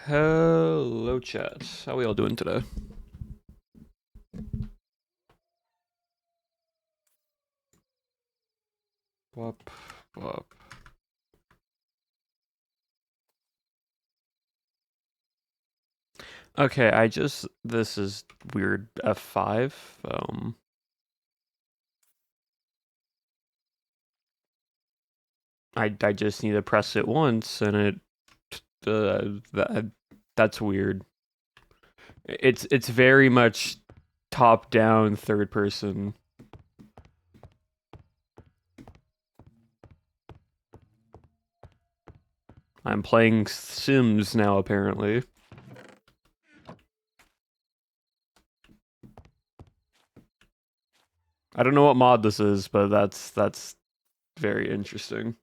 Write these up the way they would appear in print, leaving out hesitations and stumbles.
Hello, chat. How we all doing today? Wop, wop. Okay, this is weird. F5. I just need to press it once, and that's weird. It's very much top down, third person. I'm playing Sims now, apparently. I don't know what mod this is, but that's very interesting.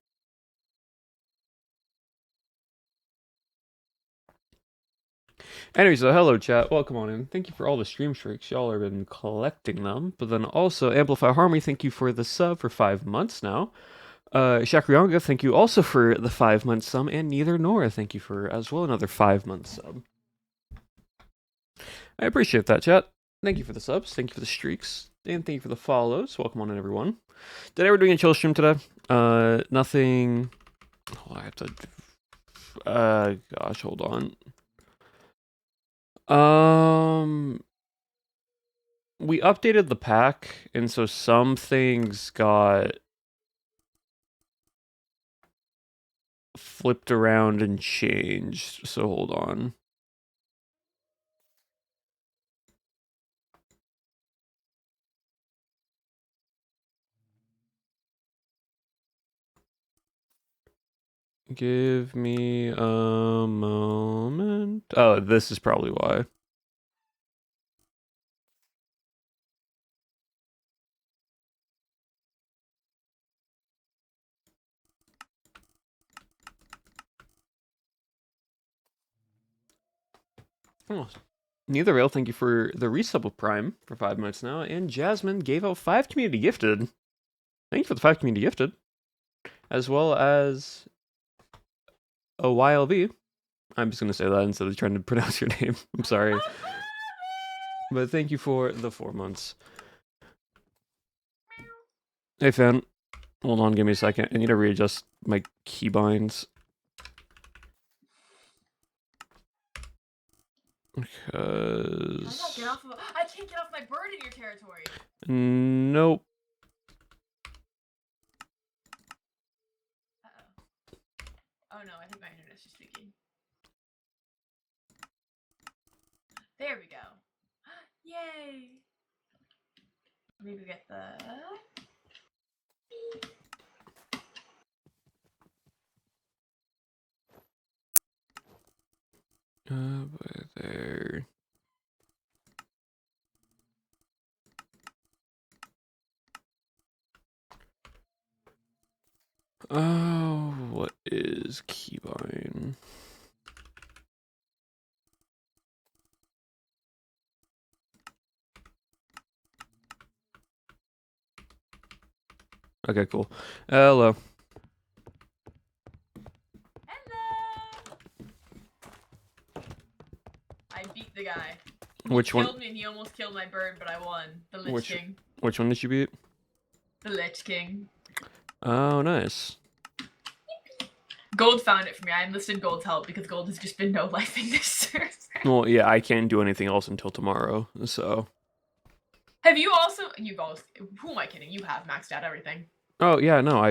Anyway, so hello chat, welcome on in. Thank you for all the stream streaks. Y'all have been collecting them. But then also, Amplify Harmony, thank you for the sub for 5 months now. Shakryanga, thank you also for the 5-month sub. And Neither Nor, thank you for as well another 5-month sub. I appreciate that, chat. Thank you for the subs, thank you for the streaks, and thank you for the follows. Welcome on in, everyone. Today we're doing a chill stream today. Nothing... Oh, I have to... gosh, hold on. We updated the pack, and so some things got flipped around and changed. So hold on. Give me a moment. Oh, this is probably why. Oh, Neither Rail, thank you for the resub of Prime for 5 minutes now. And Jasmine gave out 5 community gifted. Thank you for the 5 community gifted. As well as a YLV. I'm just going to say that instead of trying to pronounce your name. I'm sorry. But thank you for the 4 months. Hey, fan. Hold on, give me a second. I need to readjust my keybinds. Because... I can't get off my bird in your territory. Nope. Oh no, I think my internet's just speaking. There we go. Yay! Maybe get the... There. Oh, what is keybind? Okay, cool. Hello. I beat the guy. Which one? He killed me and he almost killed my bird, but I won. The Lich King. Which one did you beat? The Lich King. Oh, nice. Gold found it for me. I enlisted Gold's help because Gold has just been no life in this server. Well, yeah, I can't do anything else until tomorrow, so... Have you also... You guys... Who am I kidding? You have maxed out everything. Oh, yeah, no,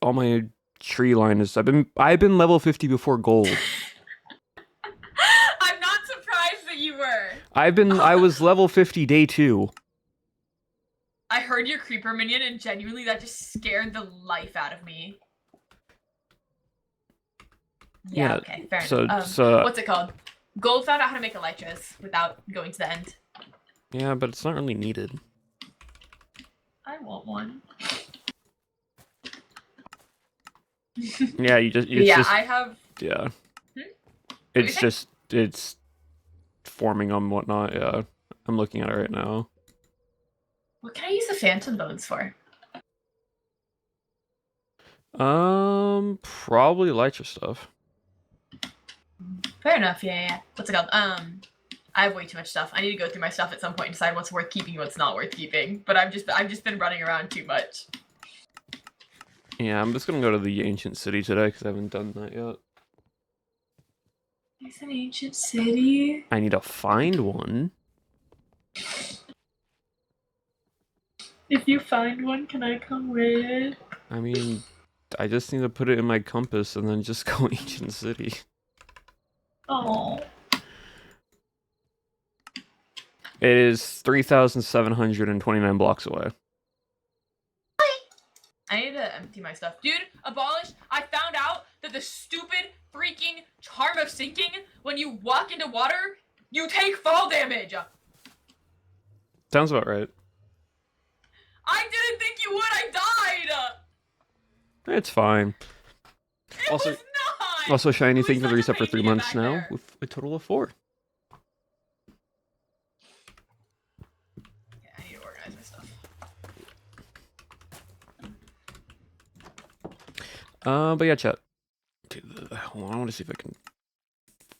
all my tree line is... I've been level 50 before gold. I'm not surprised that you were. I was level 50 day 2. I heard your creeper minion and genuinely that just scared the life out of me. Yeah, okay, fair enough. So, what's it called? Gold found out how to make elytras without going to the end. Yeah, but it's not really needed. I want one. Yeah, I have... Yeah. It's forming on whatnot, yeah. I'm looking at it right now. What can I use the phantom bones for? Probably elytra stuff. Fair enough. Yeah. What's it called? I have way too much stuff. I need to go through my stuff at some point and decide what's worth keeping and what's not worth keeping. But I've just been running around too much. Yeah, I'm just gonna go to the ancient city today because I haven't done that yet. It's an ancient city. I need to find one. If you find one, can I come with? I mean, I just need to put it in my compass and then just go ancient city. Oh. It is 3,729 blocks away. I need to empty my stuff. Dude, abolish. I found out that the stupid freaking charm of sinking, when you walk into water, you take fall damage. Sounds about right. I didn't think you would. I died. It's fine. It Also- was not. Also, Shiny, It thank you for was the such reset a for pain 3 to get months back now, there. with a total of 4. Yeah, I need to organize my stuff. But yeah, chat. Dude, hold on, I want to see if I can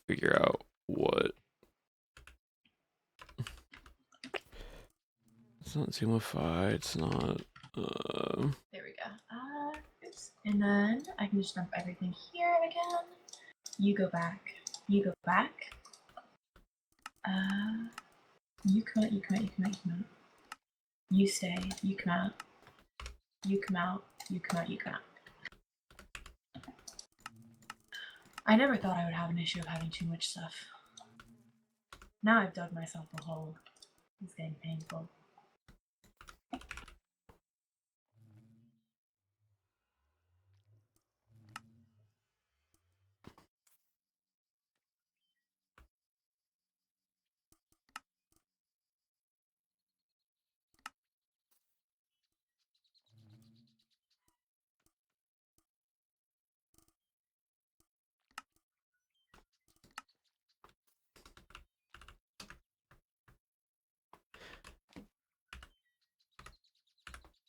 figure out what. It's not Zoomify, it's not. There we go. Oops. And then I can just dump everything here again. You go back. You go back. You come out. You come out. You come out. You come out. You stay. You come out. You come out. You come out. You come out. I never thought I would have an issue of having too much stuff. Now I've dug myself a hole. It's getting painful.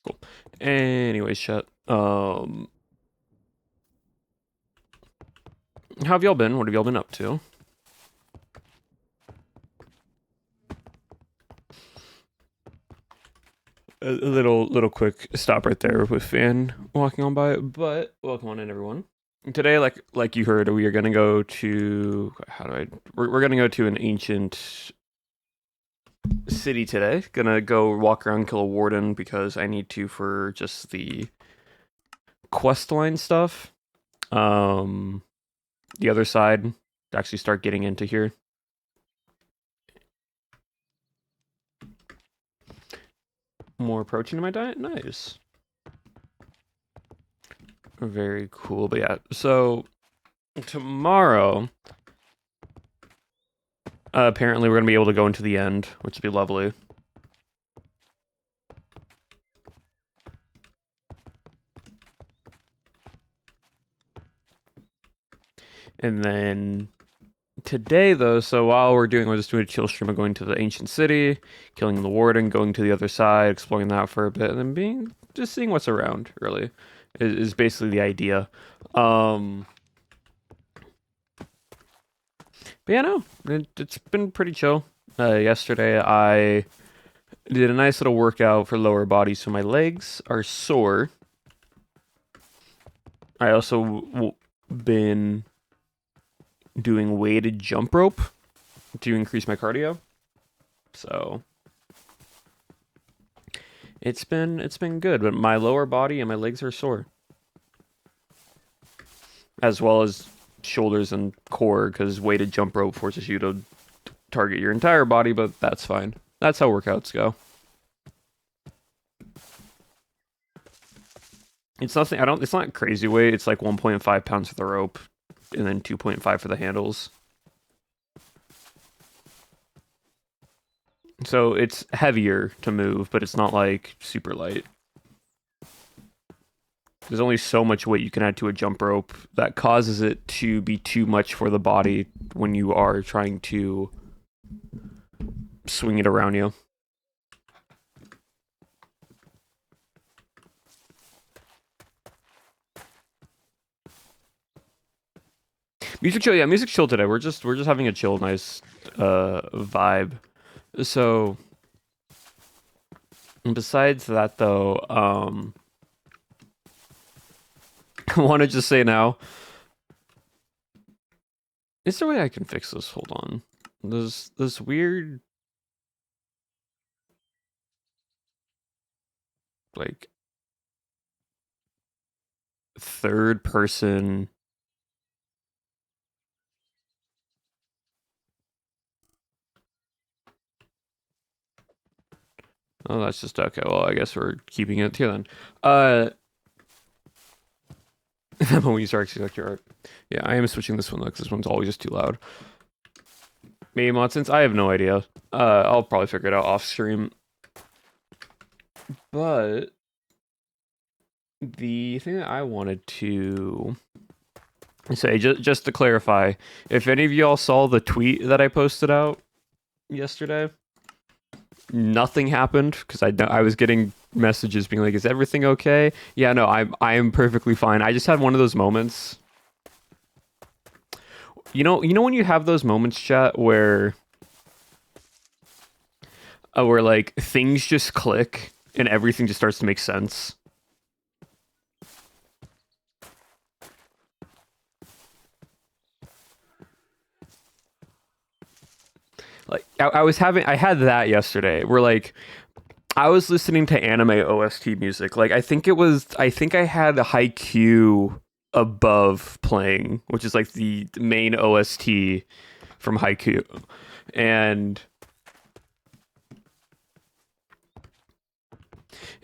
Cool. Anyways, chat. How have y'all been? What have y'all been up to? A little quick stop right there with Fan walking on by, but welcome on in, everyone. Today, like you heard, we are gonna go to we're gonna go to an ancient city today. Gonna go walk around, kill a warden because I need to for just the quest line stuff. The other side to actually start getting into here. More protein in my diet, nice. Very cool, but yeah. So tomorrow, apparently we're gonna be able to go into the end, which would be lovely. And then today, though, so while we're just doing a chill stream of going to the ancient city, killing the warden, going to the other side, exploring that for a bit, and then just seeing what's around. Really, is basically the idea. But yeah, no, it's been pretty chill. Yesterday, I did a nice little workout for lower body, so my legs are sore. I also been doing weighted jump rope to increase my cardio. So it's been good, but my lower body and my legs are sore, as well as shoulders and core, because weighted jump rope forces you to target your entire body, but that's fine. That's how workouts go. It's nothing. It's not crazy weight. It's like 1.5 pounds for the rope, and then 2.5 for the handles. So it's heavier to move, but it's not like super light. There's only so much weight you can add to a jump rope that causes it to be too much for the body when you are trying to swing it around you. Music chill, yeah, music chill today. We're just having a chill, nice vibe. So besides that though, I want to just say now, is there a way I can fix this? Hold on. There's this weird like third person. Oh, that's just okay. Well, I guess we're keeping it here then. When you start select your art. Yeah, I am switching this one though, because this one's always just too loud. Maybe Modsens? I have no idea. I'll probably figure it out off stream. But the thing that I wanted to say, just to clarify, if any of y'all saw the tweet that I posted out yesterday, nothing happened because I was getting messages being like, "Is everything okay?" Yeah, no, I am perfectly fine. I just had one of those moments. You know when you have those moments, chat, where like things just click and everything just starts to make sense. Like I had that yesterday. Where like I was listening to anime OST music. Like I think I had Haikyuu above playing, which is like the main OST from Haikyuu, and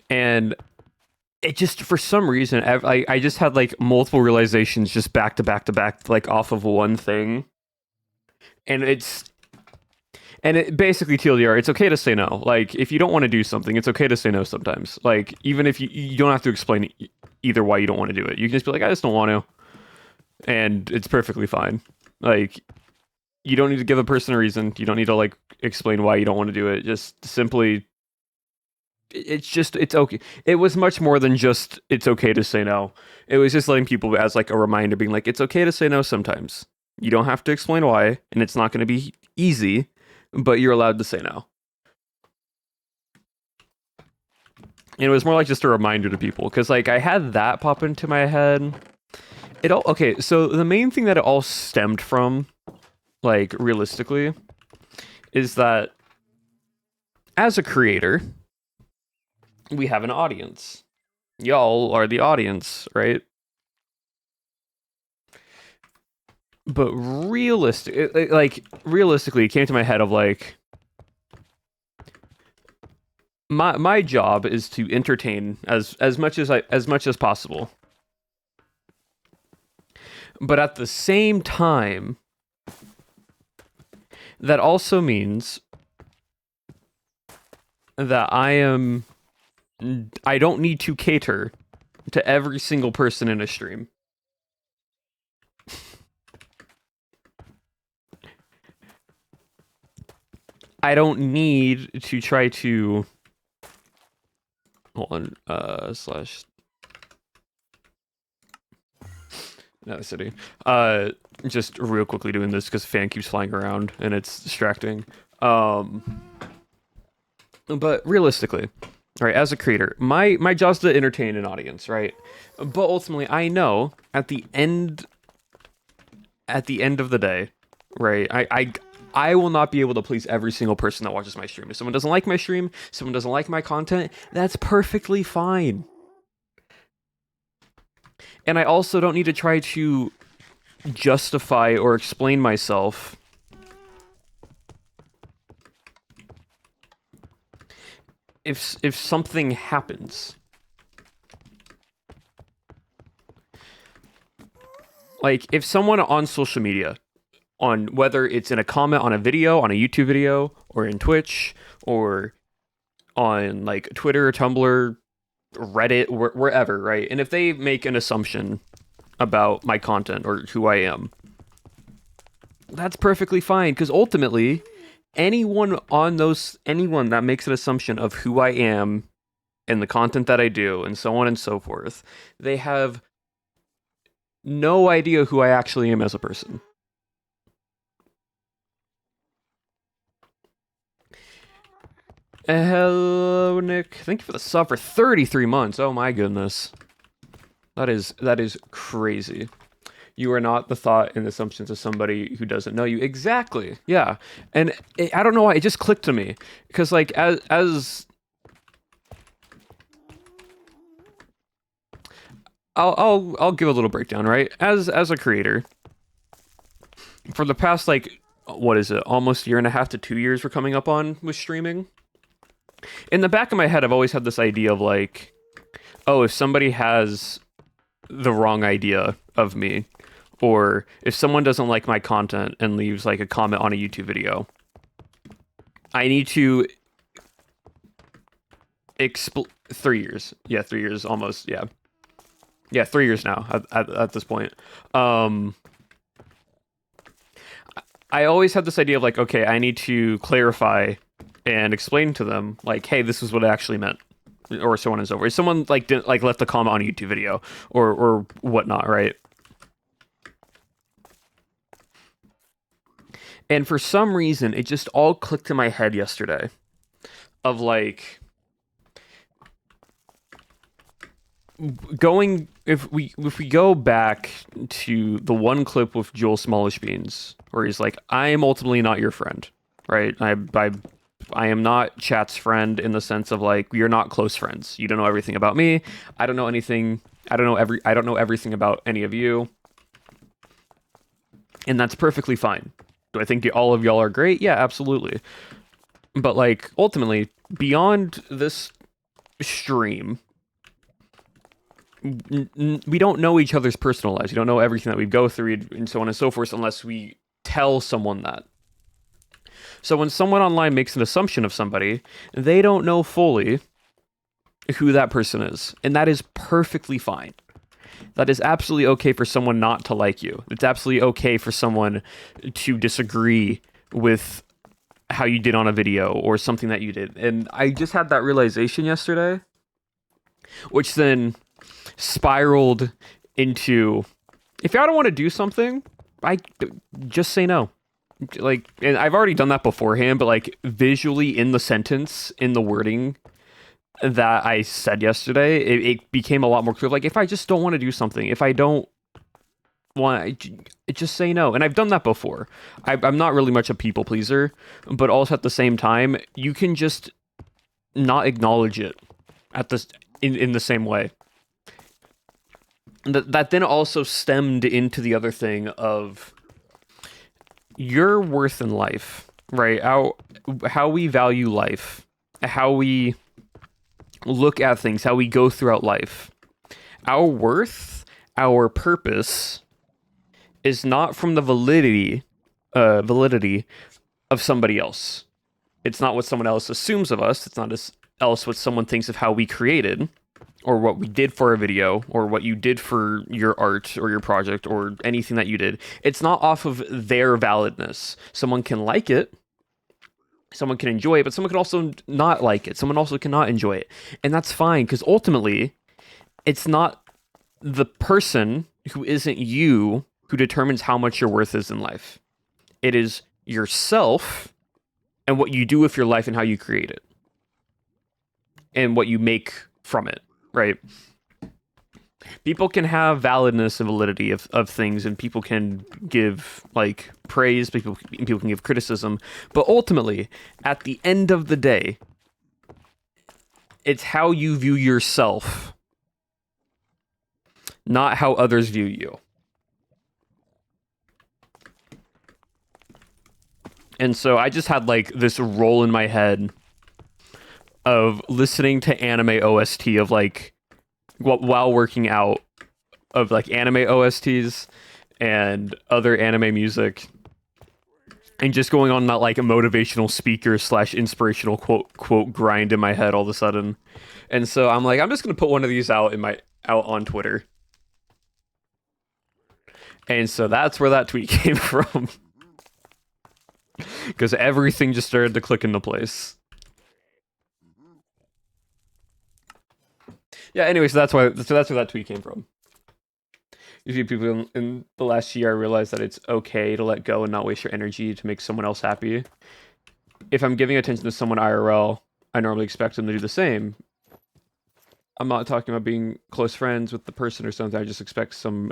and it just for some reason I just had like multiple realizations just back to back to back like off of one thing, and it basically TLDR, it's okay to say no. Like, if you don't want to do something, it's okay to say no sometimes. Like, even if you don't have to explain either why you don't want to do it. You can just be like, I just don't want to. And it's perfectly fine. Like, you don't need to give a person a reason. You don't need to, like, explain why you don't want to do it. Just simply, it's okay. It was much more than just, it's okay to say no. It was just letting people as, like, a reminder, being like, it's okay to say no sometimes. You don't have to explain why, and it's not going to be easy, but you're allowed to say no. And it was more like just a reminder to people because like I had that pop into my head. It all okay. So the main thing that it all stemmed from, like realistically, is that as a creator, we have an audience. Y'all are the audience, right? But realistically, it came to my head of like my job is to entertain as much as possible. But at the same time, that also means that I don't need to cater to every single person in a stream. I don't need to try to hold on slash no city. Just real quickly doing this because fan keeps flying around and it's distracting. But realistically, right, as a creator, my job's to entertain an audience, right? But ultimately, I know at the end of the day, right, I will not be able to please every single person that watches my stream. If someone doesn't like my stream, someone doesn't like my content, that's perfectly fine. And I also don't need to try to justify or explain myself if something happens. Like if someone on social media, on whether it's in a comment on a video, on a YouTube video, or in Twitch, or on like Twitter, Tumblr, Reddit, wherever, right? And if they make an assumption about my content or who I am, that's perfectly fine because ultimately anyone that makes an assumption of who I am and the content that I do and so on and so forth, they have no idea who I actually am as a person. Hello, Nick. Thank you for the sub for 33 months. Oh my goodness. That is crazy. You are not the thought and assumptions of somebody who doesn't know you. Exactly. Yeah. And I don't know why it just clicked to me because like as I'll give a little breakdown, right? As a creator, for the past like what is it? Almost a year and a half to 2 years we're coming up on with streaming. In the back of my head, I've always had this idea of like, oh, if somebody has the wrong idea of me, or if someone doesn't like my content and leaves like a comment on a YouTube video, I need to 3 years. Yeah, 3 years almost. Yeah. Yeah, 3 years now at this point. I always had this idea of like, okay, I need to clarify and explain to them like, hey, this is what it actually meant, or so on and so forth. If someone like didn't like left a comment on a YouTube video or whatnot, right? And for some reason, it just all clicked in my head yesterday of like going if we go back to the one clip with Joel Smallish Beans where he's like, I am ultimately not your friend, right? I am not Chat's friend in the sense of like we are not close friends. You don't know everything about me. I don't know anything. I don't know everything about any of you. And that's perfectly fine. Do I think all of y'all are great? Yeah, absolutely. But like ultimately, beyond this stream, we don't know each other's personal lives. We don't know everything that we go through and so on and so forth unless we tell someone that. So when someone online makes an assumption of somebody, they don't know fully who that person is. And that is perfectly fine. That is absolutely okay for someone not to like you. It's absolutely okay for someone to disagree with how you did on a video or something that you did. And I just had that realization yesterday, which then spiraled into, if y'all don't want to do something, I just say no. Like, and I've already done that beforehand, but like visually in the sentence, in the wording that I said yesterday, it became a lot more clear. Like, if I just don't want to do something, if I don't want, just say no. And I've done that before. I'm not really much a people pleaser, but also at the same time, you can just not acknowledge it at this in the same way. That then also stemmed into the other thing of your worth in life, right? How we value life, how we look at things, how we go throughout life. Our worth, our purpose is not from the validity of somebody else. It's not what someone else assumes of us. It's not else what someone thinks of how we created, or what we did for a video, or what you did for your art or your project or anything that you did. It's not off of their validness. Someone can like it, someone can enjoy it, but someone can also not like it. Someone also cannot enjoy it. And that's fine, because ultimately, it's not the person who isn't you who determines how much your worth is in life. It is yourself and what you do with your life and how you create it. And what you make from it, right? People can have validness and validity of things, and people can give like praise, people can give criticism, but ultimately, at the end of the day, it's how you view yourself, not how others view you. And so I just had like this roll in my head of listening to anime OST of like while working out, of like anime OSTs and other anime music, and just going on that like a motivational speaker / inspirational quote grind in my head all of a sudden. And so I'm like, I'm just gonna put one of these out on Twitter. And so that's where that tweet came from. Because everything just started to click into place. Yeah, anyway, so that's where that tweet came from. A few people in the last year, I realized that it's okay to let go and not waste your energy to make someone else happy. If I'm giving attention to someone IRL, I normally expect them to do the same. I'm not talking about being close friends with the person or something. I just expect some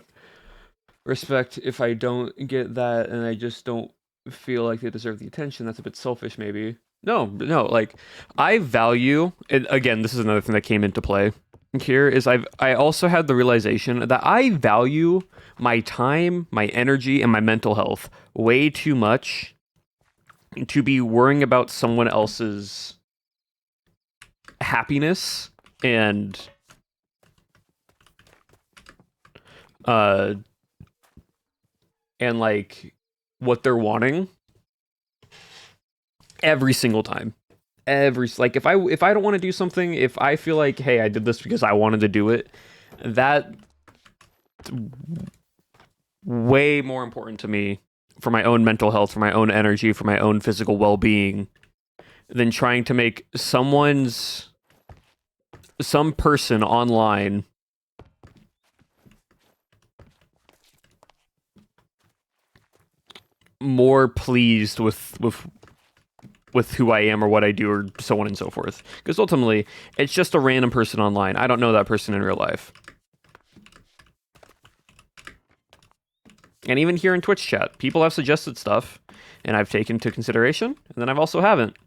respect. If I don't get that and I just don't feel like they deserve the attention, that's a bit selfish, maybe. No, like I value, and again, this is another thing that came into play here is I also had the realization that I value my time, my energy, and my mental health way too much to be worrying about someone else's happiness and uh like what they're wanting every single time. Like if I don't want to do something, if I feel like, hey, I did this because I wanted to do it, that way more important to me for my own mental health, for my own energy, for my own physical well-being than trying to make some person online more pleased with who I am or what I do or so on and so forth. Because ultimately, it's just a random person online. I don't know that person in real life. And even here in Twitch chat, people have suggested stuff, and I've taken into consideration, and then I've also haven't.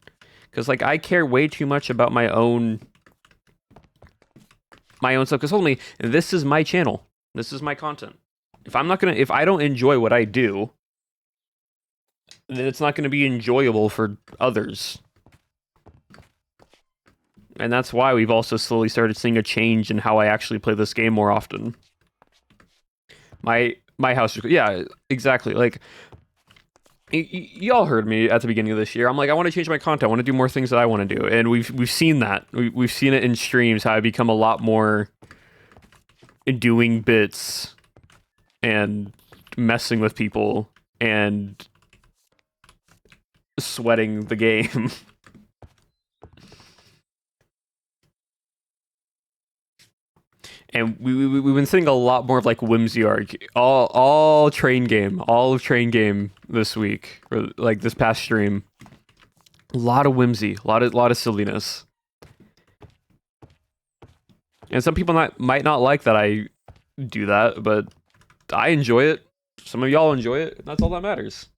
Because like I care way too much about my own stuff. Because ultimately, this is my channel. This is my content. If I don't enjoy what I do, then it's not gonna be enjoyable for others. And that's why we've also slowly started seeing a change in how I actually play this game more often. My house, yeah, exactly. Like, y'all heard me at the beginning of this year. I'm like, I want to change my content. I want to do more things that I want to do, and we've seen that. We've seen it in streams. How I become a lot more doing bits and messing with people and sweating the game. And we've been seeing a lot more of like whimsy arc, all of train game this week, or like this past stream. A lot of whimsy, a lot of silliness, and some people might not like that I do that, but I enjoy it. Some of y'all enjoy it, and that's all that matters.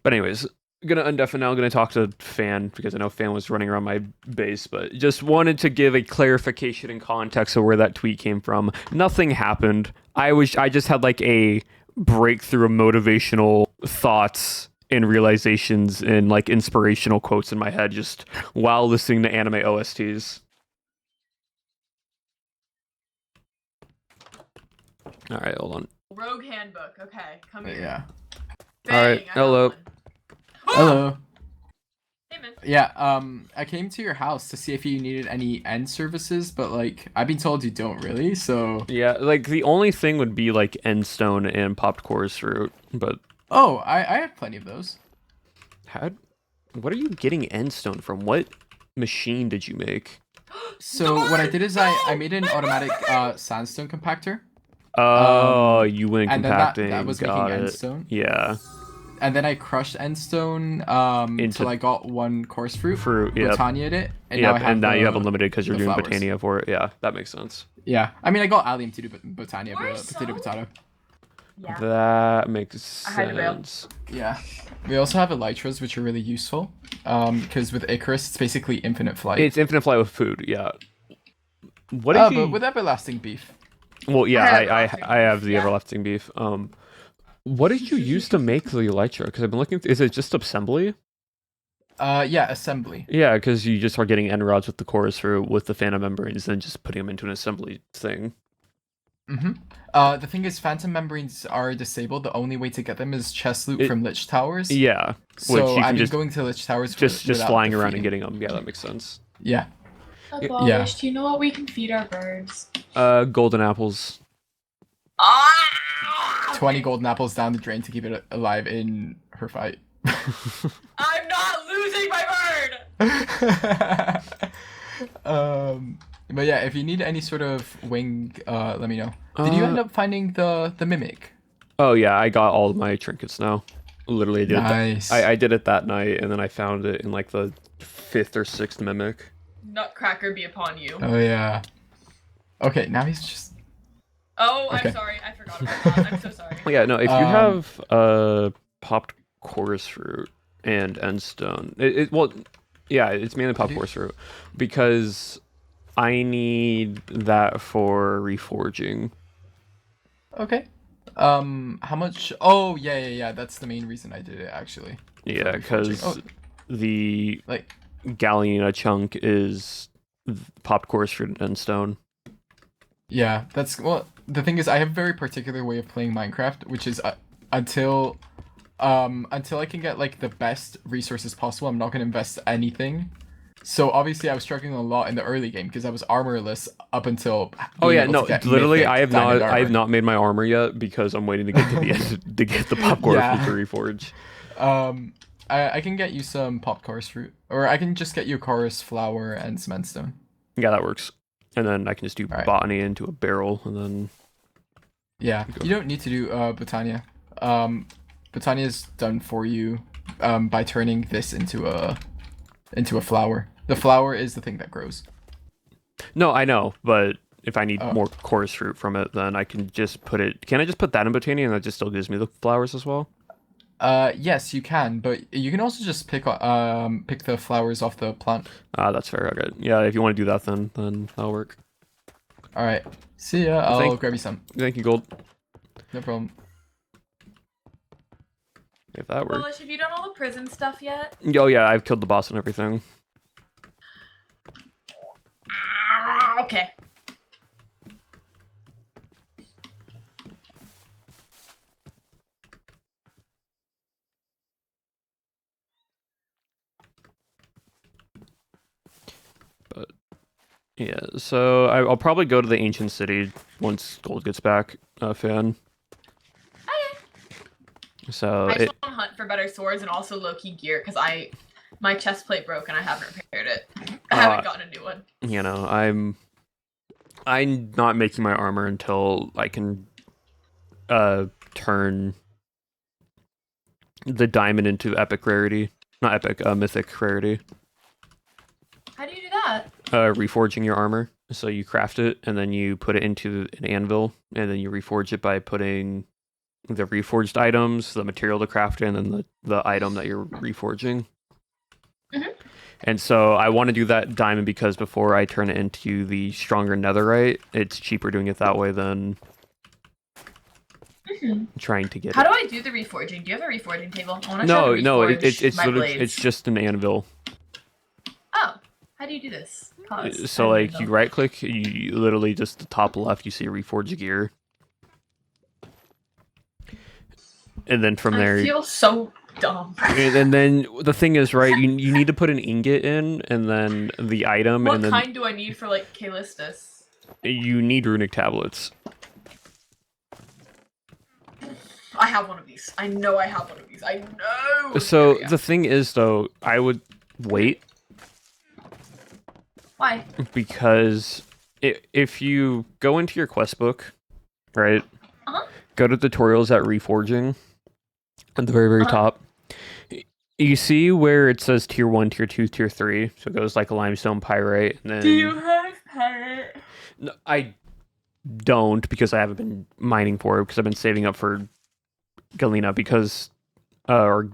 But anyways, gonna undeafen now. I'm gonna talk to Fan because I know Fan was running around my base, but just wanted to give a clarification and context of where that tweet came from. Nothing happened. I just had like a breakthrough of motivational thoughts and realizations and like inspirational quotes in my head just while listening to anime OSTs. All right, hold on. Rogue Handbook. Okay, come here. Yeah. Bang, All right, I got hello. one. Hello. Hey, man. Yeah, I came to your house to see if you needed any end services, but like I've been told you don't really, so Yeah, like the only thing would be like endstone and popped chorus fruit, but oh, I have plenty of those. what are you getting endstone from? What machine did you make? So what I did is I made an automatic sandstone compactor. Oh, you went and compacting. then that was Got making it. endstone. Yeah. And then I crushed endstone until I got one course fruit. Yep. Botania'd it, and Yep, now I have now you have unlimited because you're the doing flowers. Botania for it. Yeah, that makes sense. Yeah, I mean I got allium to do Botania, We're but potato. Yeah. That makes I had to bail. sense. Yeah. We also have elytras, which are really useful. Because with Icarus, it's basically infinite flight. It's infinite flight with food. Yeah. What did you? But with everlasting beef. Well, yeah, I have the yeah. everlasting beef. What did you use to make the elytra? Because I've been looking. Is it just assembly? Yeah, assembly. Yeah, because you just are getting end rods with the chorus fruit with the phantom membranes, then just putting them into an assembly thing. Mm-hmm. The thing is, phantom membranes are disabled. The only way to get them is chest loot from Lich Towers. Yeah, So which you I've can been just going to Lich Towers just without flying around defeating. and getting them. Yeah, that makes sense. Yeah. Abolish, do you know what we can feed our birds? Golden apples. Ah! 20 golden apples down the drain to keep it alive in her fight. I'm not losing my bird! But yeah, if you need any sort of wing, let me know. Did you end up finding the mimic? Oh yeah, I got all of my trinkets now. Literally did Nice. I did it that night, and then I found it in like the 5th or 6th mimic. Nutcracker be upon you. Oh yeah. Okay, now he's just. Oh, Okay. I'm sorry. I forgot about that. I'm so sorry. Yeah, no, if you have popped chorus fruit and endstone, well, yeah, it's mainly popped chorus fruit because I need that for reforging. Okay. How much? Oh yeah. That's the main reason I did it actually. Yeah, because the Like. Galena chunk is popped chorus fruit and endstone. Yeah, that's well. The thing is, I have a very particular way of playing Minecraft, which is until I can get like the best resources possible, I'm not gonna invest anything. So obviously, I was struggling a lot in the early game because I was armorless up until. Oh being yeah, able no, to get literally, mythic I have diamond not armor. made my armor yet because I'm waiting to get to the end to get the pop chorus Yeah. fruit to reforge. I can get you some popped chorus fruit, or I can just get you chorus flower and cement stone. Yeah, that works. And then I can just do All right. botany into a barrel, and then Yeah, you don't need to do Botania. Botania's done for you by turning this into a flower. The flower is the thing that grows. no, I know, but if I need Oh. more chorus fruit from it, then I can just put it. Can I just put that in botany, and that just still gives me the flowers as well? Yes, you can, but you can also just pick the flowers off the plant. Ah, that's fair. Okay, yeah, if you want to do that, then that'll work. All right, see ya. I'll grab you some. Thank you, Gold. No problem. If that works. Polish, have you done all the prison stuff yet? Oh yeah, I've killed the boss and everything. Okay. But yeah, so I'll probably go to the ancient city once Gold gets back, Fan. So I just want to hunt for better swords and also low-key gear because my chest plate broke and I haven't repaired it. I haven't gotten a new one. You know, I'm not making my armor until I can turn the diamond into epic rarity. Not epic, mythic rarity. How do you do that? Reforging your armor. So you craft it and then you put it into an anvil and then you reforge it by putting the reforged items, the material to craft it, and then the item that you're reforging. Mm-hmm. And so I want to do that diamond because before I turn it into the stronger netherite, it's cheaper doing it that way than trying to get How it. do I do the reforging? Do you have a reforging table? I wanna No, try to no, reforge it's my literally, blades. it's just an anvil. Oh, how do you do this? Pause. So like you right click, you literally just the top left, you see reforge gear. And then from there, I feel so dumb. and then the thing is, right, you need to put an ingot in, and then the item, What and then kind do I need for like Callistus? you need runic tablets. I have one of these. I know I have one of these. I know. So the thing is, though, I would wait Why? because if you go into your quest book, right, Uh-huh. go to tutorials at reforging at the very, very top. You see where it says tier 1, tier 2, tier 3. So it goes like limestone, pyrite, and then... Do you have pirate? No, I don't because I haven't been mining for it because I've been saving up for Galena because... or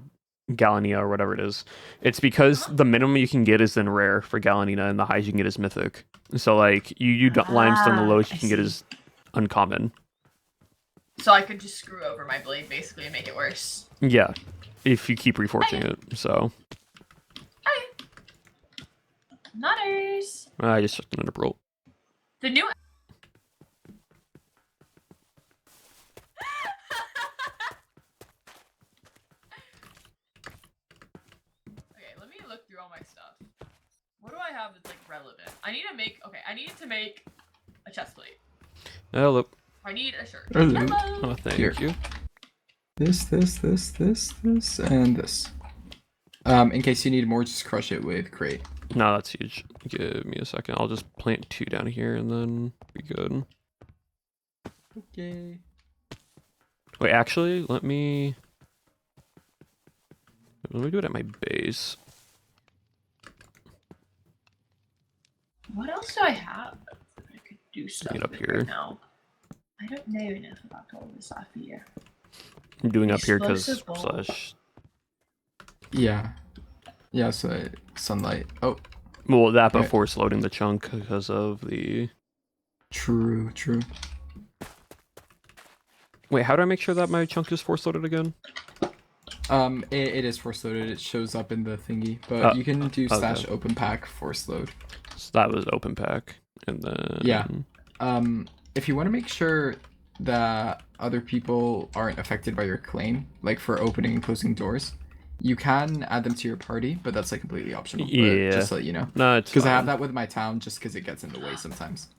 Galenia or whatever it is. It's because the minimum you can get is then rare for Galena and the highest you can get is mythic. So like, you limestone, the lowest you can get is uncommon. So I could just screw over my blade basically and make it worse. Yeah, if you keep reforging it. So Nutters. I just took another roll. The new. Okay, let me look through all my stuff. What do I have that's like relevant? I need to make a chest plate. Hello. I need a shirt. Hello. Oh, thank Here. you. This, and this. In case you need more, just crush it with crate. No, that's huge. Give me a second. I'll just plant 2 down here and then be good. Okay. Wait, actually, let me... Let me do it at my base. What else do I have that I could do stuff Get up with here. right now? I don't know enough about all this stuff here. I'm doing up here because Explosive ball. slash. Yeah. Yeah, so sunlight. Oh, Well, that Right. before loading the chunk because of the. true. Wait, how do I make sure that my chunk is force loaded again? It is force loaded. It shows up in the thingy, but you can do okay. / open pack force load. So that was open pack, and then Yeah. If you want to make sure that other people aren't affected by your claim, like for opening and closing doors, you can add them to your party, but that's like completely optional. But Yeah. just to let you know. No, it's Because I have fine. that with my town, just because it gets in the way sometimes.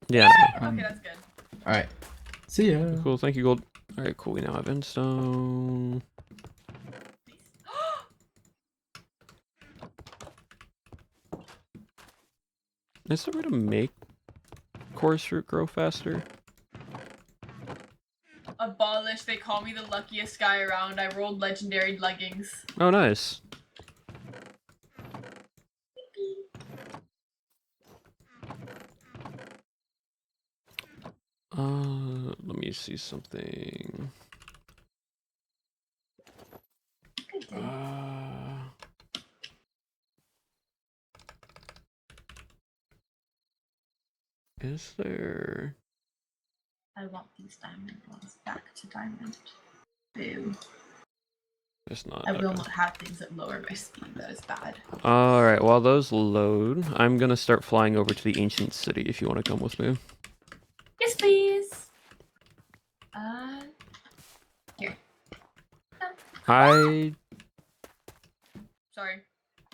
Yeah. Okay, that's good. All right. See ya. Cool. Thank you, Gold. All right, cool. We now have Endstone. Is there a way to make coarse fruit grow faster? Abolish, they call me the luckiest guy around. I rolled legendary leggings. Oh, nice. Let me see something. Is there? I want these diamond ones back to diamond. Boo. It's not. I will Okay. not have things that lower my speed. That is bad. All right. While those load, I'm gonna start flying over to the ancient city. If you want to come with me. Yes, please. Here. I. Sorry,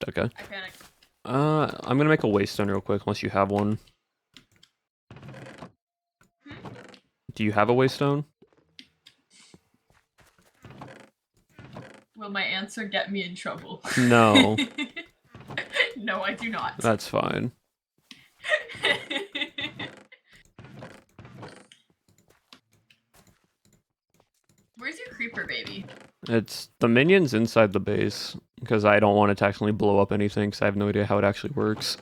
Okay. I panicked. I'm gonna make a waystone real quick, unless you have one. Do you have a waystone? Will my answer get me in trouble? No. No, I do not. That's fine. Where's your creeper baby? It's the minions inside the base because I don't want it to actually blow up anything because I have no idea how it actually works.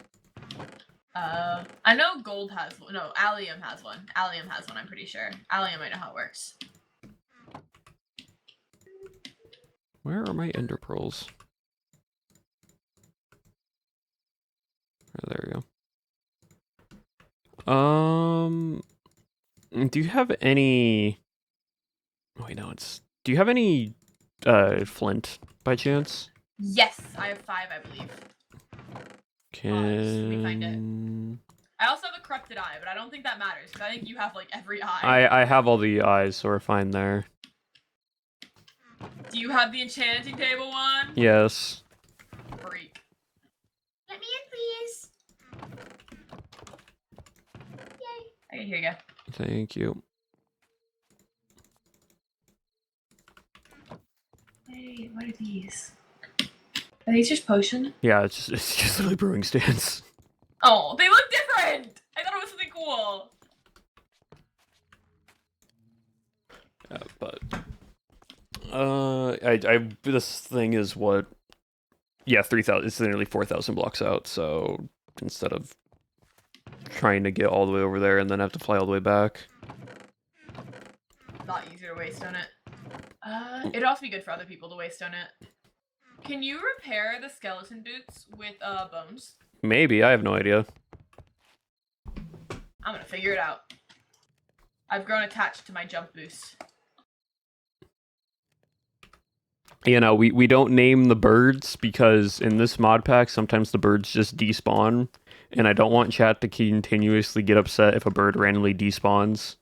I know Gold has one. No, Allium has one. Allium has one, I'm pretty sure. Allium, I know how it works. Where are my ender pearls? Oh, there we go. Do you have any? Oh, wait, no, it's. Do you have any, flint by chance? Yes, I have 5, I believe. Let me find Can I also have a corrupted eye, but I don't think that matters because I think you have like every eye. I have all the eyes, so we're fine there. Do you have the enchanting table one? Yes. Freak. Let me in, please. Yay. Okay, here you go. Thank you. Hey, what are these? Are these just potion? Yeah, it's just literally brewing stands. Oh, they look different! I thought it was something cool. Yeah, but I this thing is what? Yeah, 3,000. It's nearly 4,000 blocks out. So instead of trying to get all the way over there and then have to fly all the way back. A lot easier to waste on it. It'd also be good for other people to waste on it. Can you repair the skeleton boots with bones? Maybe, I have no idea. I'm gonna figure it out. I've grown attached to my jump boost. You know, we don't name the birds because in this mod pack, sometimes the birds just despawn. And I don't want chat to continuously get upset if a bird randomly despawns.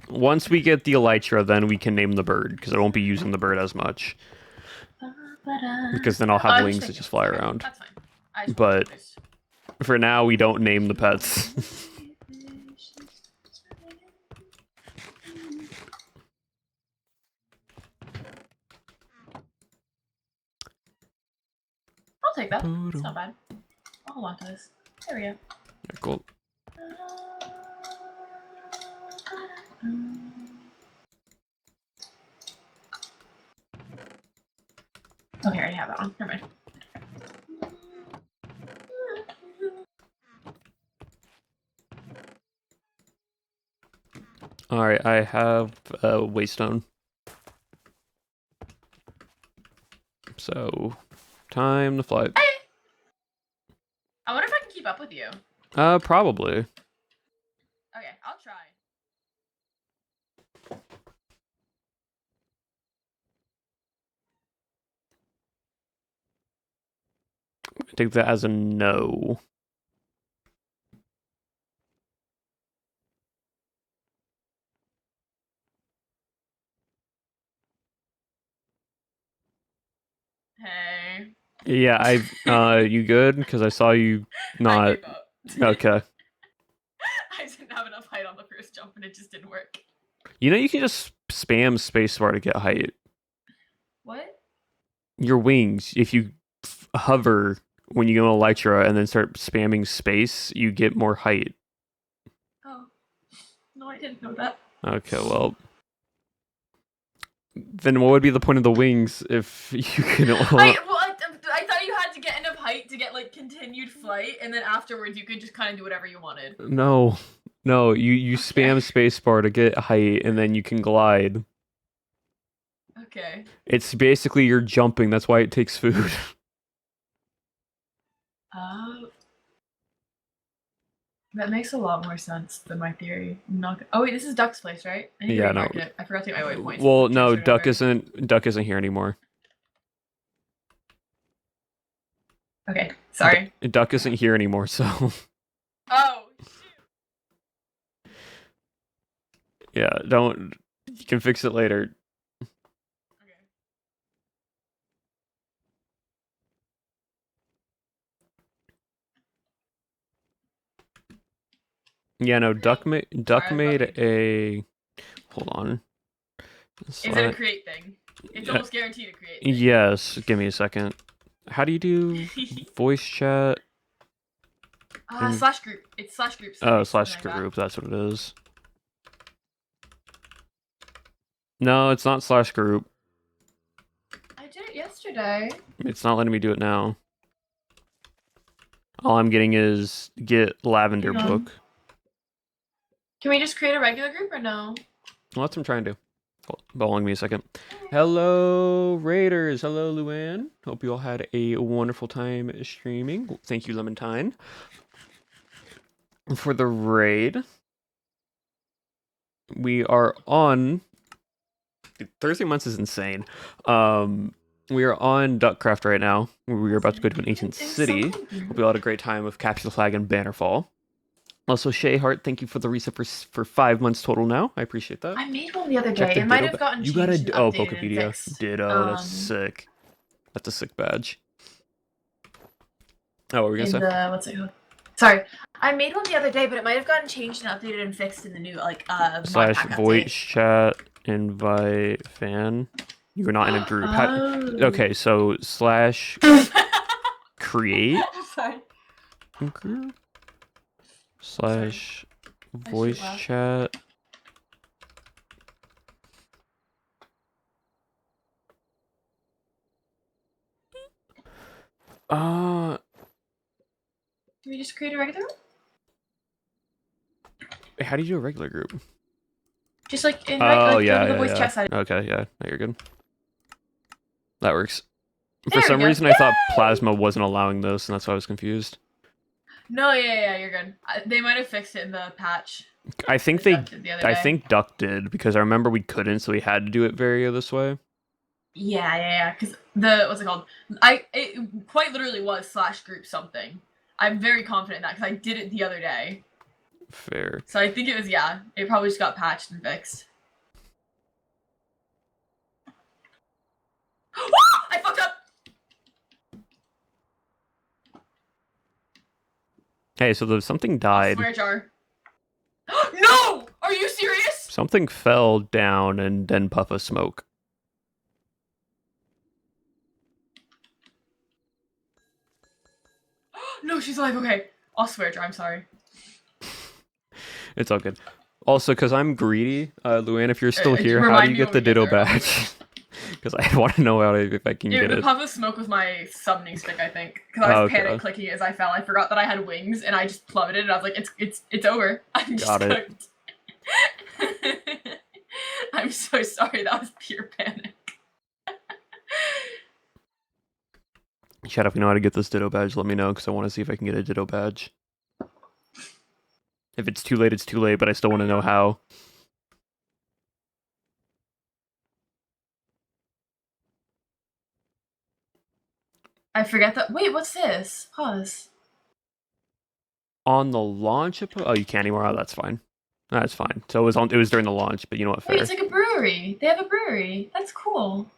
Once we get the elytra, then we can name the bird, because I won't be using the bird as much. Because then I'll have wings that just fly around. That's fine. I just But want to for now, we don't name the pets. I'll take that. It's not bad. I'll hold on to this. There we go. Yeah, cool. Okay, I already have that one. Never mind. Alright, I have a waystone. So, time to fly. I wonder if I can keep up with you. Probably. Okay, I'll try. Take that as a no. Hey. Yeah, you good? Because I saw you I not. gave up. Okay. I didn't have enough height on the first jump and it just didn't work. You know, you can just spam spacebar to get height. What? Your wings, if you hover when you go on Elytra and then start spamming space, you get more height. Oh. No, I didn't know that. Okay, well. Then what would be the point of the wings if you can... I thought you had to get enough height to get, like, continued flight, and then afterwards you could just kind of do whatever you wanted. No. No, you spam spacebar to get height, and then you can glide. Okay. It's basically you're jumping, that's why it takes food. That makes a lot more sense than my theory. I'm not. Oh wait, this is Duck's place, right? I need Yeah, to no. remark it. I forgot to take my waypoints. Well, no, Transferred Duck isn't here anymore. Okay, sorry. Duck isn't here anymore, so... Oh, shoot. Yeah, don't... You can fix it later. Okay. Yeah, no, Duck made Sorry, a... Hold on. Is it a create thing? It's almost guaranteed a create thing. Yes, give me a second. How do you do voice chat? Slash group. It's slash group. Oh, something slash like that. group, that's what it is. No, it's not slash group. I did it yesterday. It's not letting me do it now. All I'm getting is get lavender Hang on. book. Can we just create a regular group or no? Well, that's what I'm trying to do. Hold on me a second. Hello, Raiders. Hello, Luann. Hope you all had a wonderful time streaming. Thank you, Lemontine. For the raid, we are on... 13 months is insane. We are on Duckcraft right now. We are about to go to an ancient city. Hope you all had a great time with Capture the Flag and Bannerfall. Also, Shay Hart, thank you for the reset for 5 months total now. I appreciate that. I made one the other Check day. the It might ditto have gotten you changed got a and updated and Pokepedia. fixed. Ditto, that's sick. That's a sick badge. Oh, what were we gonna say? What's it called? Sorry, I made one the other day, but it might have gotten changed and updated and fixed in the new Slash mod pack voice update. chat invite fan. You're not in a group. Okay, so slash create Sorry. group slash voice chat. Do we just create a regular one? How do you do a regular group? Just like in Oh, like, yeah, go to the yeah, voice yeah. chat side. Okay, yeah, no, you're good. That works. For There we some go. reason, I thought Yay! Plasma wasn't allowing this, and that's why I was confused. No, yeah, you're good. They might have fixed it in the patch. I think Duck did the other day. think Duck did, because I remember we couldn't, so we had to do it this way. Yeah. Because what's it called? It quite literally was slash group something. I'm very confident in that because I did it the other day. Fair. So I think it was it probably just got patched and fixed. I fucked up. Hey, so something died. Swear jar. No! Are you serious? Something fell down and then puff of smoke. No, she's alive. Okay. I'll swear jar. I'm sorry. It's all good. Also, because I'm greedy, Luann, if you're still here, how remind do you me get when the we get Ditto there, I'll do badge? Because I want to know if I can Dude, get the it. puff of smoke was my summoning stick, I think. Because I was Okay. panic clicking as I fell. I forgot that I had wings, and I just plummeted, and I was like, it's over. I'm just Got it. cooked. I'm so sorry, that was pure panic. Chat, if you know how to get this Ditto badge, let me know, because I want to see if I can get a Ditto badge. If it's too late, it's too late, but I still want to know how. I forget that. Wait, what's this? Pause. On the launch of... Oh, you can't anymore? Oh, that's fine. That's fine. So it was during the launch, but you know what, fair. Wait, it's like a brewery. They have a brewery. That's cool.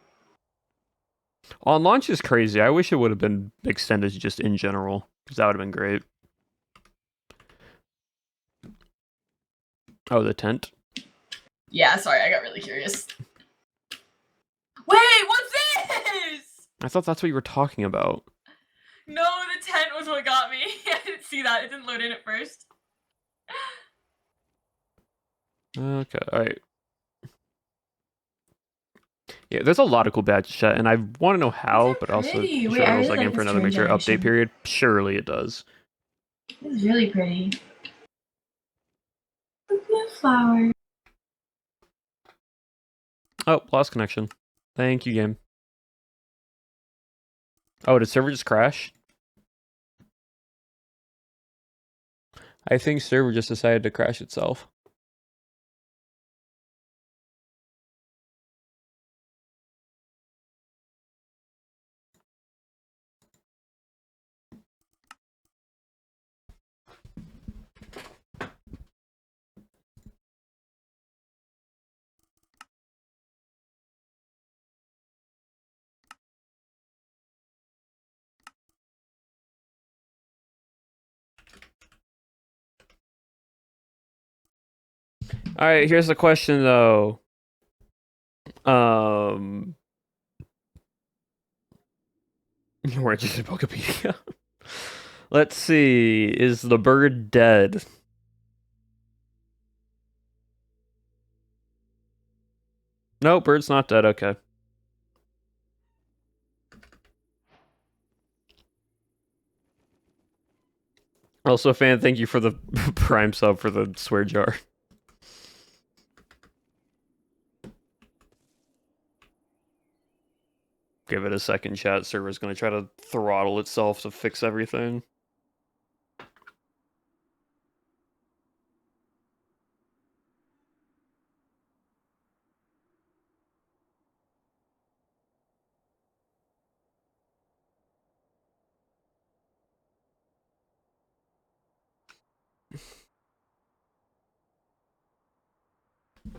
On launch is crazy. I wish it would have been extended just in general, because that would have been great. Oh, the tent? Yeah, sorry, I got really curious. Wait, what's this? I thought that's what you were talking about. No, the tent was what got me. I didn't see that. It didn't load in at first. Okay, alright. Yeah, there's a lot of cool badges, chat, and I want to know how, but also pretty. sure Wait, I those really like in like for this another turn major update generation. period. Surely it does. This is really pretty. The blue flower. Oh, lost connection. Thank you, game. Oh, did server just crash? I think server just decided to crash itself. Alright, here's the question though. We're just in Wikipedia. Let's see. Is the bird dead? No, bird's not dead. Okay. Also, fan, thank you for the prime sub for the swear jar. Give it a second, chat. Server's gonna try to throttle itself to fix everything.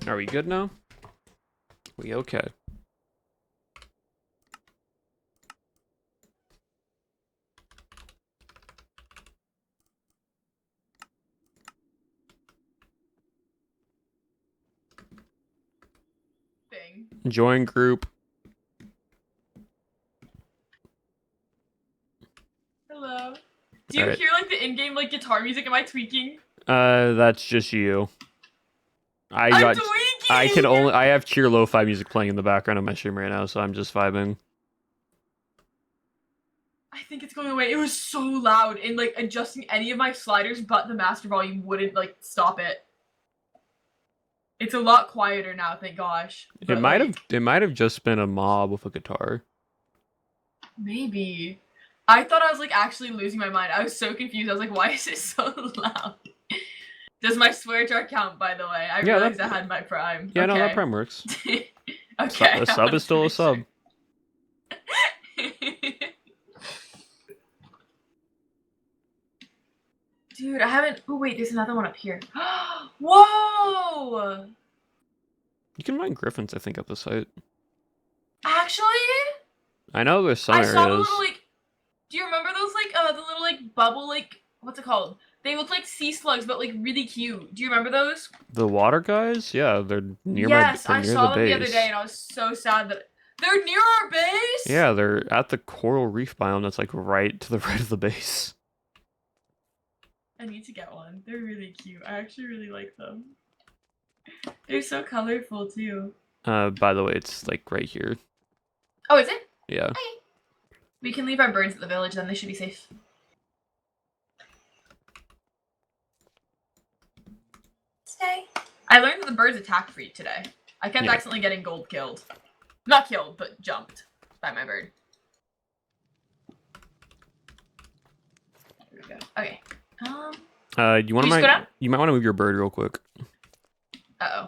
Are we good now? We okay. Thing. Join group. Hello. Do you Alright. hear like the in-game like guitar music? Am I tweaking? That's just you. I'm tweaking! I have cheer lo-fi music playing in the background of my stream right now, so I'm just vibing. I think it's going away. It was so loud, and like adjusting any of my sliders but the master volume wouldn't like stop it. It's a lot quieter now, thank gosh. It might have just been a mob with a guitar. Maybe. I thought I was like actually losing my mind. I was so confused. I was like, why is it so loud? Does my swear jar count, by the way? I realized I had my prime. Yeah, okay. no, that prime works. Okay. A sub is still a sub. Dude, I haven't. Oh wait, there's another one up here. Whoa! You can mine griffins, I think, at the site. Actually, I know there's some I areas. saw the little like. Do you remember those like the little like bubble like what's it called? They look like sea slugs, but like really cute. Do you remember those? The water guys? Yeah, they're near yes, they're I near saw the them base. the other day, and I was so sad that they're near our base. Yeah, they're at the coral reef biome that's like right to the right of the base. I need to get one. They're really cute. I actually really like them. They're so colorful too. By the way, it's like right here. Oh, is it? Yeah. Okay. We can leave our birds at the village, then they should be safe. Stay. I learned that the birds attack for you today. I kept Yeah. accidentally getting gold killed. Not killed, but jumped by my bird. There we go. Okay. You want You just go down? You might want to move your bird real quick. Uh-oh.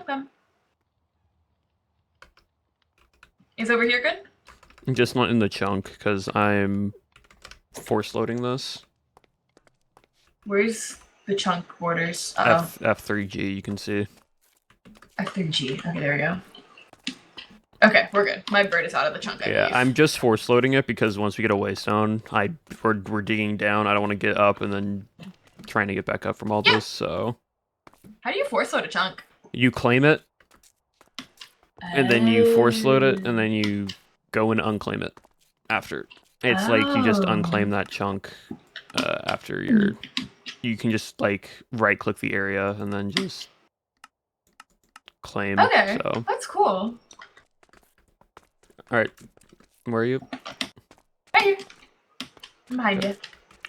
Come. Is over here good? Just not in the chunk, because I'm force loading this. Where's the chunk borders? Uh-oh. F3G, you can see. F3G. Okay, there we go. Okay, we're good. My bird is out of the chunk, I Yeah, believe. I'm just force loading it because once we get a waystone, we're digging down. I don't want to get up and then trying to get back up from all this, so... How do you force load a chunk? You claim it, and then you force load it, and then you go and unclaim it after. It's like you just unclaim that chunk after you're... You can just, like, right-click the area and then just claim. Okay, So. that's cool. Alright, where are you? Right here. I'm behind you.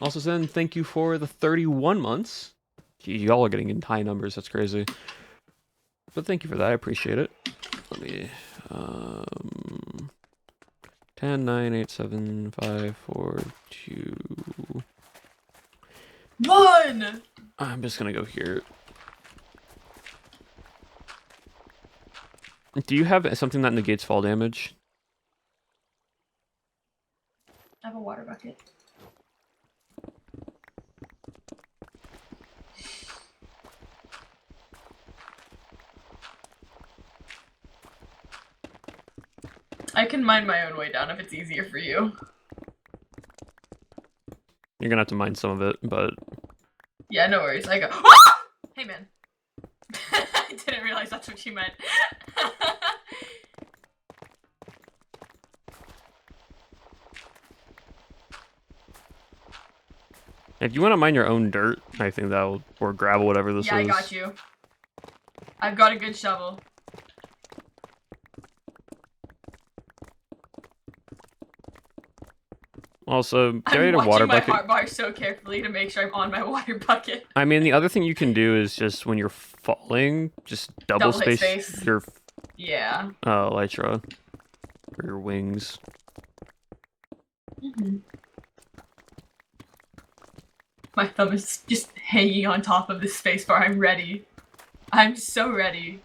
Also, Zen, thank you for the 31 months. Gee, y'all are getting in high numbers, that's crazy. But thank you for that, I appreciate it. Let me... 10, 9, 8, 7, 5, 4, 2... 1! I'm just gonna go here. Do you have something that negates fall damage? I have a water bucket. I can mine my own way down if it's easier for you. You're gonna have to mine some of it, but... Yeah, no worries. I go. Ah! Hey, man. I didn't realize that's what you meant. If you want to mine your own dirt, I think that'll... Or gravel, whatever this is. Yeah, I got you. I've got a good shovel. Also, I'm carry a watching water my bucket. heart bar so carefully to make sure I'm on my water bucket. I mean, the other thing you can do is just when you're falling, just double Hit space space. your Yeah. elytra for your wings. My thumb is just hanging on top of this space bar. I'm ready. I'm so ready.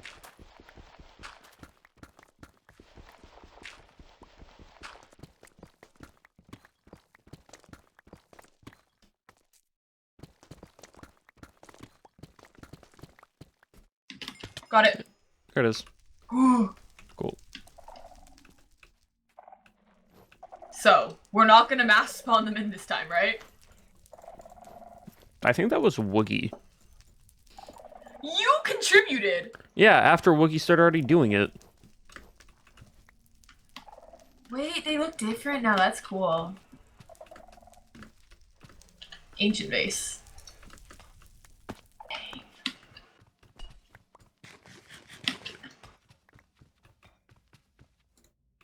Got it. There it is. Ooh. Cool. So, we're not gonna mass spawn them in this time, right? I think that was Woogie. You contributed! Yeah, after Woogie started already doing it. Wait, they look different now. That's cool. Ancient vase.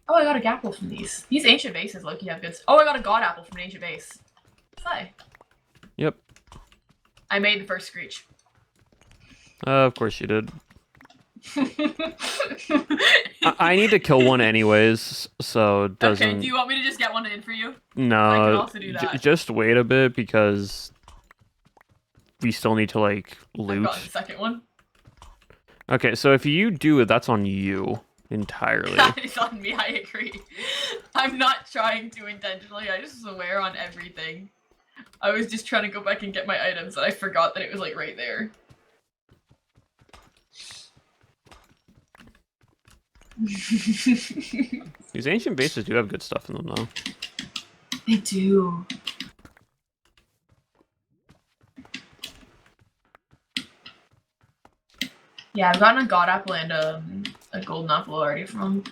Oh, I got a gapple from these. These ancient vases, Loki, have good. Oh, I got a god apple from an ancient vase. Hi. Yep. I made the first screech. Of course you did. I need to kill one anyways, so it doesn't... Okay, do you want me to just get one in for you? No, I can also do that. just wait a bit because we still need to, like, I've loot. got the second one. Okay, so if you do it, that's on you entirely. That is on me, I agree. I'm not trying to intentionally, I just swear on everything. I was just trying to go back and get my items and I forgot that it was like right there. These ancient bases do have good stuff in them, though. They do. Yeah, I've gotten a god apple and a golden apple already from them.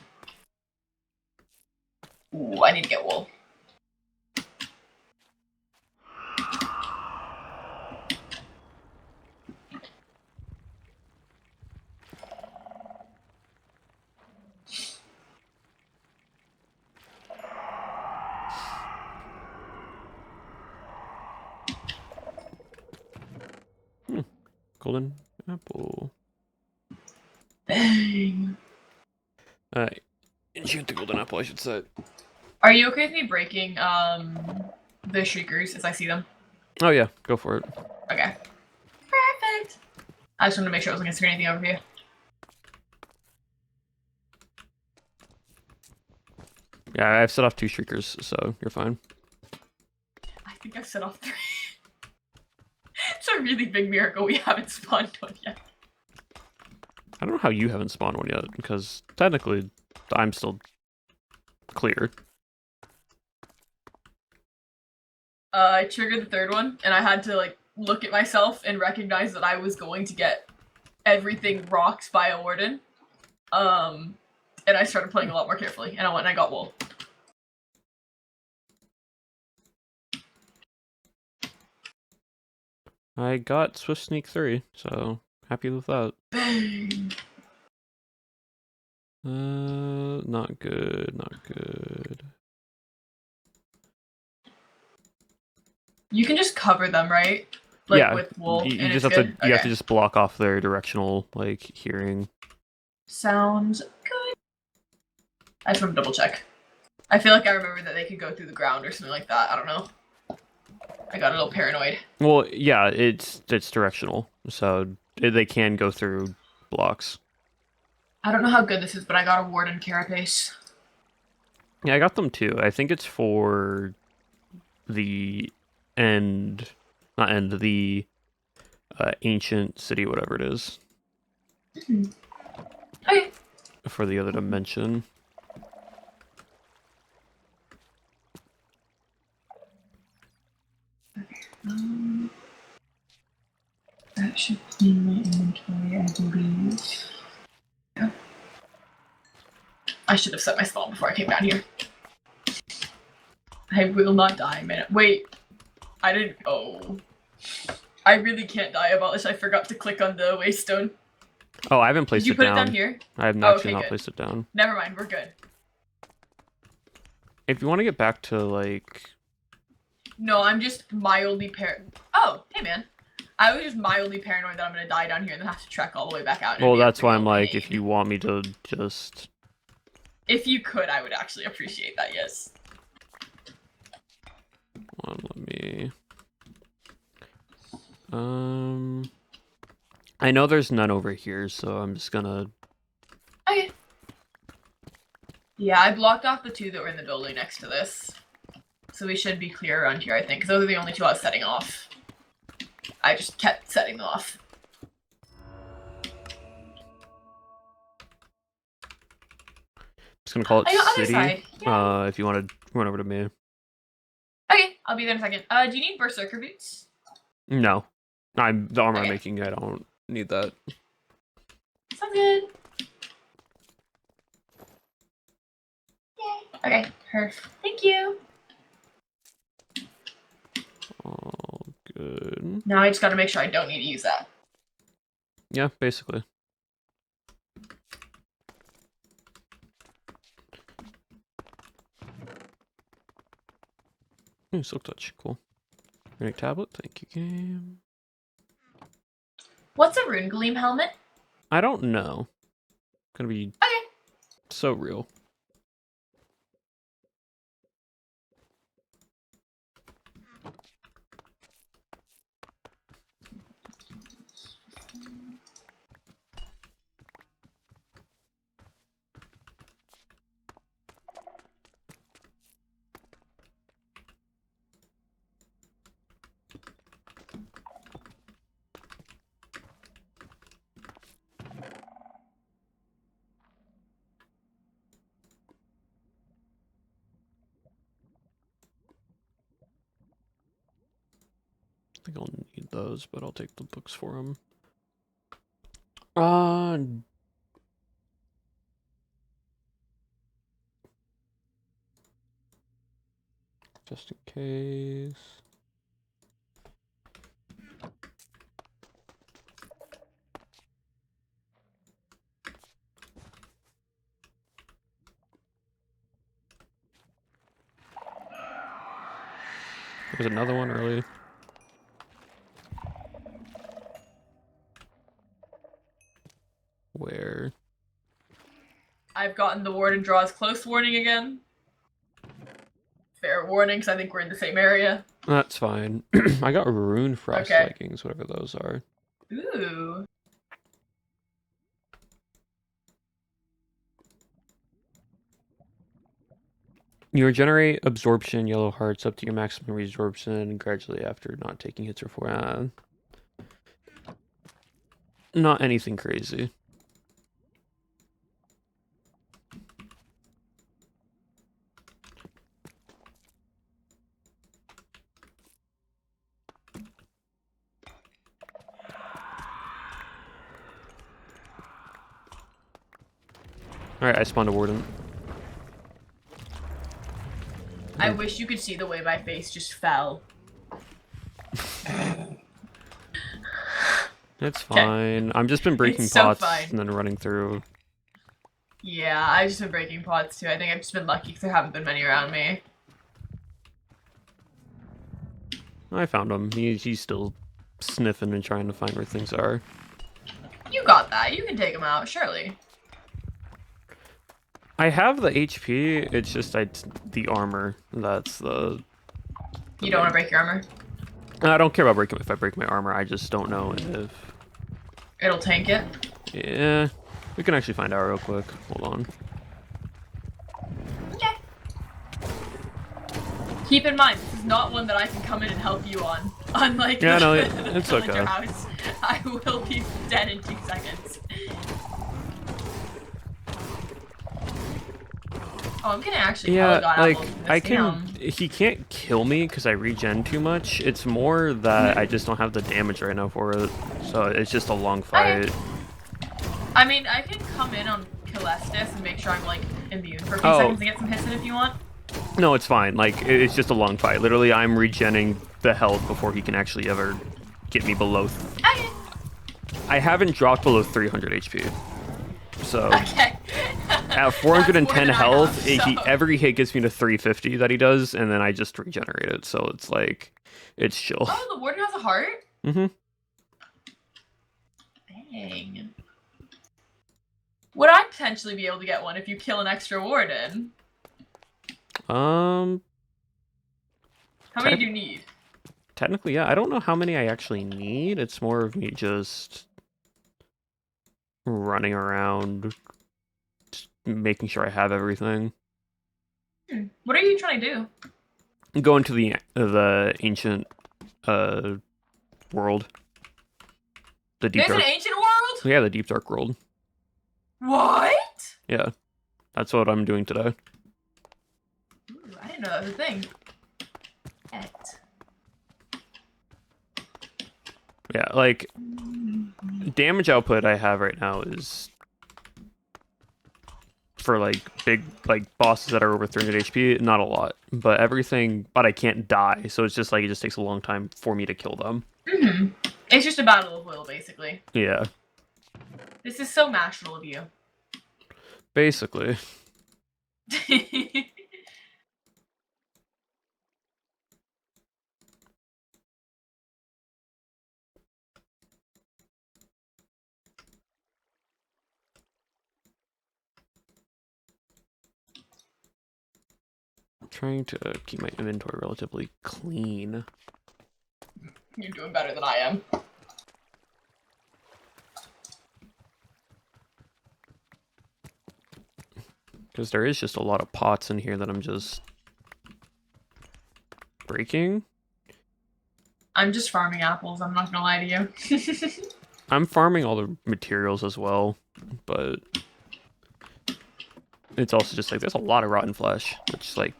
Ooh, I need to get wool. Golden apple. Bang. Enchant the golden apple, I should say. Are you okay with me breaking the shriekers as I see them? Oh yeah, go for it. Okay. Perfect. I just wanted to make sure I wasn't gonna screw anything over here. Yeah, I've set off 2 shriekers, so you're fine. I think I've set off 3. It's a really big miracle we haven't spawned one yet. I don't know how you haven't spawned one yet, because technically I'm still clear. I triggered the 3rd one, and I had to like look at myself and recognize that I was going to get everything rocked by a warden. And I started playing a lot more carefully, and I went and I got wool. I got Swift Sneak 3, so happy with that. Bang! Not good, not good. You can just cover them, right? Like yeah, with wool. you and just it's have good? to you have Okay. to just block off their directional like hearing. Sounds good. I just want to double check. I feel like I remember that they could go through the ground or something like that. I don't know. I got a little paranoid. Well, yeah, it's directional, so they can go through blocks. I don't know how good this is, but I got a warden carapace. Yeah, I got them too. I think it's for the the ancient city, whatever it is, Okay. for the other dimension. That should be my inventory, I believe. Yeah. I should have set my spawn before I came down here. I will not die, man. Wait. I didn't. Oh. I really can't die about this. I forgot to click on the waystone. Oh, I haven't Did placed you it put down. it down here? I have Oh, actually okay, not good. placed it down. Never mind, we're good. If you want to get back to like, No, I'm just mildly Oh, hey man. I was just mildly paranoid that I'm gonna die down here and then have to trek all the way back out. and well, it'd be a that's why I'm real like, pain. if you want me to just, If you could, I would actually appreciate that, yes. hold on, let me. I know there's none over here, so I'm just gonna. Okay. Yeah, I blocked off the 2 that were in the building next to this. So we should be clear around here, I think, because those are the only 2 I was setting off. I just kept setting them off. Just gonna call it I got other city. side. Yeah. If you want to run over to me. Okay, I'll be there in a second. Do you need berserker boots? No, the armor I'm Okay. making. I don't need that. Sounds good. Yay. Okay, perfect. Thank you. All good. Now I just gotta make sure I don't need to use that. Yeah, basically. Ooh, silk touch, cool. Runic tablet, thank you, game. What's a rune gleam helmet? I don't know. Gonna be Okay. so real. I think I'll need those, but I'll take the books for them. Just in case. There's another one early. Where? I've gotten the Warden draws close warning again. Fair warning, because I think we're in the same area. That's fine. I got Rune Frost Okay. Vikings, whatever those are. Ooh. You regenerate absorption, yellow hearts up to your maximum resorption gradually after not taking hits or for. Not anything crazy. Alright, I spawned a warden. I wish you could see the way my face just fell. It's fine. I've just been breaking It's so pots fine. and then running through. Yeah, I've just been breaking pots too. I think I've just been lucky because there haven't been many around me. I found him. He's still sniffing and trying to find where things are. You got that. You can take him out, surely. I have the HP, it's just the armor. That's the You don't want to break your armor? I don't care about breaking if I break my armor, I just don't know if... It'll tank it. Yeah, we can actually find out real quick. Hold on. Okay. Keep in mind, this is not one that I can come in and help you on. Unlike Yeah, no, the it's villager okay. house, I will be dead in 2 seconds. Oh, I'm gonna actually Yeah, probably like, got I can... He can't kill me because I regen too much. It's more that I just don't have the damage right now for it. So it's just a long fight. Okay. I mean, I can come in on Calestis and make sure I'm, like, immune for a few Oh. seconds and get some hits in if you want. No, it's fine. Like, it's just a long fight. Literally, I'm regenning the health before he can actually ever get me below... Okay. I haven't dropped below 300 HP. So... Okay. At 410 That's more than I health, have, so. every hit gets me to 350 that he does, and then I just regenerate it. So it's like, it's chill. Oh, the warden has a heart? Mm-hmm. Dang. Would I potentially be able to get one if you kill an extra warden? How many do you need? Technically, yeah. I don't know how many I actually need. It's more of me just running around, just making sure I have everything. What are you trying to do? Go into the ancient world. The deep There's dark. an ancient world? Yeah, the deep dark world. What? Yeah, that's what I'm doing today. Ooh, I didn't know that was a thing. Yeah, like, damage output I have right now is for, like, big, like, bosses that are over 300 HP, not a lot. But I can't die, so it's just like, it just takes a long time for me to kill them. Mm-hmm. It's just a battle of will, basically. Yeah. This is so mashable of you. Basically. I'm trying to keep my inventory relatively clean. You're doing better than I am. Because there is just a lot of pots in here that I'm just breaking. I'm just farming apples, I'm not gonna lie to you. I'm farming all the materials as well, but it's also just like, there's a lot of rotten flesh, which is like...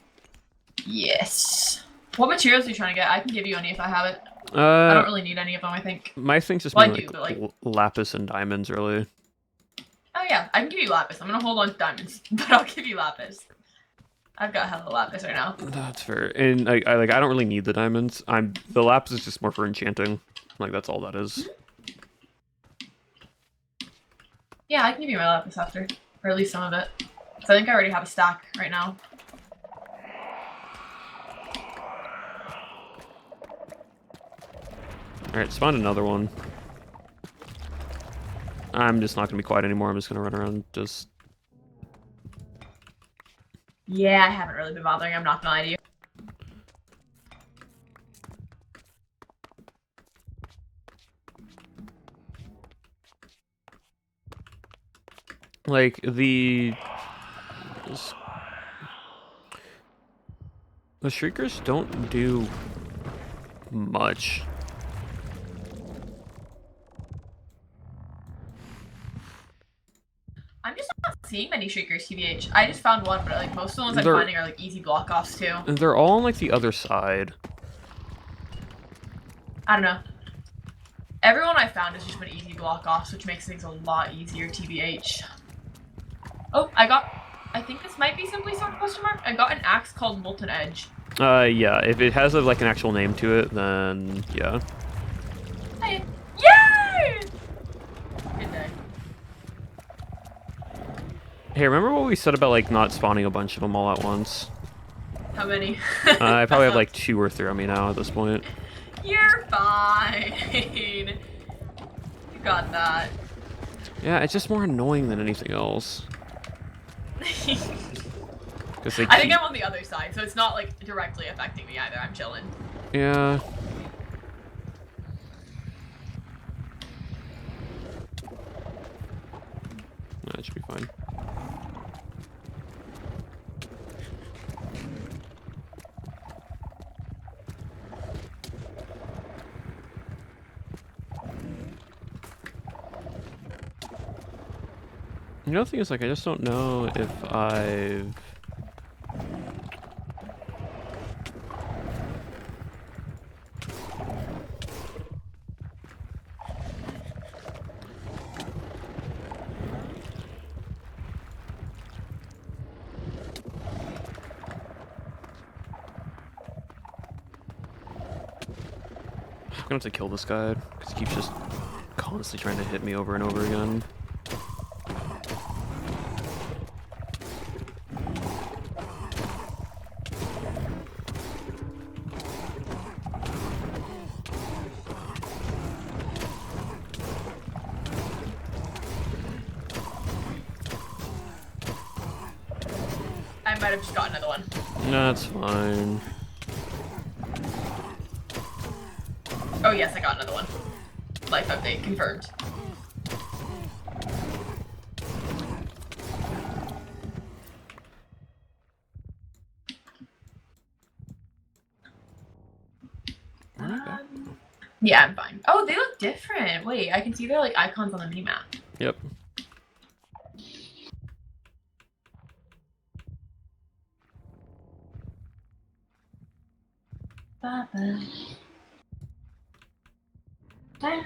Yes. What materials are you trying to get? I can give you any if I have it. I don't really need any of them, I think. My thing's just Well, been I do, but, like... lapis and diamonds, really. Oh yeah, I can give you lapis. I'm gonna hold on to diamonds, but I'll give you lapis. I've got hella lapis right now. That's fair. And I don't really need the diamonds. The lapis is just more for enchanting. Like, that's all that is. Yeah, I can give you my lapis after. Or at least some of it. So I think I already have a stack right now. Alright, spawned another one. I'm just not gonna be quiet anymore. I'm just gonna run around just... Yeah, I haven't really been bothering. I'm not gonna lie to you. Like, the Shriekers don't do much. I'm just not seeing many Shriekers, TBH. I just found one, but like most of the ones I'm They're- finding are like easy block offs too. They're all on, like, the other side. I don't know. Everyone I found has just been easy block offs, which makes things a lot easier, TBH. Oh, I think this might be Simply Sword question mark. I got an axe called Molten Edge. Yeah, if it has, like, an actual name to it, then, yeah. Hey. Yay! Good day. Hey, remember what we said about, like, not spawning a bunch of them all at once? How many? I probably have, like, 2 or 3 on me now at this point. You're fine. You got that. Yeah, it's just more annoying than anything else. Because they I think keep... I'm on the other side, so it's not like directly affecting me either. I'm chilling. Yeah. That should be fine. The other thing is, like, I just don't know if I've... I'm gonna have to kill this guy, because he keeps just constantly trying to hit me over and over again. I might have just got another one. No, that's fine. Oh yes, I got another one. Life update confirmed. Yeah, I'm fine. Oh, they look different. Wait, I can see their like icons on the minimap. Yep. Baba. Bye.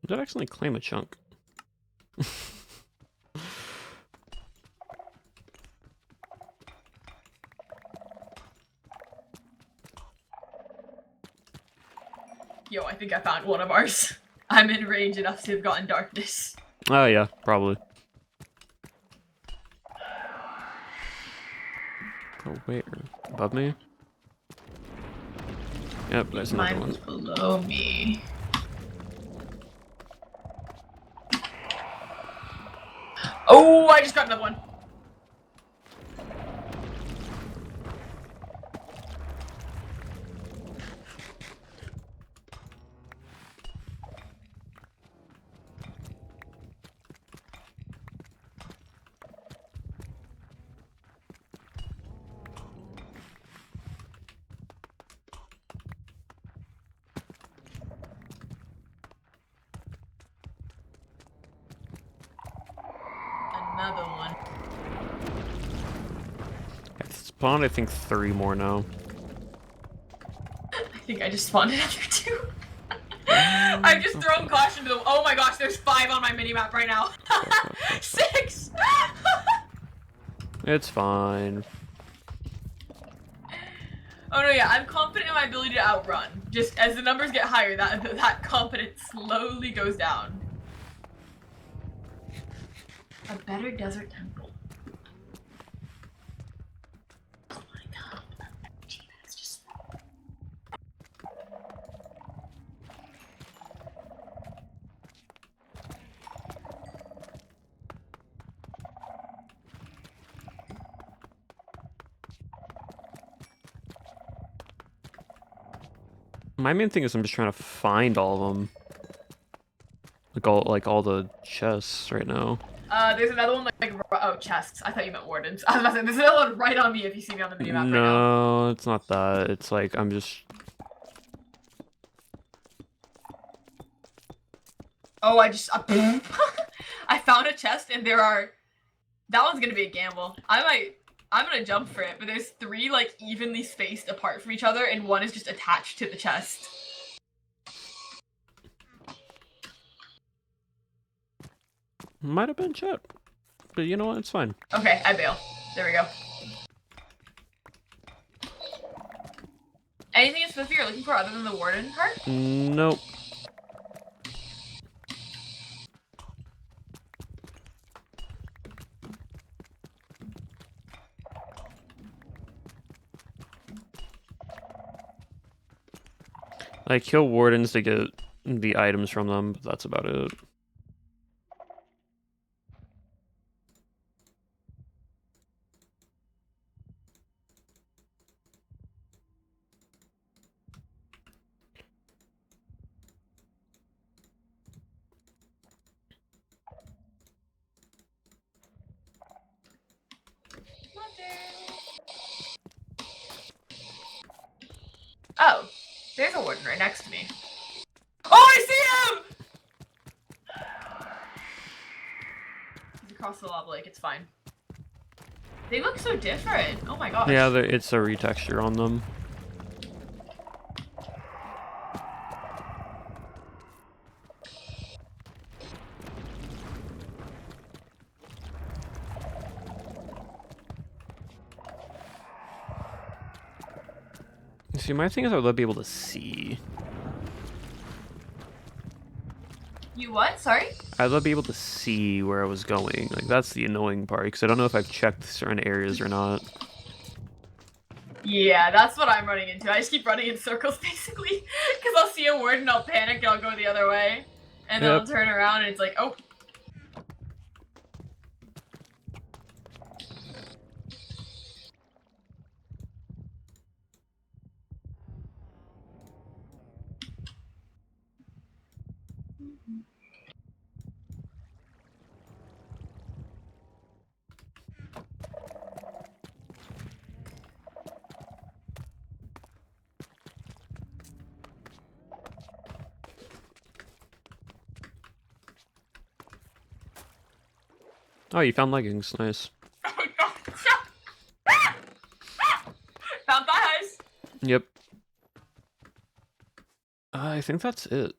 Did I accidentally claim a chunk? Yo, I think I found one of ours. I'm in range enough to have gotten darkness. Oh, yeah, probably. Oh, wait, above me? Yep, there's another Mine one. was below me. Oh, I just got another one. Another one. I've spawned, I think, 3 more now. I think I just spawned another two. I've just thrown caution to the. Oh my gosh, there's 5 on my minimap right now. 6. It's fine. Oh no, yeah, I'm confident in my ability to outrun. Just as the numbers get higher, that confidence slowly goes down. A better desert temple. Oh my god, it's just. My main thing is I'm just trying to find all of them. Like all the chests right now. There's another one like oh, chests. I thought you meant wardens. I was about to say, there's another one right on me if you see me on the minimap right now. No, it's not that. It's like I'm just. Oh, I found a chest and there are. That one's gonna be a gamble. I'm gonna jump for it, but there's 3 like evenly spaced apart from each other, and one is just attached to the chest. Might have been chat. But you know what? It's fine. Okay, I bail. There we go. Anything specific you're looking for other than the warden part? Nope. Like, kill wardens to get the items from them, but that's about it. Oh, there's a warden right next to me. Oh, I see him! He's across the lava lake, it's fine. They look so different. Oh my gosh. Yeah, it's a retexture on them. See, my thing is I would love to be able to see. You what? Sorry? I'd love to be able to see where I was going. Like, that's the annoying part, because I don't know if I've checked certain areas or not. Yeah, that's what I'm running into. I just keep running in circles, basically. Because I'll see a warden, I'll panic, and I'll go the other way. And then I'll turn around, and it's like, oh. Oh, you found leggings. Nice. Found thighs! Yep. I think that's it.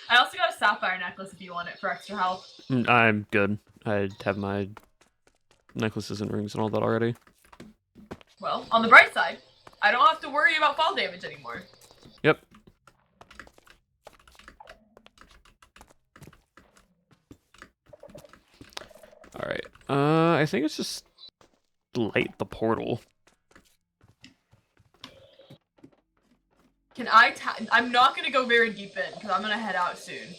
I also got a sapphire necklace if you want it for extra health. I'm good. I have my necklaces and rings and all that already. Well, on the bright side, I don't have to worry about fall damage anymore. Yep. Alright. I think it's just light the portal. Can I'm not gonna go very deep in, because I'm gonna head out soon.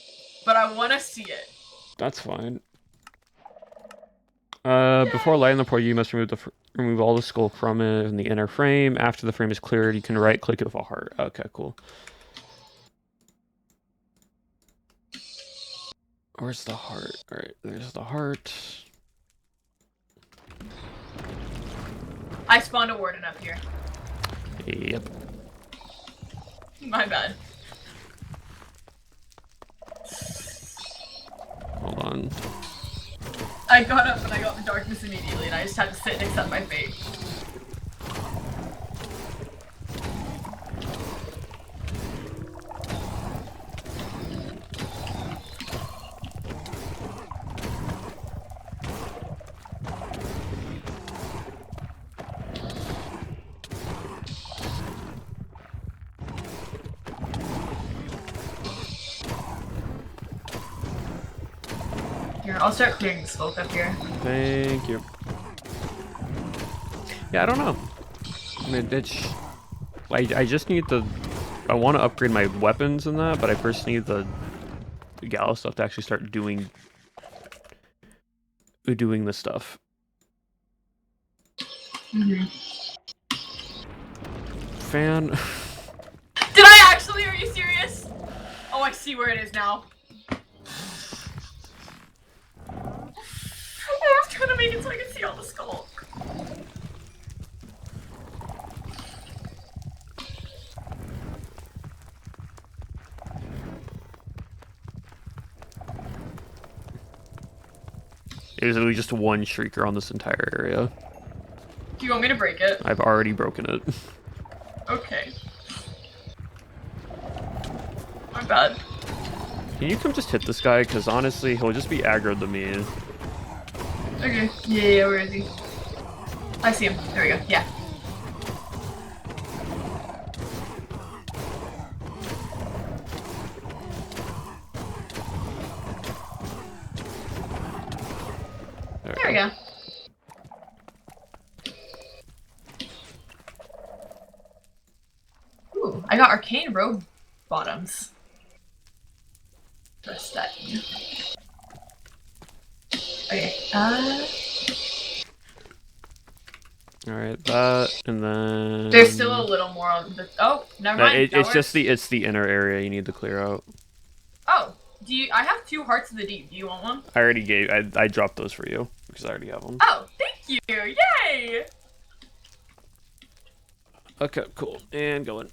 But I want to see it. That's fine. Before lighting the portal, you must remove all the skull from it in the inner frame. After the frame is cleared, you can right-click it with a heart. Okay, cool. Where's the heart? Alright, there's the heart. I spawned a warden up here. Yep. My bad. Hold on. I got up and I got the darkness immediately, and I just had to sit and accept my fate. Here, I'll start clearing the smoke up here. Thank you. Yeah, I don't know. I just need the... I want to upgrade my weapons and that, but I first need the Gallo stuff to actually start doing the stuff. Mm-hmm. Fan. Did I actually? Are you serious? Oh, I see where it is now. I was trying to make it so I could see all the skull. There's literally just one shrieker on this entire area. Do you want me to break it? I've already broken it. Okay. My bad. Can you come just hit this guy? Because honestly, he'll just be aggroed to me. Okay. Yeah, where is he? I see him. There we go. Yeah. There we go. Ooh, I got arcane robe bottoms. Press that. Okay. Alright, that, and then... There's still a little more on the... Oh, never mind. it's just the inner area you need to clear out. Oh, do you... I have 2 hearts of the deep. Do you want one? I already gave... I dropped those for you, because I already have them. Oh, thank you! Yay! Okay, cool. And going.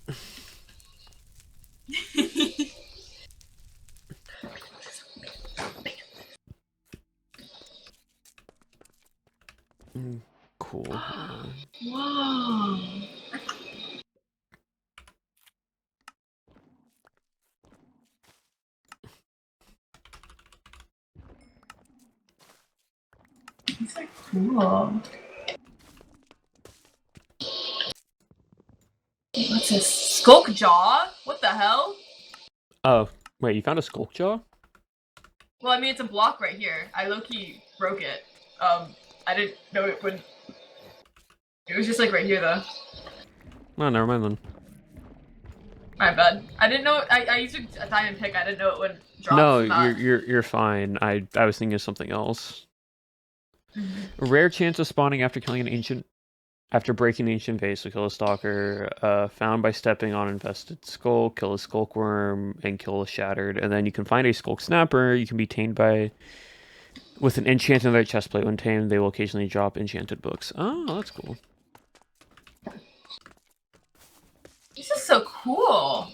Cool. Whoa. These are cool. Wait, what's this? Skulk jaw? What the hell? Oh, wait, you found a skulk jaw? Well, I mean, it's a block right here. I low-key broke it. I didn't know it would... It was just, like, right here, though. Oh, never mind then. My bad. I didn't know... I used a diamond pick. I didn't know it would drop. No, you're fine. I was thinking of something else. Mm-hmm. A rare chance of spawning after killing an ancient... After breaking the ancient vase, so kill a stalker. Found by stepping on infested skull, kill a skulk worm, and kill a shattered. And then you can find a skulk snapper. You can be tamed by... With an enchanted on their chestplate. When tamed, they will occasionally drop enchanted books. Oh, that's cool. This is so cool.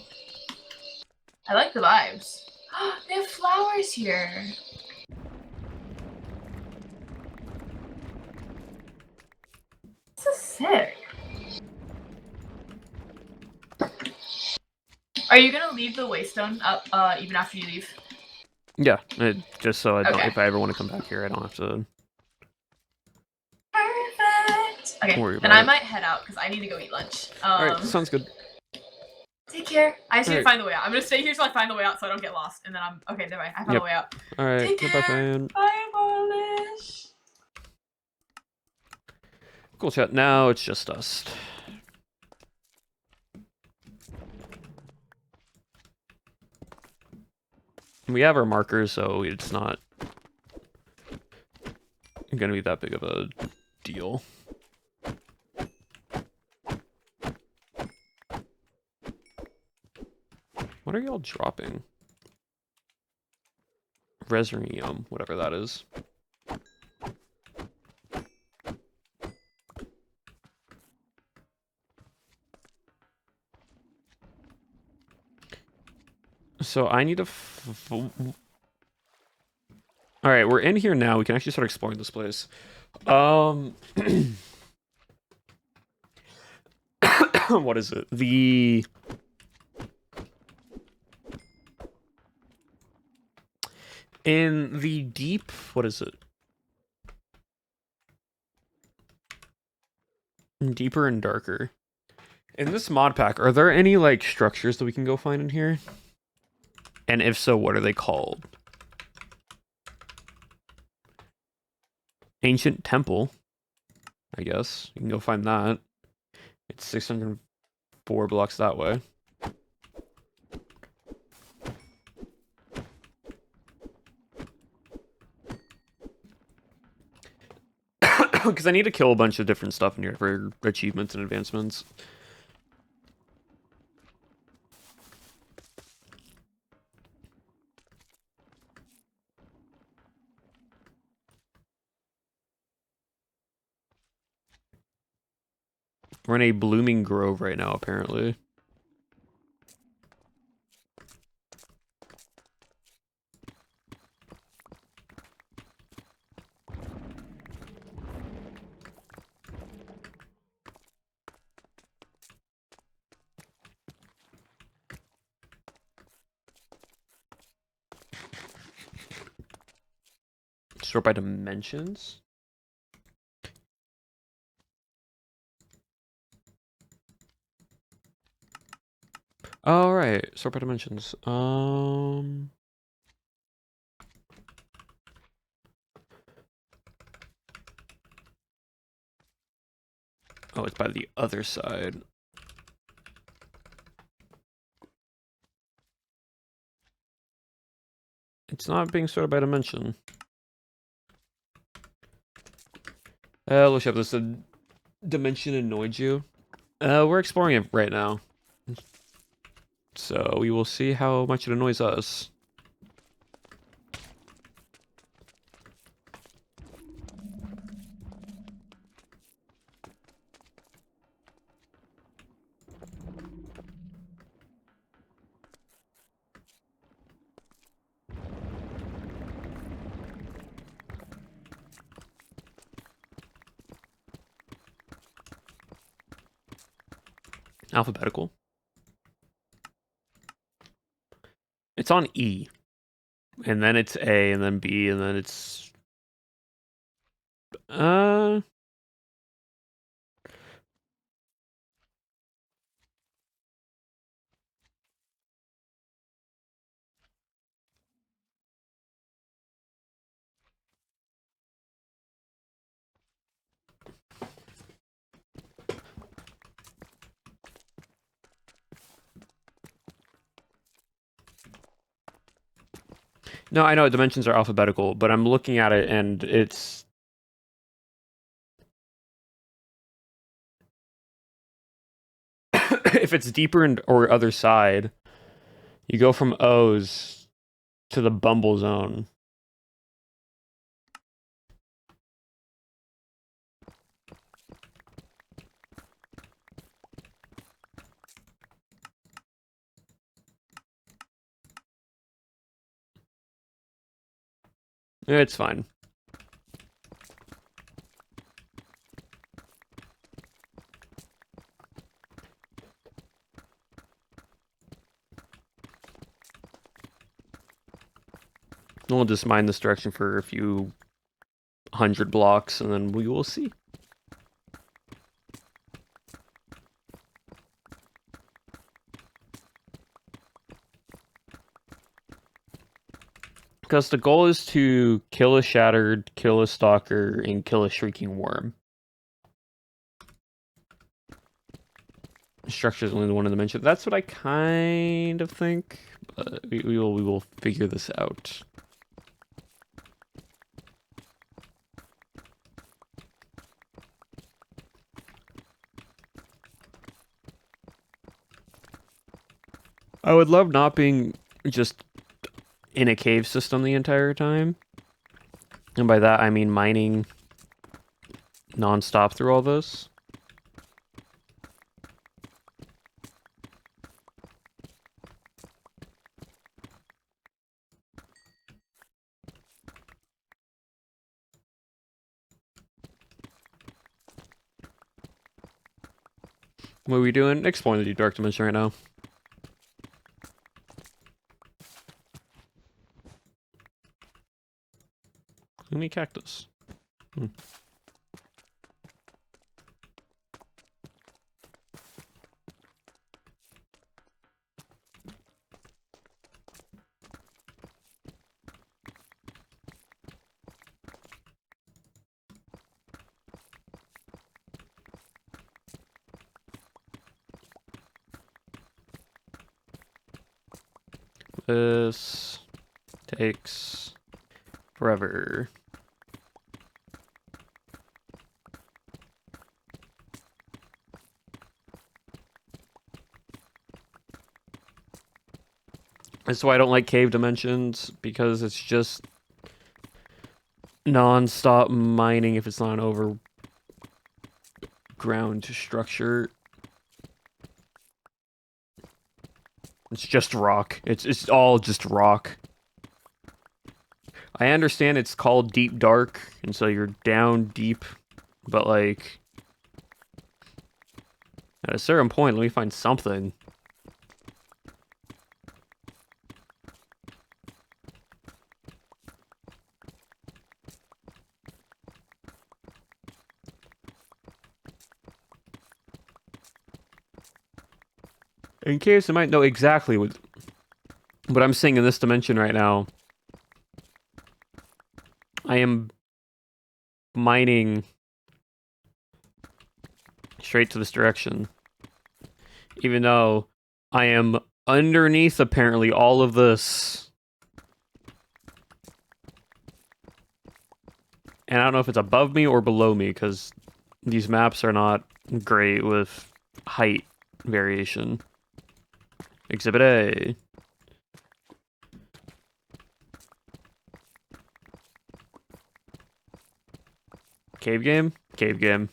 I like the vibes. They have flowers here. This is sick. Are you gonna leave the waystone up even after you leave? Yeah, just so I don't, Okay. if I ever want to come back here, I don't have to Perfect. Okay, worry then about I it. might head out because I need to go eat lunch. Alright, sounds good. Take care. I just need to Alright. find the way out. I'm gonna stay here till I find the way out so I don't get lost. And then I'm okay. Never mind. I found Yep. the way out. Alright, Take goodbye, care. fan. Bye, Polish. Cool chat. Now it's just us. We have our markers, so it's not gonna be that big of a deal. What are y'all dropping? Resinium, whatever that is. So I need to... Alright, we're in here now. We can actually start exploring this place. What is it? In the deep... What is it? Deeper and darker. In this mod pack, are there any, like, structures that we can go find in here? And if so, what are they called? Ancient Temple, I guess. You can go find that. It's 604 blocks that way. Because I need to kill a bunch of different stuff in here for achievements and advancements. We're in a blooming grove right now, apparently. Sort by dimensions. All right, sort by dimensions. Oh, it's by the other side. It's not being sorted by dimension. Looks up. This dimension annoyed you. We're exploring it right now. So we will see how much it annoys us. Alphabetical. It's on E. And then it's A, and then B, and then it's... No, I know dimensions are alphabetical, but I'm looking at it and it's... if it's deeper or other side, you go from O's to the Bumble zone. It's fine. We'll just mine this direction for a few 100 blocks, and then we will see. Because the goal is to kill a Shattered, kill a Stalker, and kill a Shrieking Worm. Structure is only the one in the dimension. That's what I kind of think. But we will figure this out. I would love not being just in a cave system the entire time. And by that, I mean mining non-stop through all this. What are we doing? Exploring the Deep Dark Dimension right now. Any cactus. This takes forever. That's why I don't like cave dimensions, because it's just non-stop mining if it's not an overground structure. It's just rock. It's all just rock. I understand it's called deep dark, and so you're down deep, but like at a certain point, let me find something. In case I might know exactly what I'm seeing in this dimension right now. I am mining straight to this direction. Even though I am underneath, apparently, all of this. And I don't know if it's above me or below me, because these maps are not great with height variation. Exhibit A. Cave game? Cave game.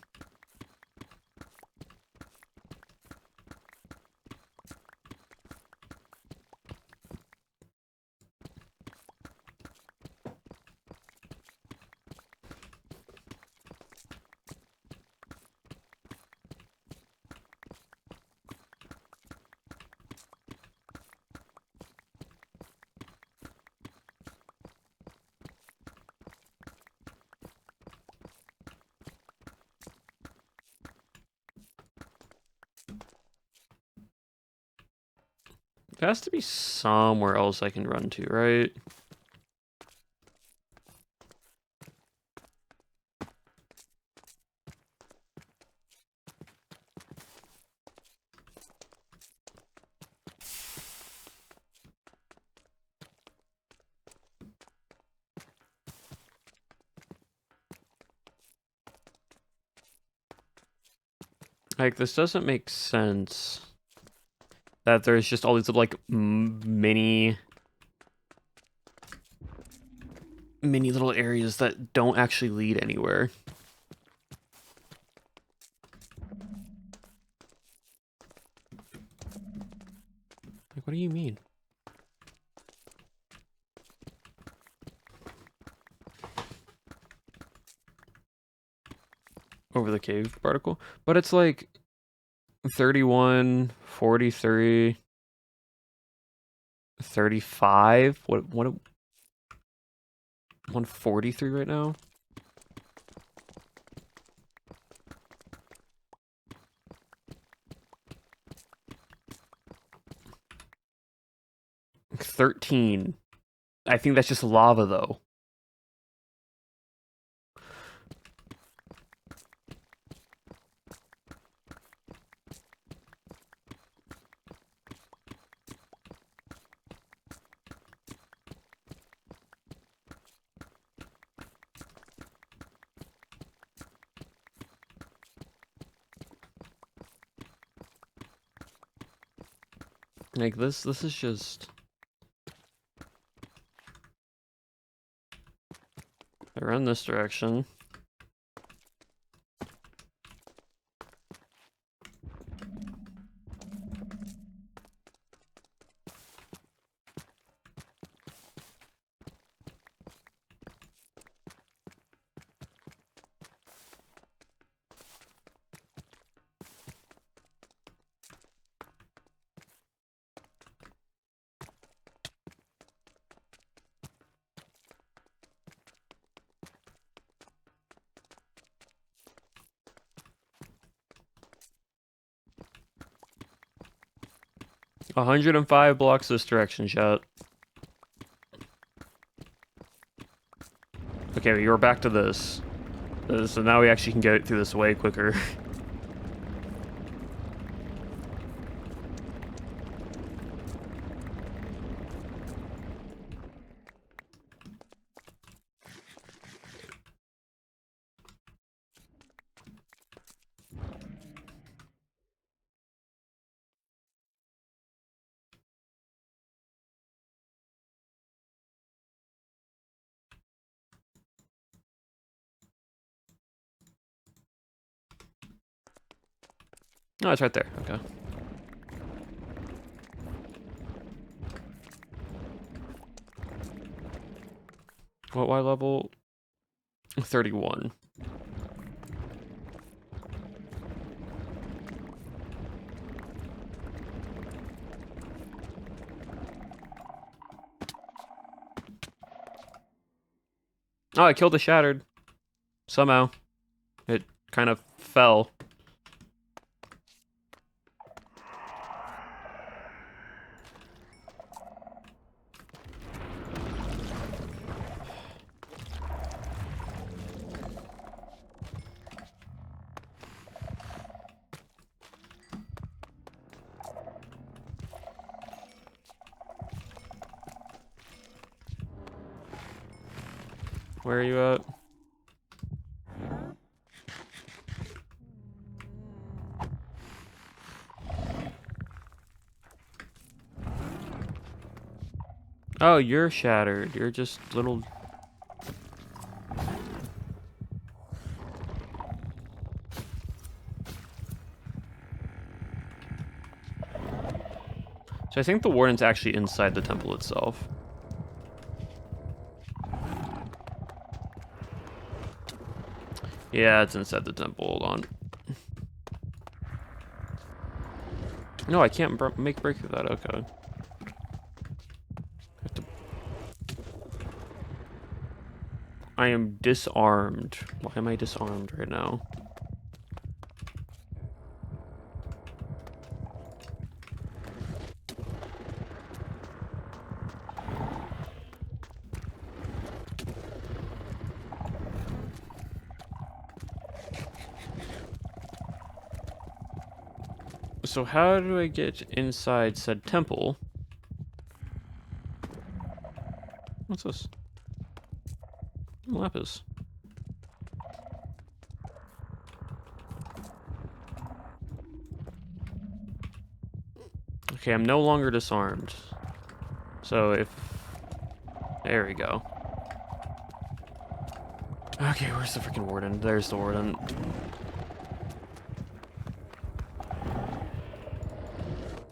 There has to be somewhere else I can run to, right? Like, this doesn't make sense. That there's just all these like mini little areas that don't actually lead anywhere. Like, what do you mean? Over the cave particle? But it's like 31, 43, 35. What 143 right now? $13. I think that's just lava though. Like this is just I run this direction. $105 blocks this direction, chat. Okay, we're back to this. So now we actually can get through this way quicker. Oh, it's right there. Okay. What Y level? 31. Oh, I killed the shattered. Somehow. It kind of fell. Where are you at? Oh, you're shattered. You're just little... So I think the warden's actually inside the temple itself. Yeah, it's inside the temple. Hold on. No, I can't break through that. Okay. I am disarmed. Why am I disarmed right now? So how do I get inside said temple? What's this? Lapis. Okay, I'm no longer disarmed. So if... There we go. Okay, where's the freaking warden? There's the warden.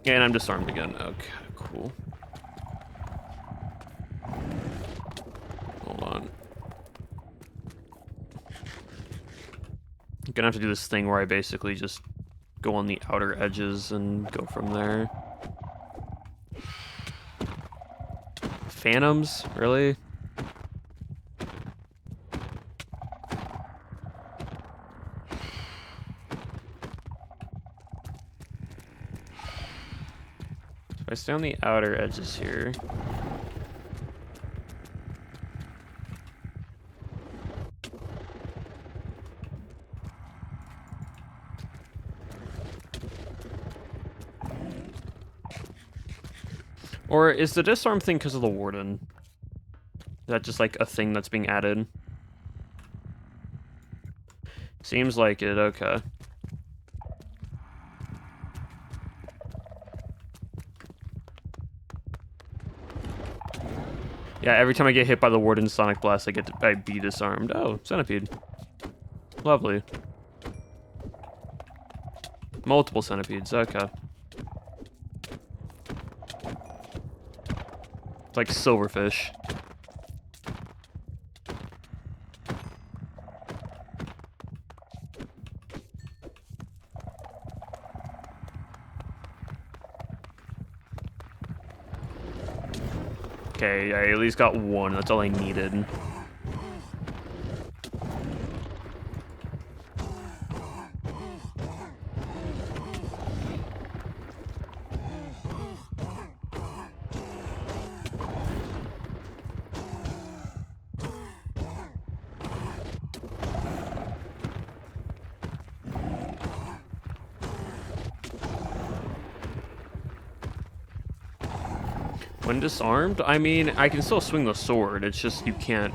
And I'm disarmed again. Okay, cool. Hold on. I'm gonna have to do this thing where I basically just go on the outer edges and go from there. Phantoms? Really? If I stay on the outer edges here... Or is the disarm thing because of the warden? Is that just like a thing that's being added? Seems like it, okay. Yeah, every time I get hit by the warden's sonic blast, I be disarmed. Oh, centipede. Lovely. Multiple centipedes, okay. It's like silverfish. Okay, I at least got one. That's all I needed. When disarmed, I mean, I can still swing the sword. It's just you can't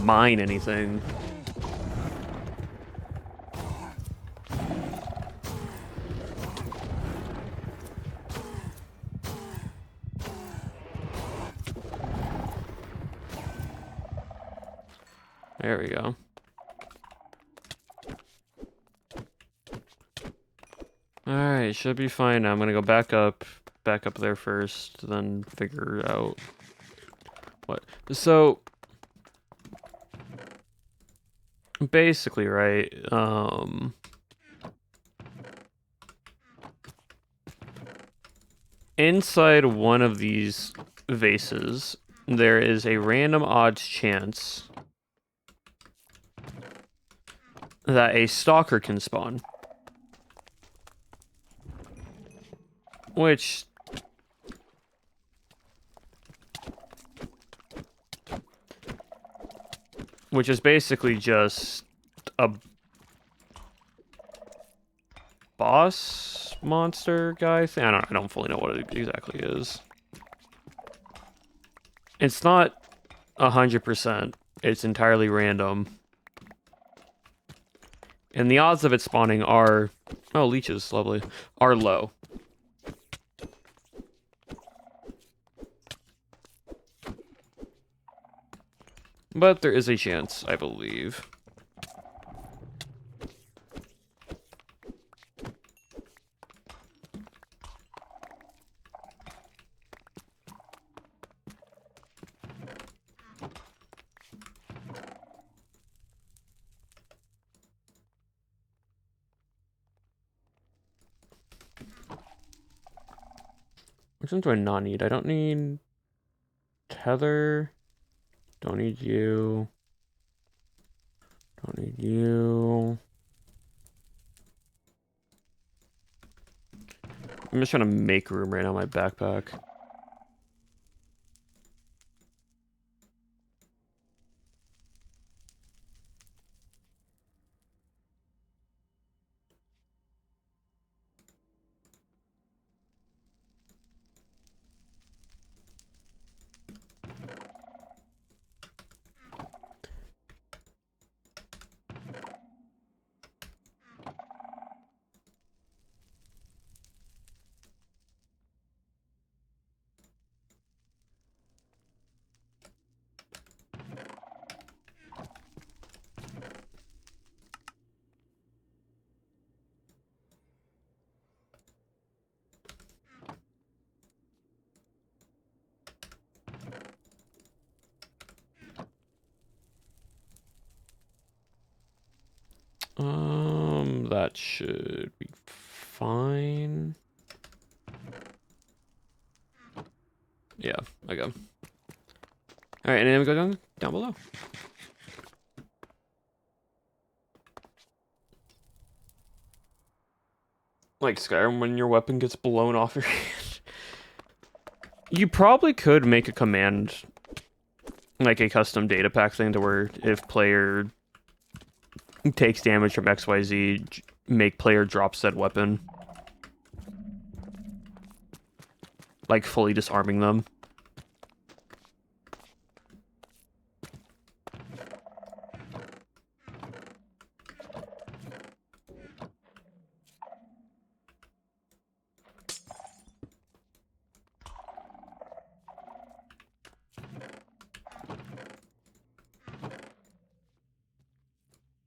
mine anything. There we go. Alright, should be fine now. I'm gonna go back up there first, then figure out what. So, basically, right, inside one of these vases, there is a random odds chance that a stalker can spawn. Which is basically just a boss monster guy thing. I don't fully know what it exactly is. It's not 100%. It's entirely random. And the odds of it spawning are... Oh, leeches, lovely. Are low. But there is a chance, I believe. Which one do I not need? I don't need... Tether. Don't need you. Don't need you. I'm just trying to make room right now in my backpack. That should be fine. Yeah, okay. Alright, and then we go down below. Like Skyrim, when your weapon gets blown off your hand. You probably could make a command, like a custom data pack thing, to where if player takes damage from XYZ, make player drop said weapon. Like fully disarming them.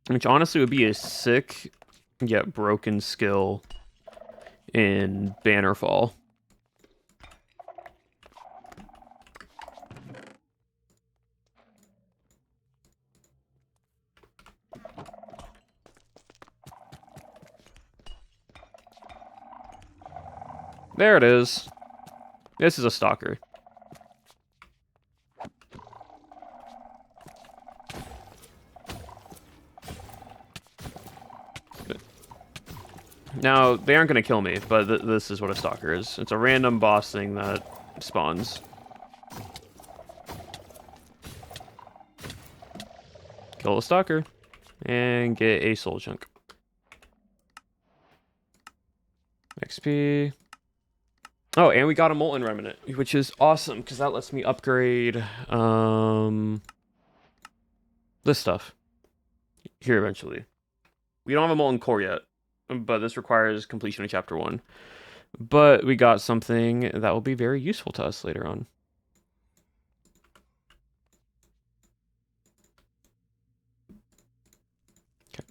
Which honestly would be a sick yet broken skill in Bannerfall. There it is. This is a stalker. Now, they aren't going to kill me, but this is what a stalker is. It's a random boss thing that spawns. Kill a stalker. And get a soul chunk. XP. Oh, and we got a Molten Remnant, which is awesome, because that lets me upgrade, this stuff. Here, eventually. We don't have a Molten Core yet, but this requires completion of Chapter 1. But we got something that will be very useful to us later on. Okay.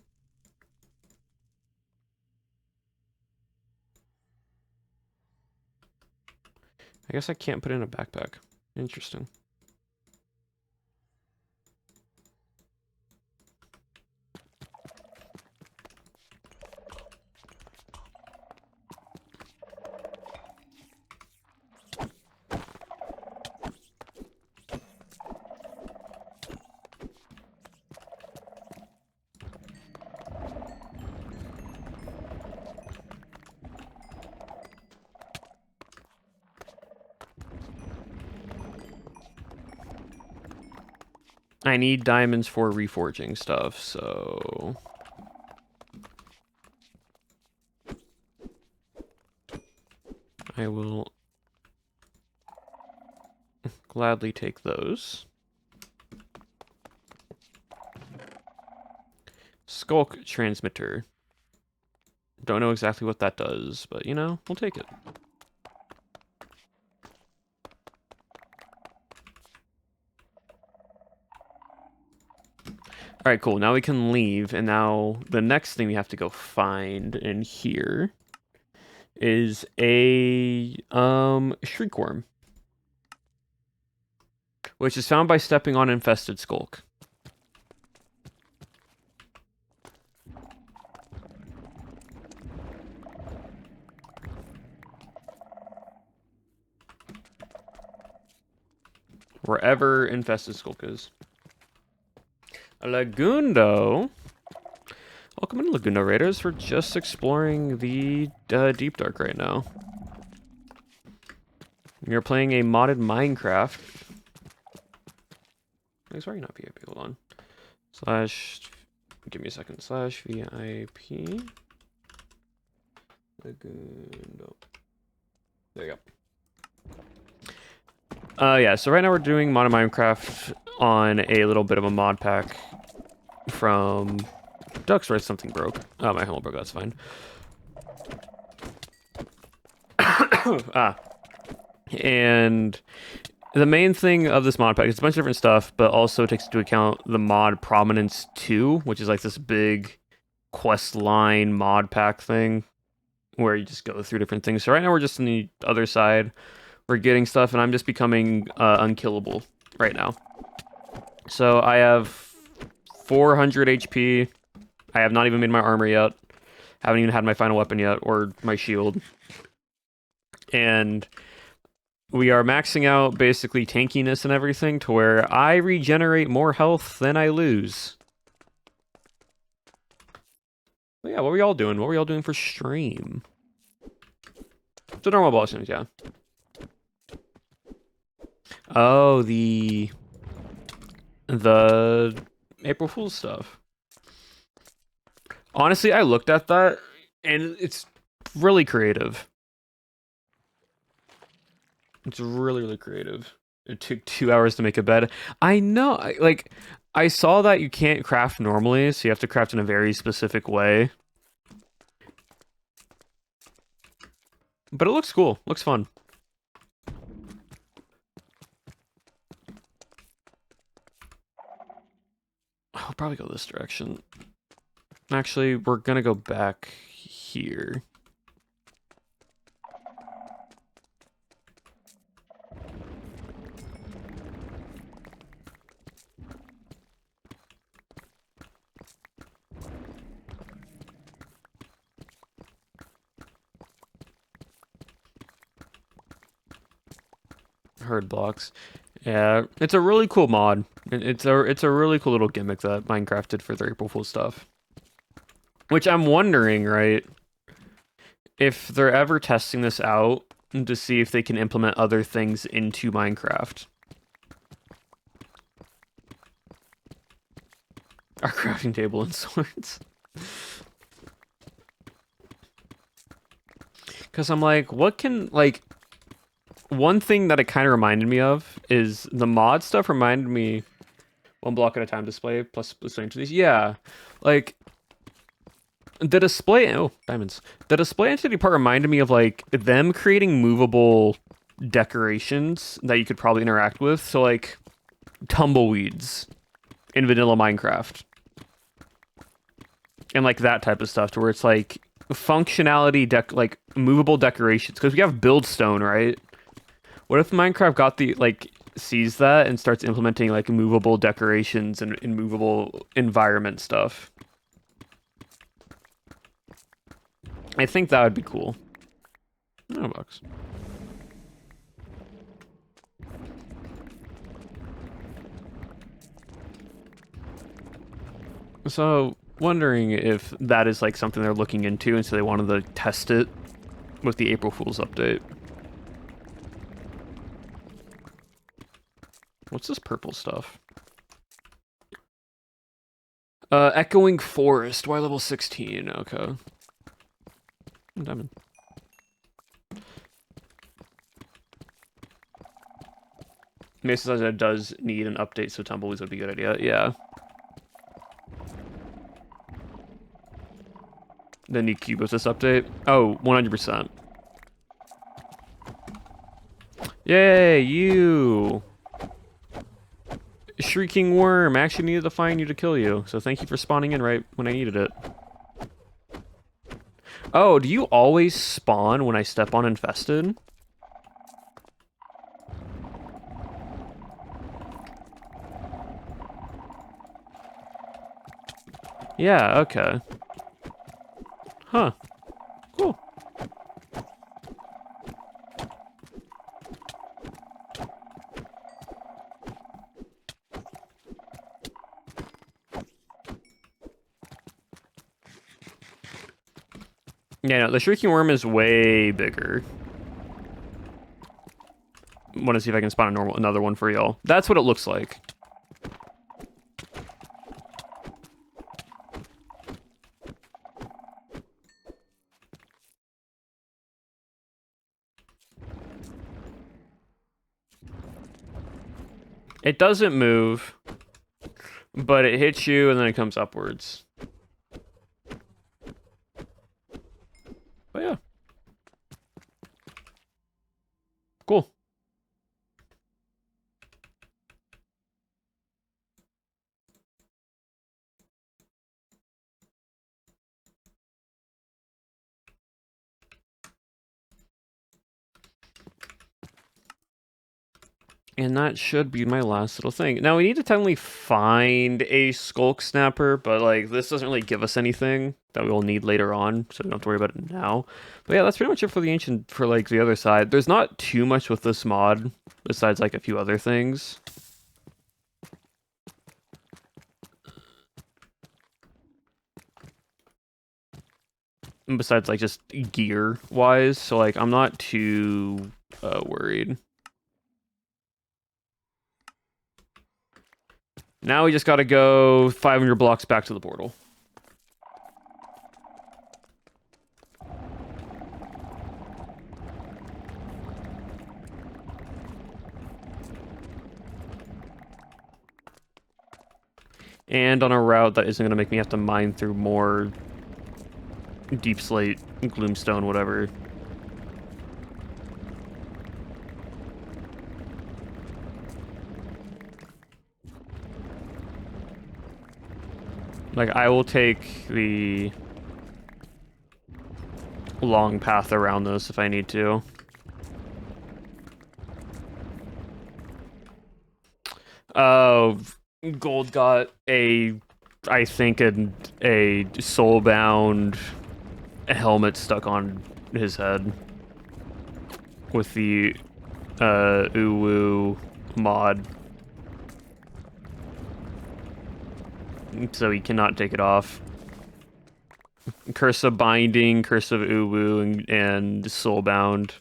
I guess I can't put in a backpack. Interesting. I need diamonds for reforging stuff, so... I will gladly take those. Skulk transmitter. Don't know exactly what that does, but you know, we'll take it. Alright, cool. Now we can leave, and now the next thing we have to go find in here is a shriekworm. Which is found by stepping on infested skulk. Wherever infested skulk is. Lagundo. Welcome in, Lagundo Raiders. We're just exploring the Deep Dark right now. You're playing a modded Minecraft. Wait, sorry, not VIP. Hold on. Slash. Give me a second. Slash VIP. Lagundo. There you go. Yeah, so right now we're doing modded Minecraft on a little bit of a mod pack from Ducks where something broke. Oh, my helmet broke, that's fine. And the main thing of this mod pack is a bunch of different stuff, but also takes into account the mod Prominence 2, which is like this big quest line mod pack thing where you just go through different things. So right now we're just on the other side. We're getting stuff, and I'm just becoming unkillable right now. So I have 400 HP. I have not even made my armor yet. Haven't even had my final weapon yet, or my shield. And we are maxing out basically tankiness and everything to where I regenerate more health than I lose. But yeah, what were y'all doing? What were y'all doing for stream? So normal boss games, yeah. Oh, the April Fool's stuff. Honestly, I looked at that, and it's really creative. It's really, really creative. It took 2 hours to make a bed. I know, like, I saw that you can't craft normally, so you have to craft in a very specific way. But it looks cool. Looks fun. I'll probably go this direction. Actually, we're gonna go back here. Herd blocks. Yeah, it's a really cool mod. It's a really cool little gimmick that Minecraft did for their April Fool's stuff. Which I'm wondering, right, if they're ever testing this out to see if they can implement other things into Minecraft. Our crafting table and swords. Because I'm like, what can, like, one thing that it kind of reminded me of is the mod stuff reminded me, one block at a time display plus displaying to these. Yeah, like, the display, oh, diamonds. The display entity part reminded me of, like, them creating movable decorations that you could probably interact with. So, like, tumbleweeds in vanilla Minecraft. And, like, that type of stuff to where it's, like, functionality, like, movable decorations. Because we have build stone, right? What if Minecraft got the like sees that and starts implementing like movable decorations and movable environment stuff? I think that would be cool. No bucks. So, wondering if that is like something they're looking into, and so they wanted to test it with the April Fool's update. What's this purple stuff? Echoing Forest. Why level 16? Okay. Diamond. Mason says it does need an update, so tumbleweeds would be a good idea. Yeah. The new cube with this update? Oh, 100%. Yay, you! Shrieking worm. I actually needed to find you to kill you, so thank you for spawning in right when I needed it. Oh, do you always spawn when I step on infested? Yeah, okay. Huh. Cool. Yeah, no, the Shrieking Worm is way bigger. Want to see if I can spawn another one for y'all. That's what it looks like. It doesn't move, but it hits you and then it comes upwards. But yeah. Cool. And that should be my last little thing. Now, we need to technically find a Skulk Snapper, but, like, this doesn't really give us anything that we'll need later on, so we don't have to worry about it now. But yeah, that's pretty much it for the Ancient, for, like, the other side. There's not too much with this mod, besides, like, a few other things. Besides, like, just gear-wise, so, like, I'm not too worried. Now we just gotta go 500 blocks back to the portal. And on a route that isn't gonna make me have to mine through more deep slate, gloomstone, whatever. Like, I will take the long path around this if I need to. Gold got I think, a soulbound helmet stuck on his head with the Uwu mod. So he cannot take it off. Curse of Binding, Curse of Uwu, and Soulbound.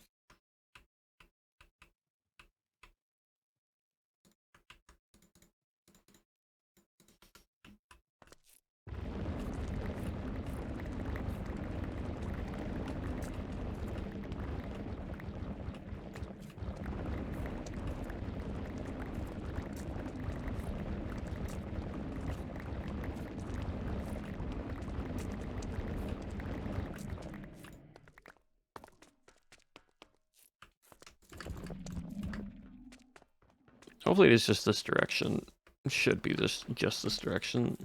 Hopefully it's just this direction. It should be just this direction.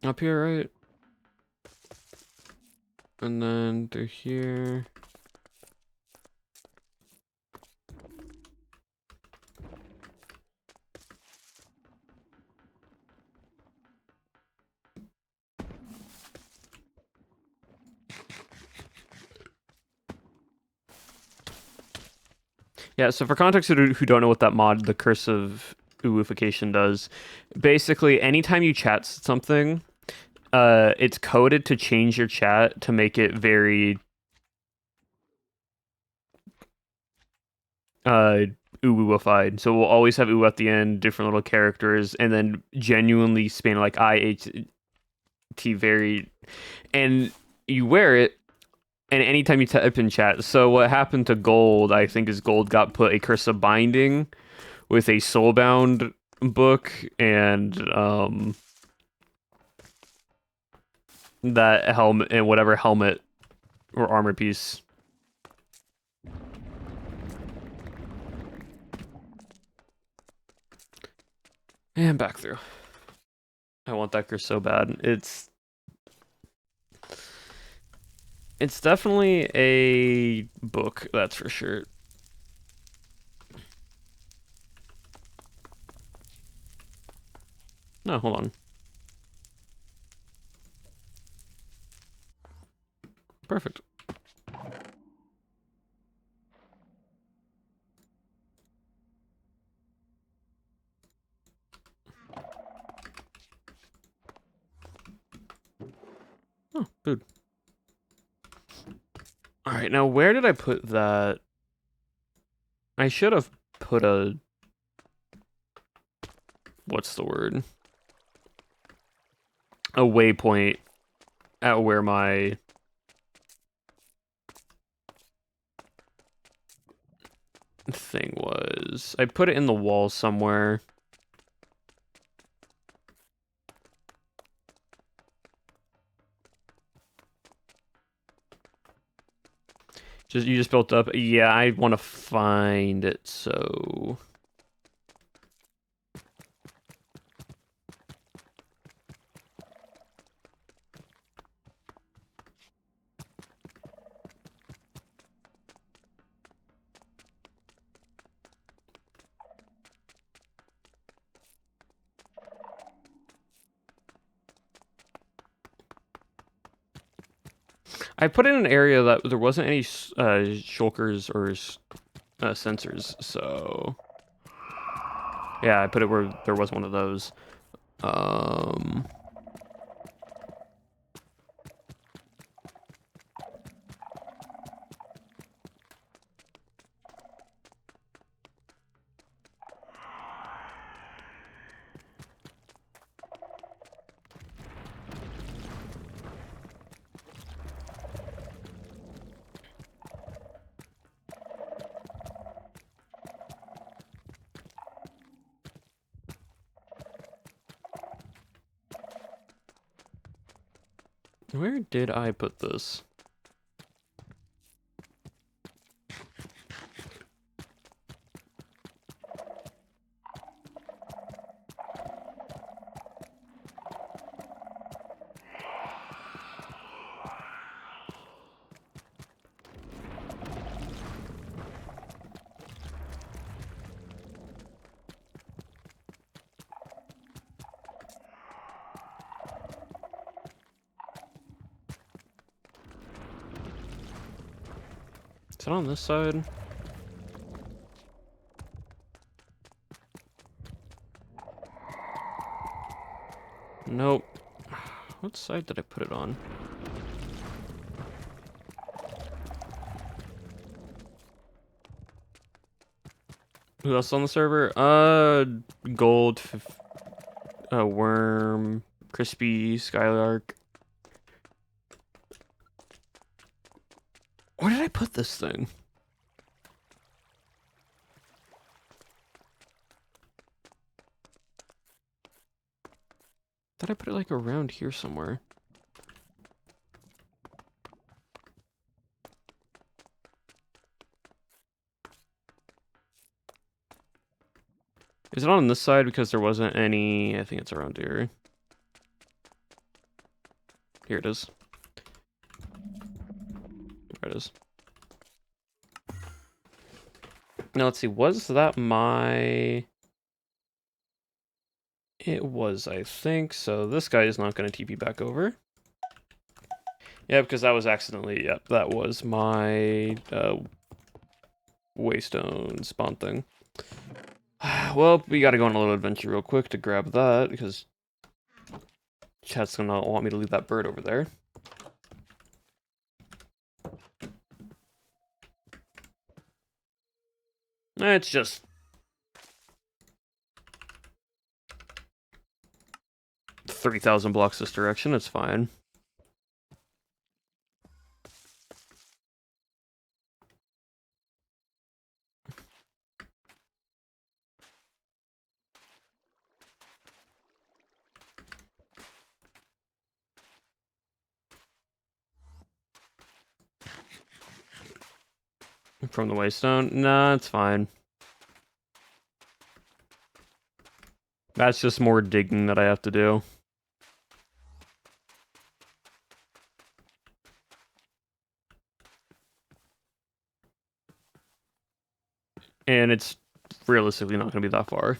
Up here, right? And then through here. Yeah, so for context who don't know what that mod, the Curse of Uwification does, basically anytime you chat something, it's coded to change your chat to make it very uwified. So we'll always have oo at the end, different little characters, and then genuinely span like IHT very, and you wear it. And anytime you type in chat, so what happened to Gold, I think, is Gold got put a Curse of Binding with a Soulbound book and that helmet and whatever helmet or armor piece. And back through. I want that curse so bad. It's definitely a book, that's for sure. No, hold on. Perfect. Oh, food. Alright, now where did I put that? I should have put a... What's the word? A waypoint at where my... thing was. I put it in the wall somewhere. You just built up. Yeah, I want to find it, so... I put it in an area that there wasn't any shulkers or sensors, so... Yeah, I put it where there was one of those. Where did I put this? Is it on this side? Nope. What side did I put it on? Who else on the server? Gold, Worm, Crispy, Skylark. Where did I put this thing? Thought I put it like around here somewhere. Is it on this side because there wasn't any? I think it's around here. Here it is. is. Now let's see, was that my... It was, I think. So this guy is not going to TP back over. Yeah, because that was accidentally... Yep, that was my waystone spawn thing. Well, we got to go on a little adventure real quick to grab that, because chat's going to want me to leave that bird over there. It's just... $3,000 blocks this direction, it's fine. From the waystone? Nah, it's fine. That's just more digging that I have to do. And it's realistically not going to be that far.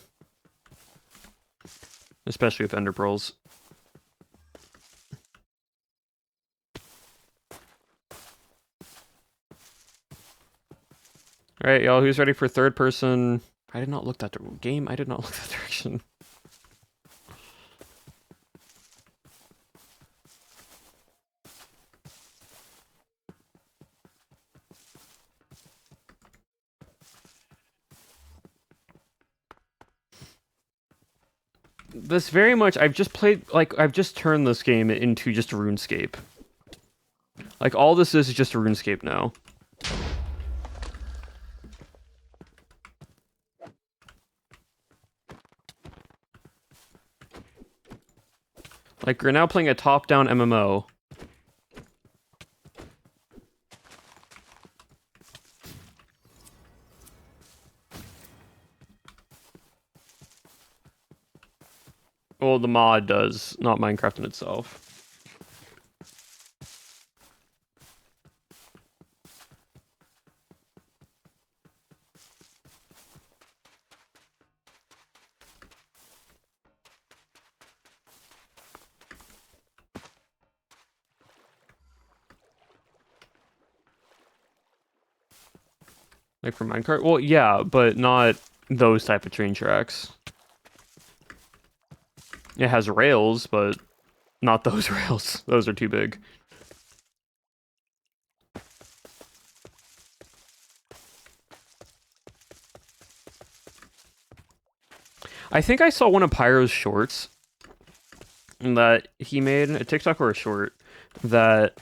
Especially with ender pearls. Alright, y'all, who's ready for third person? I did not look that game. I did not look that direction. This very much, I've just played, like, I've just turned this game into just a RuneScape. Like, all this is just a RuneScape now. Like, we're now playing a top-down MMO. Well, the mod does, not Minecraft in itself. Like for minecart? Well, yeah, but not those type of train tracks. It has rails, but not those rails. Those are too big. I think I saw one of Pyro's shorts that he made, a TikTok or a short, that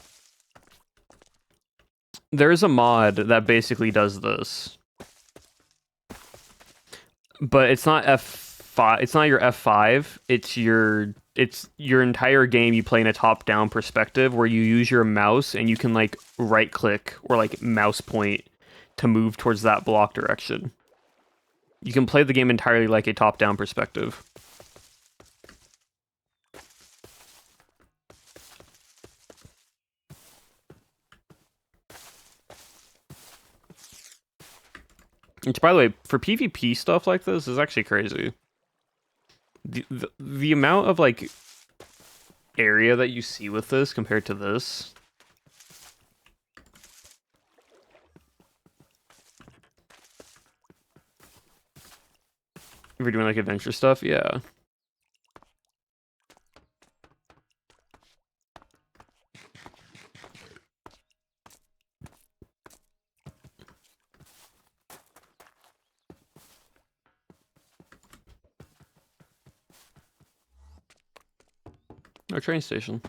there's a mod that basically does this. But it's not F5, it's not your F5, it's your entire game you play in a top-down perspective where you use your mouse and you can like right-click or like mouse point to move towards that block direction. You can play the game entirely like a top-down perspective. Which, by the way, for PvP stuff like this is actually crazy. The amount of like area that you see with this compared to this. If you're doing like adventure stuff, yeah. Or train station.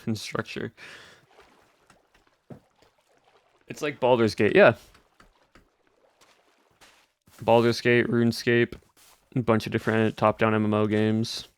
In structure. It's like Baldur's Gate, yeah. Baldur's Gate, RuneScape, a bunch of different top-down MMO games.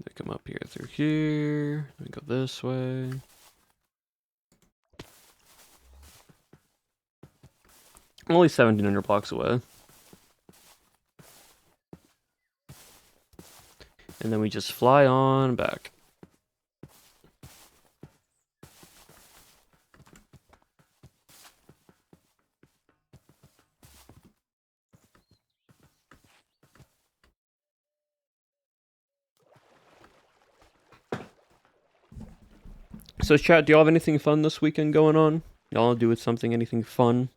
They come up here through here. We go this way. I'm only 1,700 blocks away. And then we just fly on back. So chat, do y'all have anything fun this weekend going on? Y'all do with something, anything fun?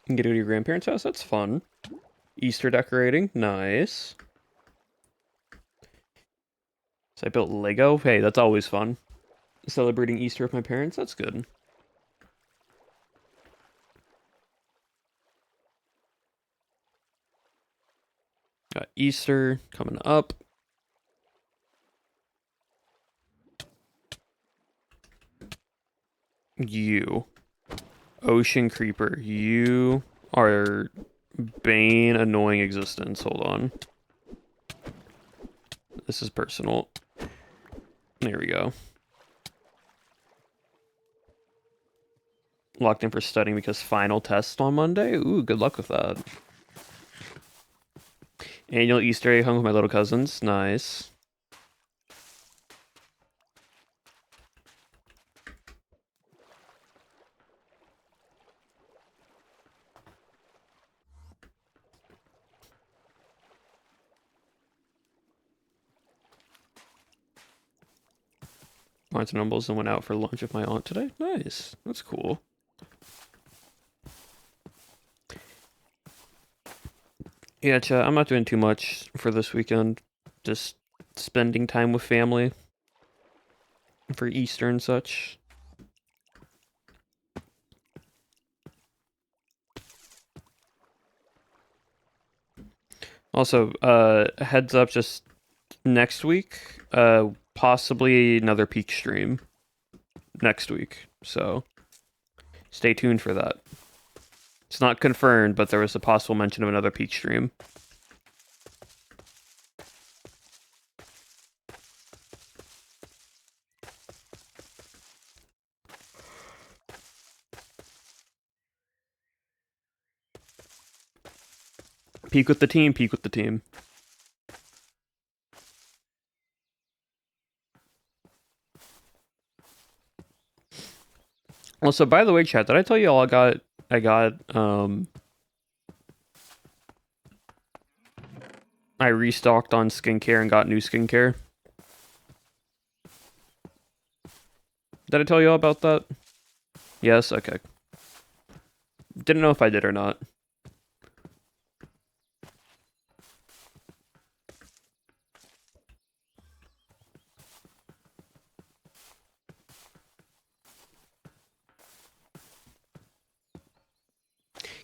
You can get to your grandparents' house, that's fun. Easter decorating, nice. So I built Lego, hey, that's always fun. Celebrating Easter with my parents, that's good. Got Easter coming up. You. Ocean Creeper, you are bane annoying existence. Hold on. This is personal. There we go. Locked in for studying because final test on Monday? Ooh, good luck with that. Annual Easter egg hung with my little cousins. Nice. Barnes and Nobles and went out for lunch with my aunt today. Nice. That's cool. Yeah, chat, I'm not doing too much for this weekend. Just spending time with family for Easter and such. Also, heads up, just next week, possibly another peak stream next week. So stay tuned for that. It's not confirmed, but there was a possible mention of another peak stream. Peak with the team, peak with the team. Also, by the way, chat, did I tell you all I restocked on skincare and got new skincare? Did I tell you all about that? Yes? Okay. Didn't know if I did or not.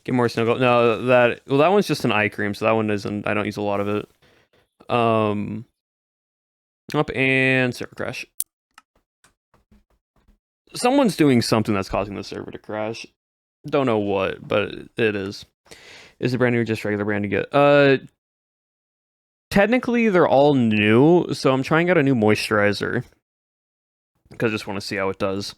Get more snow. No, that one's just an eye cream, so that one isn't. I don't use a lot of it. Up and server crash. Someone's doing something that's causing the server to crash. Don't know what, but it is. Is it brand new or just regular brand you get? Technically, they're all new, so I'm trying out a new moisturizer because I just want to see how it does.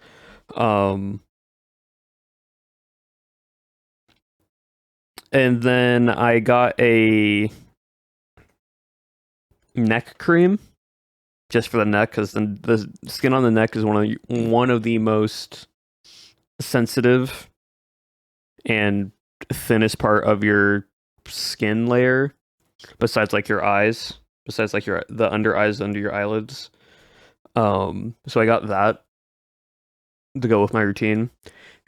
And then I got a neck cream just for the neck because the skin on the neck is one of the most sensitive and thinnest part of your skin layer, besides like your eyes, besides like the under eyes under your eyelids. So I got that to go with my routine,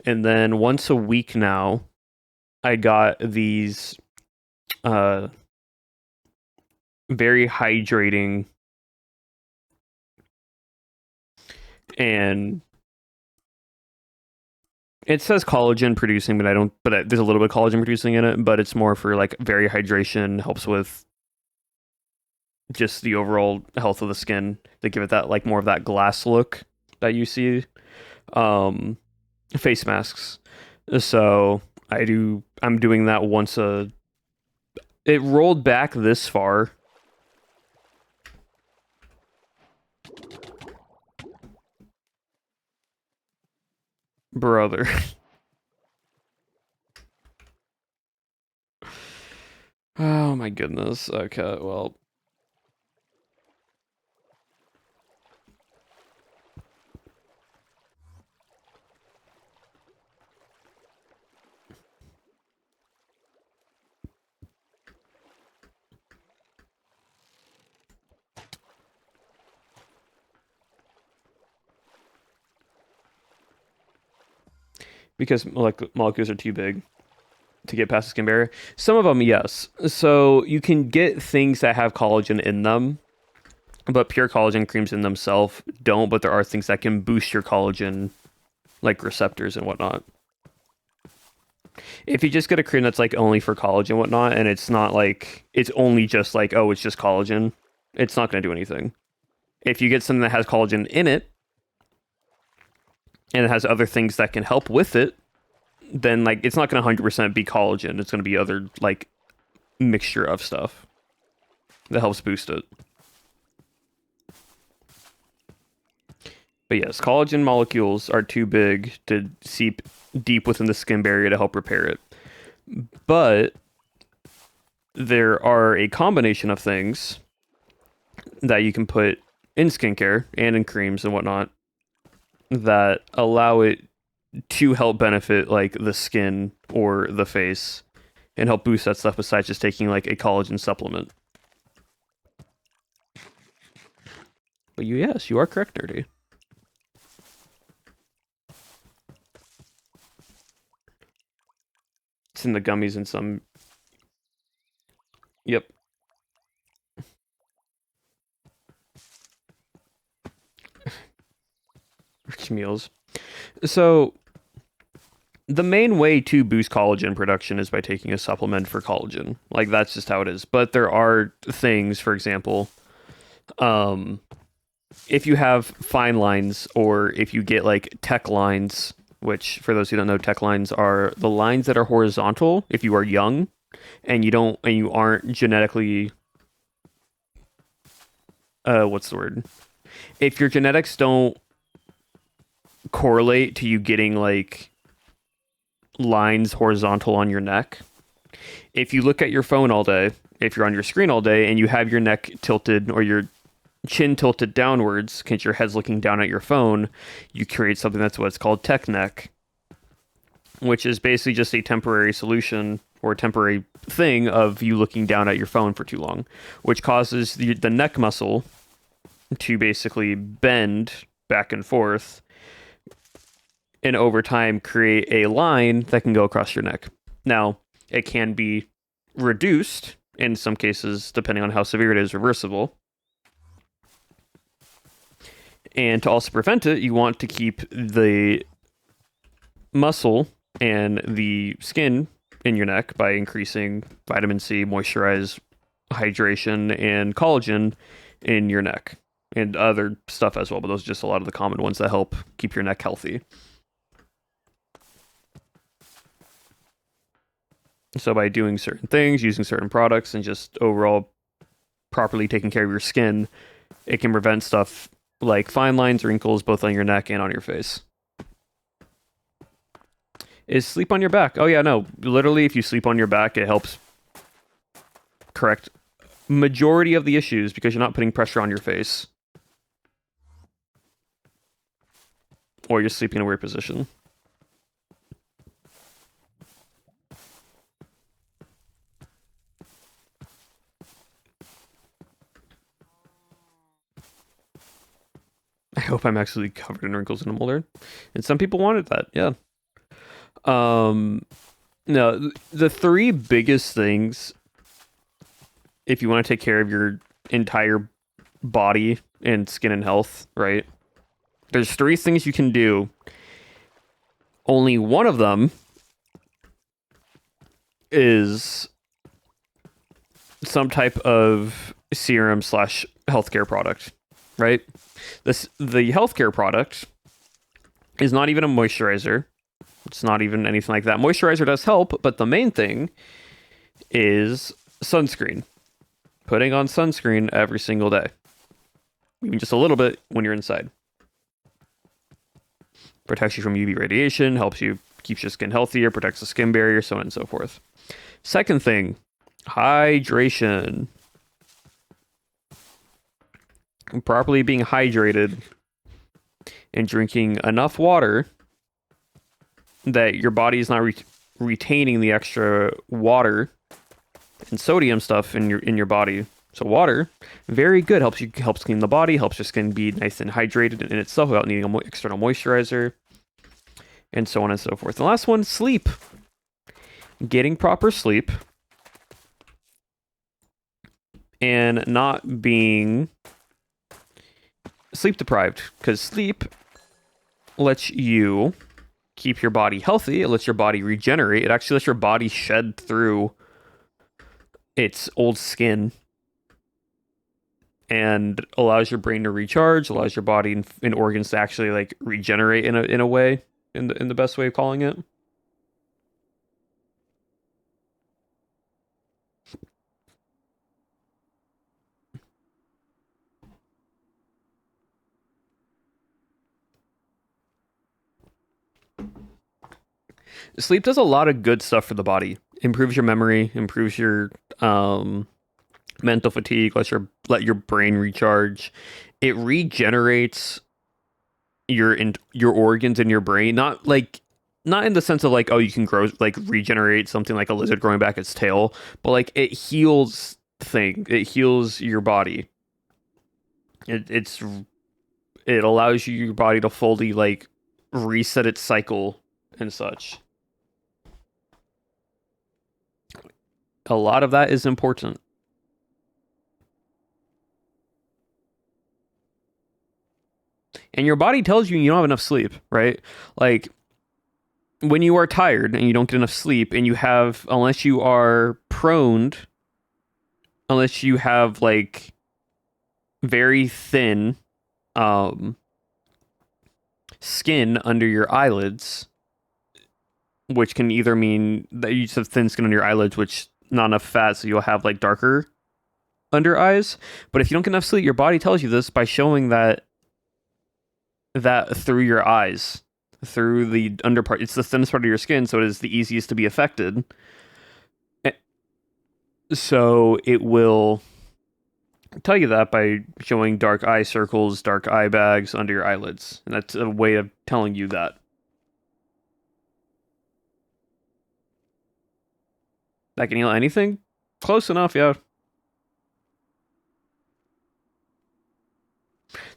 and then once a week now, I got these very hydrating and it says collagen producing, but there's a little bit of collagen producing in it, but it's more for like very hydration, helps with just the overall health of the skin to give it that like more of that glass look that you see. Face masks. So I'm doing that once a. It rolled back this far. Brother. Oh my goodness. Okay, well. Because molecules are too big to get past the skin barrier. Some of them, yes. So you can get things that have collagen in them, but pure collagen creams in themselves don't. But there are things that can boost your collagen, like receptors and whatnot. If you just get a cream that's like only for collagen and whatnot, and it's not like it's only just like, oh, it's just collagen, it's not going to do anything. If you get something that has collagen in it and it has other things that can help with it, then like it's not going to 100% be collagen. It's going to be other like mixture of stuff that helps boost it. But yes, collagen molecules are too big to seep deep within the skin barrier to help repair it. But there are a combination of things that you can put in skincare and in creams and whatnot that allow it to help benefit like the skin or the face and help boost that stuff besides just taking like a collagen supplement. But yes, you are correct, Nerdy. It's in the gummies and some. Yep. Rich meals. So the main way to boost collagen production is by taking a supplement for collagen. Like that's just how it is. But there are things, for example, if you have fine lines or if you get like tech lines, which for those who don't know, tech lines are the lines that are horizontal if you are young and you aren't genetically what's the word? If your genetics don't correlate to you getting like lines horizontal on your neck. If you look at your phone all day, if you're on your screen all day and you have your neck tilted or your chin tilted downwards because your head's looking down at your phone, you create something that's what's called tech neck, which is basically just a temporary solution or a temporary thing of you looking down at your phone for too long, which causes the neck muscle to basically bend back and forth and over time create a line that can go across your neck. Now, it can be reduced in some cases, depending on how severe it is, reversible. And to also prevent it, you want to keep the muscle and the skin in your neck by increasing vitamin C, moisturize, hydration, and collagen in your neck. And other stuff as well, but those are just a lot of the common ones that help keep your neck healthy. So by doing certain things, using certain products, and just overall properly taking care of your skin, it can prevent stuff like fine lines, wrinkles, both on your neck and on your face. Is sleep on your back? Oh yeah, no. Literally, if you sleep on your back, it helps correct majority of the issues because you're not putting pressure on your face. Or you're sleeping in a weird position. I hope I'm actually covered in wrinkles and a molder. And some people wanted that, yeah. No, the three biggest things if you want to take care of your entire body and skin and health, right? There's three things you can do. Only one of them is some type of serum slash healthcare product, right? The healthcare product is not even a moisturizer. It's not even anything like that. Moisturizer does help, but the main thing is sunscreen. Putting on sunscreen every single day. Even just a little bit when you're inside. Protects you from UV radiation, helps you, keeps your skin healthier, protects the skin barrier, so on and so forth. Second thing, hydration. Properly being hydrated and drinking enough water that your body is not retaining the extra water and sodium stuff in your body. So water, very good, helps clean the body, helps your skin be nice and hydrated in itself without needing an external moisturizer, and so on and so forth. The last one, sleep. Getting proper sleep and not being sleep deprived, because sleep lets you keep your body healthy. It lets your body regenerate. It actually lets your body shed through its old skin and allows your brain to recharge, allows your body and organs to actually like regenerate in a way, in the best way of calling it. Sleep does a lot of good stuff for the body. Improves your memory, improves your mental fatigue, let your brain recharge. It regenerates your organs in your brain. Not in the sense of like, oh, you can grow, like regenerate something like a lizard growing back its tail, but like it heals things. It heals your body. It allows your body to fully like reset its cycle and such. A lot of that is important. And your body tells you don't have enough sleep, right? Like when you are tired and you don't get enough sleep and you have, unless you are prone, unless you have like very thin skin under your eyelids, which can either mean that you just have thin skin under your eyelids, which not enough fat, so you'll have like darker under eyes. But if you don't get enough sleep, your body tells you this by showing that through your eyes, through the underpart. It's the thinnest part of your skin, so it is the easiest to be affected. So it will tell you that by showing dark eye circles, dark eye bags under your eyelids. And that's a way of telling you that. That can heal anything? Close enough, yeah.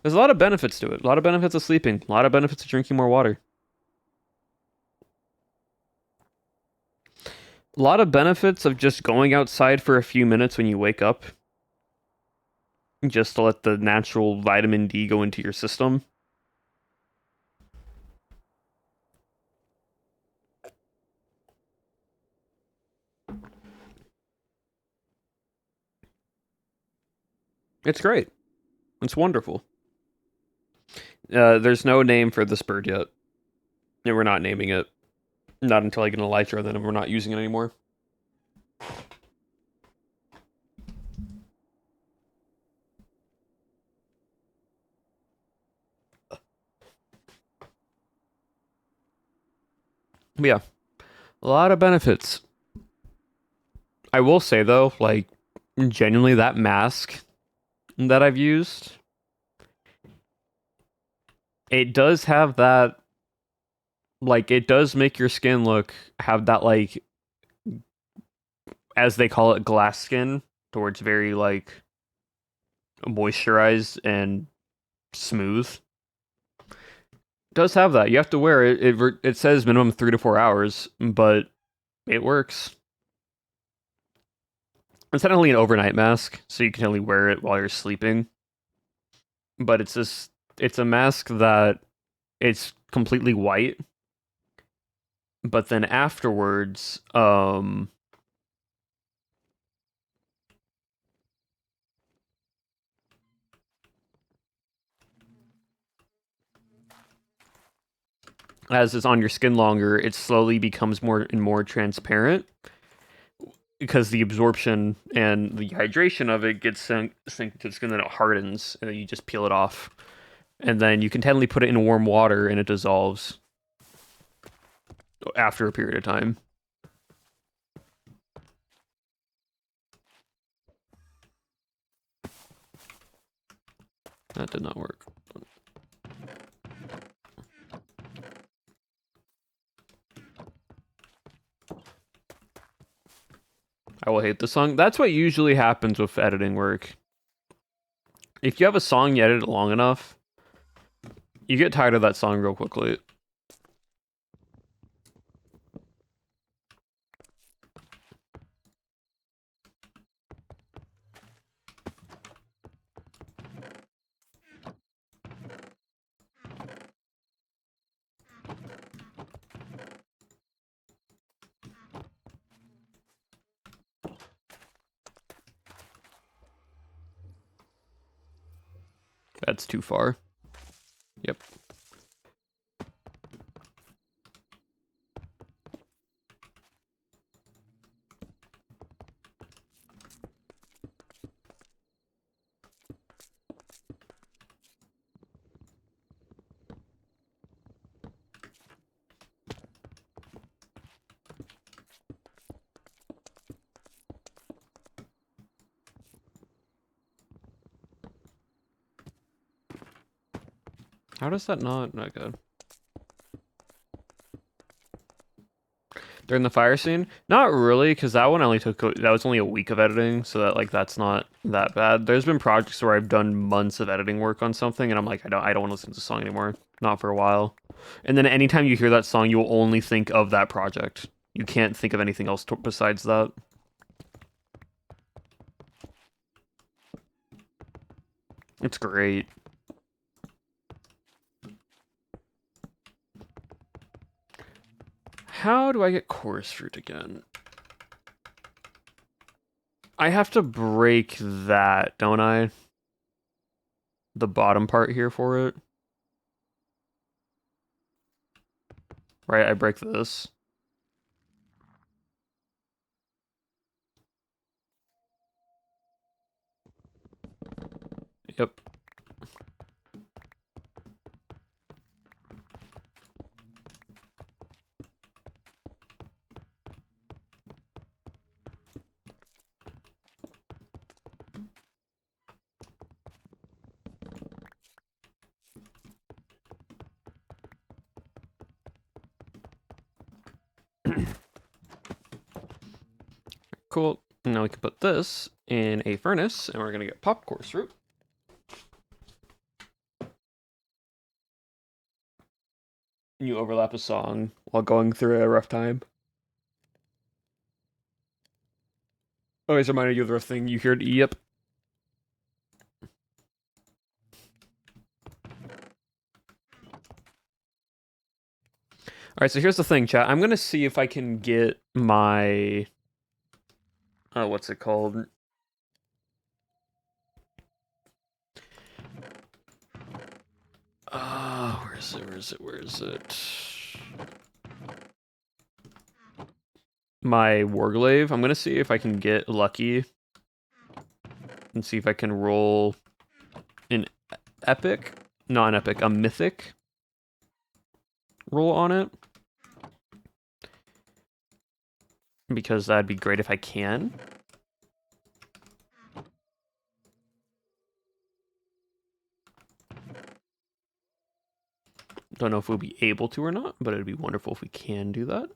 There's a lot of benefits to it. A lot of benefits of sleeping. A lot of benefits of drinking more water. A lot of benefits of just going outside for a few minutes when you wake up. Just to let the natural vitamin D go into your system. It's great. It's wonderful. There's no name for this bird yet. And we're not naming it. Not until I get an elytra, then we're not using it anymore. But yeah, a lot of benefits. I will say though, like, genuinely that mask that I've used, it does have that, like, it does make your skin have that, like, as they call it, glass skin, towards very, like, moisturized and smooth. It does have that. You have to wear it. It says minimum 3 to 4 hours, but it works. It's technically an overnight mask, so you can only wear it while you're sleeping. But it's a mask that it's completely white. But then afterwards, as it's on your skin longer, it slowly becomes more and more transparent because the absorption and the hydration of it gets sunk to the skin, then it hardens, and then you just peel it off. And then you can technically put it in warm water and it dissolves after a period of time. That did not work. I will hate the song. That's what usually happens with editing work. If you have a song, you edit it long enough, you get tired of that song real quickly. That's too far. Yep. How does that not? Not good. During the fire scene, not really, because that one only took that was only a week of editing, so that that's not that bad. There's been projects where I've done months of editing work on something, and I'm like, I don't want to listen to the song anymore, not for a while. And then anytime you hear that song, you will only think of that project. You can't think of anything else besides that. It's great. How do I get chorus fruit again? I have to break that, don't I? The bottom part here for it. Right, I break this. Yep. Cool. Now we can put this in a furnace, and we're gonna get pop coarse root. You overlap a song while going through a rough time. Always reminded you of the thing you heard. Yep. All right, so here's the thing, chat. I'm gonna see if I can get my what's it called? Where is it? Where is it? Where is it? My Warglaive. I'm gonna see if I can get lucky and see if I can roll an epic, not an epic, a mythic roll on it. Because that'd be great if I can. Don't know if we'll be able to or not, but it'd be wonderful if we can do that.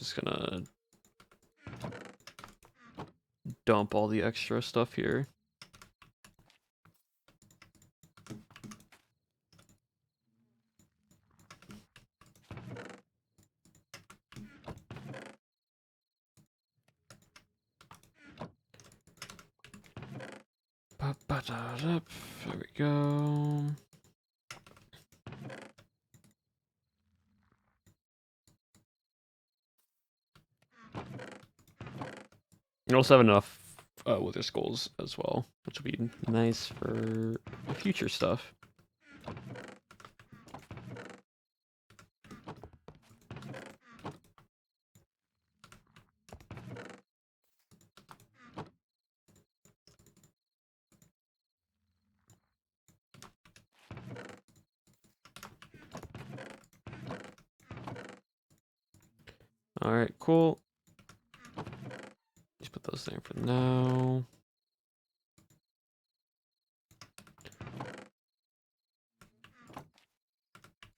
Just gonna dump all the extra stuff here. There we go. You also have enough wither skulls as well, which will be nice for future stuff. All right, cool. Just put those there for now.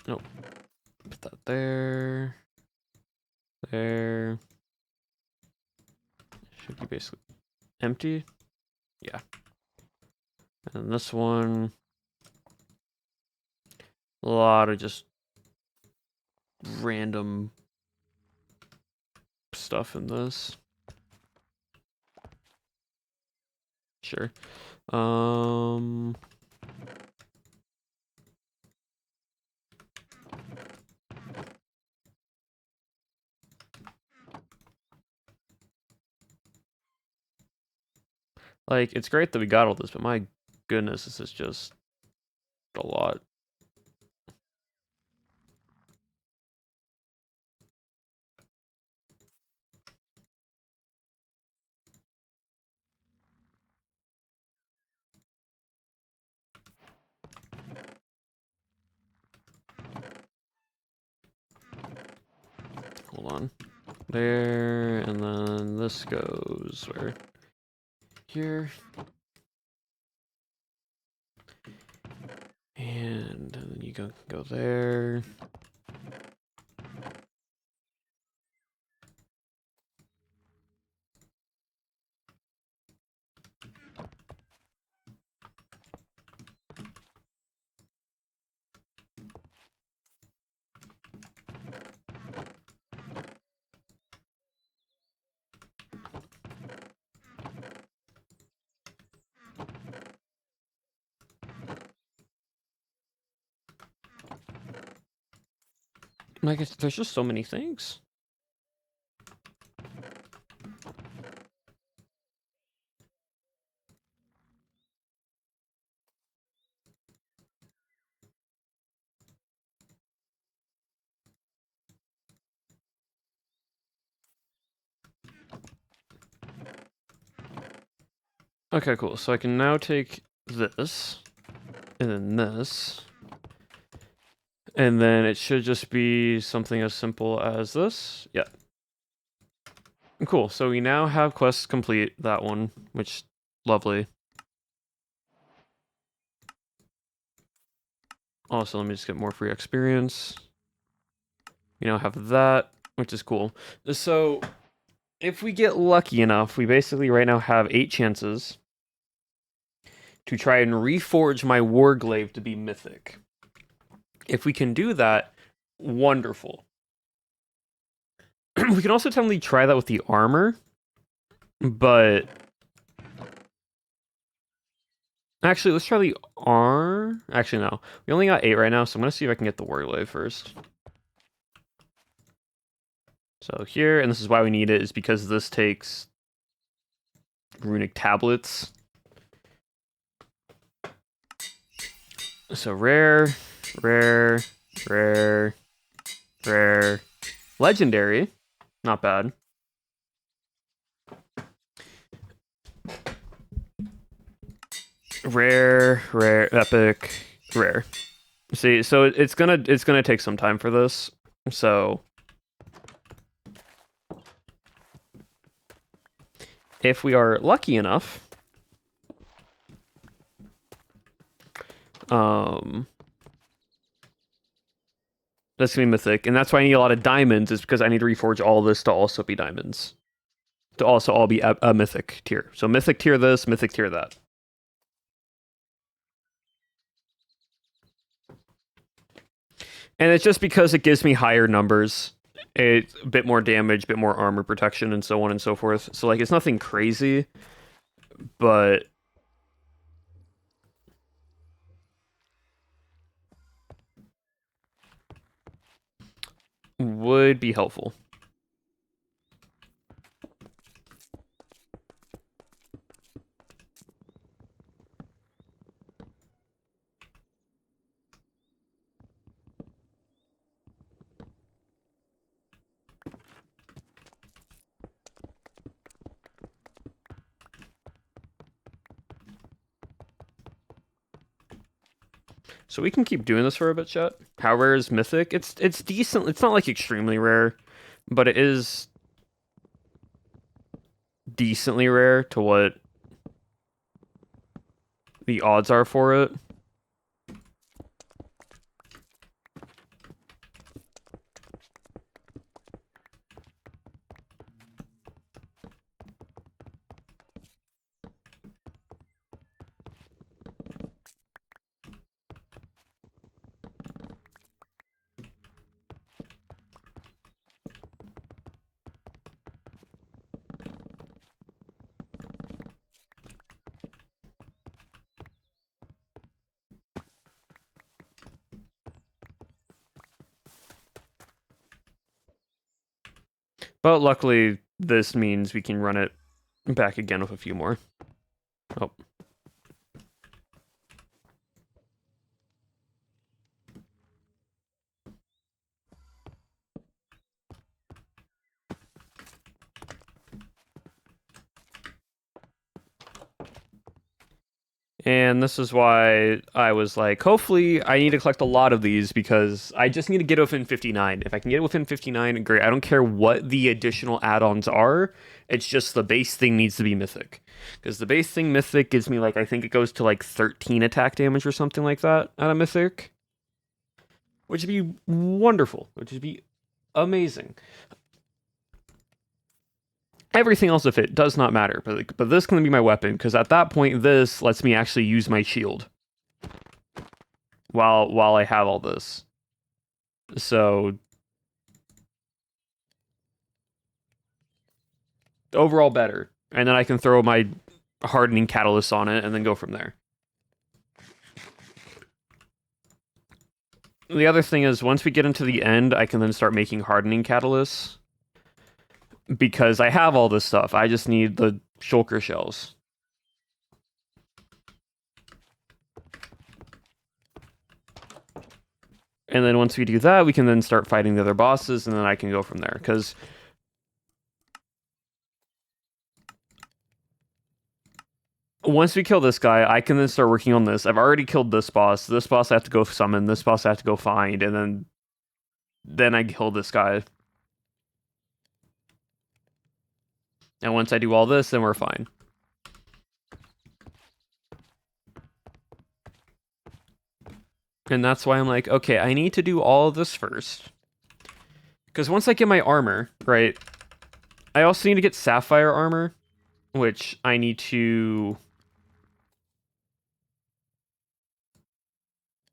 Nope. Put that there. There. Should be basically empty. Yeah. And this one. A lot of just random stuff in this. Sure. Like, it's great that we got all this, but my goodness, this is just a lot. Hold on. There, and then this goes where? Here. And then you go there. Like, there's just so many things. Okay, cool. So I can now take this, and then this, and then it should just be something as simple as this. Yeah. Cool. So we now have quests complete, that one, which, lovely. Also, let me just get more free experience. We now have that, which is cool. So, if we get lucky enough, we basically right now have 8 chances to try and reforge my Warglaive to be mythic. If we can do that, wonderful. We can also technically try that with the armor, but actually, let's try the Actually, no. We only got 8 right now, so I'm gonna see if I can get the Warglaive first. So here, and this is why we need it, is because this takes runic tablets. So rare, rare, rare, rare, legendary, not bad. Rare, rare, epic, rare. See, so it's gonna take some time for this. So if we are lucky enough, That's gonna be mythic, and that's why I need a lot of diamonds. Is because I need to reforge all this to also be diamonds, to also all be a mythic tier. So mythic tier this, mythic tier that. And it's just because it gives me higher numbers, a bit more damage, bit more armor protection, and so on and so forth. So like, it's nothing crazy, but would be helpful. So we can keep doing this for a bit, chat. How rare is mythic? It's decent. It's not like extremely rare, but it is decently rare to what the odds are for it. But luckily, this means we can run it back again with a few more. Oh. And this is why I was like, hopefully I need to collect a lot of these because I just need to get within 59. If I can get within 59, great. I don't care what the additional add-ons are. It's just the base thing needs to be mythic. Because the base thing mythic gives me like, I think it goes to like 13 attack damage or something like that out of mythic. Which would be wonderful. Which would be amazing. Everything else of it does not matter, but this can be my weapon, because at that point, this lets me actually use my shield while I have all this. So overall better, and then I can throw my hardening catalyst on it and then go from there. The other thing is, once we get into the end, I can then start making hardening catalysts. Because I have all this stuff. I just need the shulker shells. And then once we do that, we can then start fighting the other bosses, and then I can go from there. Because once we kill this guy, I can then start working on this. I've already killed this boss. This boss I have to go summon. This boss I have to go find. And then I kill this guy. And once I do all this, then we're fine. And that's why I'm like, okay, I need to do all of this first. Because once I get my armor, right, I also need to get sapphire armor, which I need to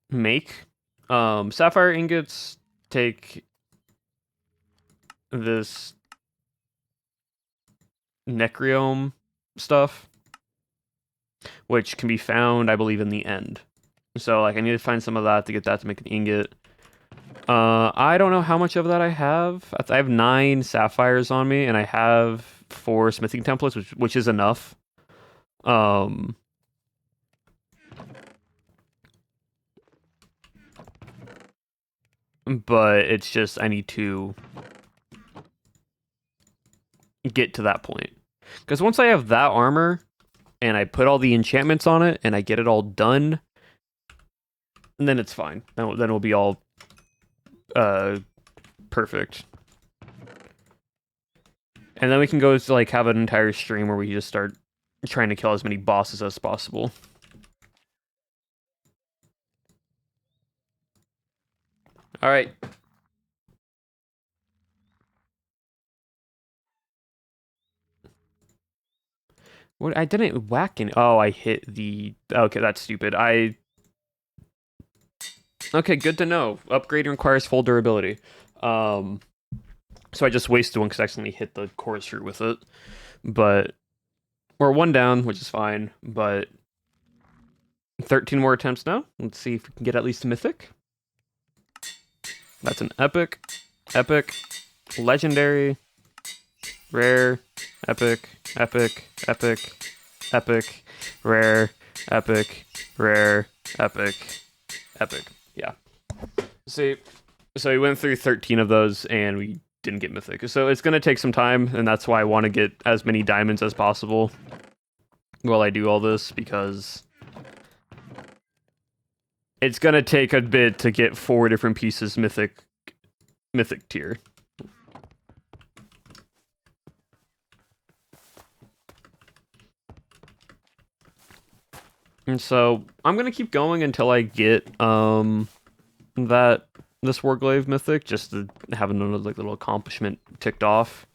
make. Sapphire ingots take this necryome stuff, which can be found, I believe, in the end. So, like, I need to find some of that to get that to make an ingot. I don't know how much of that I have. I have 9 sapphires on me, and I have 4 smithing templates, which is enough. But it's just I need to get to that point. Because once I have that armor, and I put all the enchantments on it, and I get it all done, and then it's fine. Then it'll be all perfect. And then we can go to like have an entire stream where we just start trying to kill as many bosses as possible. All right. What? I didn't whack any. Oh, I hit the. Okay, that's stupid. Okay, good to know. Upgrading requires full durability. So I just wasted one because I accidentally hit the chorus root with it. But we're one down, which is fine. But 13 more attempts now. Let's see if we can get at least a mythic. That's an epic, epic, legendary, rare, epic, epic, epic, epic, rare, epic, rare, epic, epic. Yeah. See, so we went through 13 of those and we didn't get mythic. So it's going to take some time, and that's why I want to get as many diamonds as possible while I do all this, because it's going to take a bit to get 4 different pieces mythic tier. And so I'm going to keep going until I get this Warglaive mythic, just to have another like little accomplishment ticked off.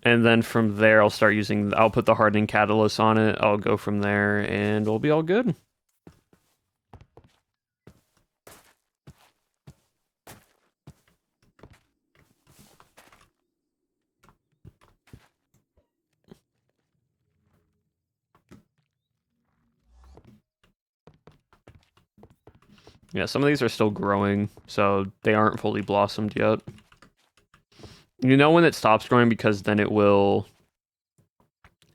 And then from there, I'll put the hardening catalyst on it. I'll go from there, and we'll be all good. Yeah, some of these are still growing, so they aren't fully blossomed yet. You know when it stops growing, because then it will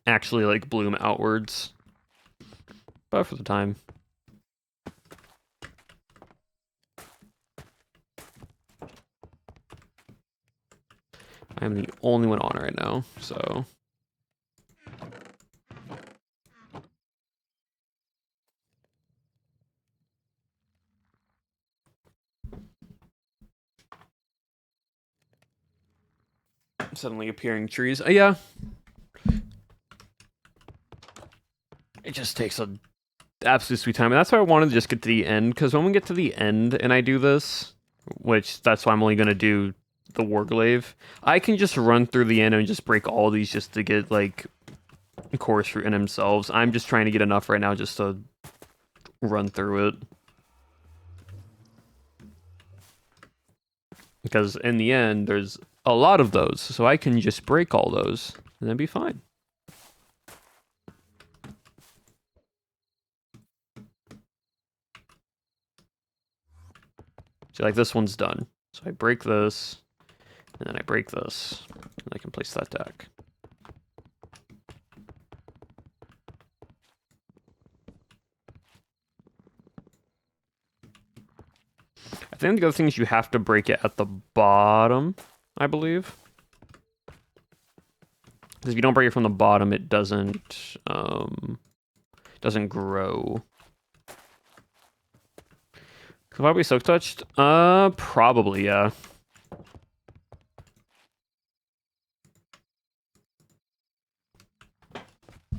actually like bloom outwards. But for the time. I'm the only one on right now, so. Suddenly appearing trees. Yeah. It just takes a absolute sweet time. And that's why I wanted to just get to the end, because when we get to the end and I do this, which that's why I'm only going to do the Warglaive, I can just run through the end and just break all these just to get, like, chorus fruit in themselves. I'm just trying to get enough right now just to run through it. Because in the end, there's a lot of those, so I can just break all those, and then be fine. So, like, this one's done. So I break this, and then I break this, and I can place that deck. I think the other thing is you have to break it at the bottom, I believe. Because if you don't break it from the bottom, it doesn't grow. Could I be soak touched? Probably, yeah.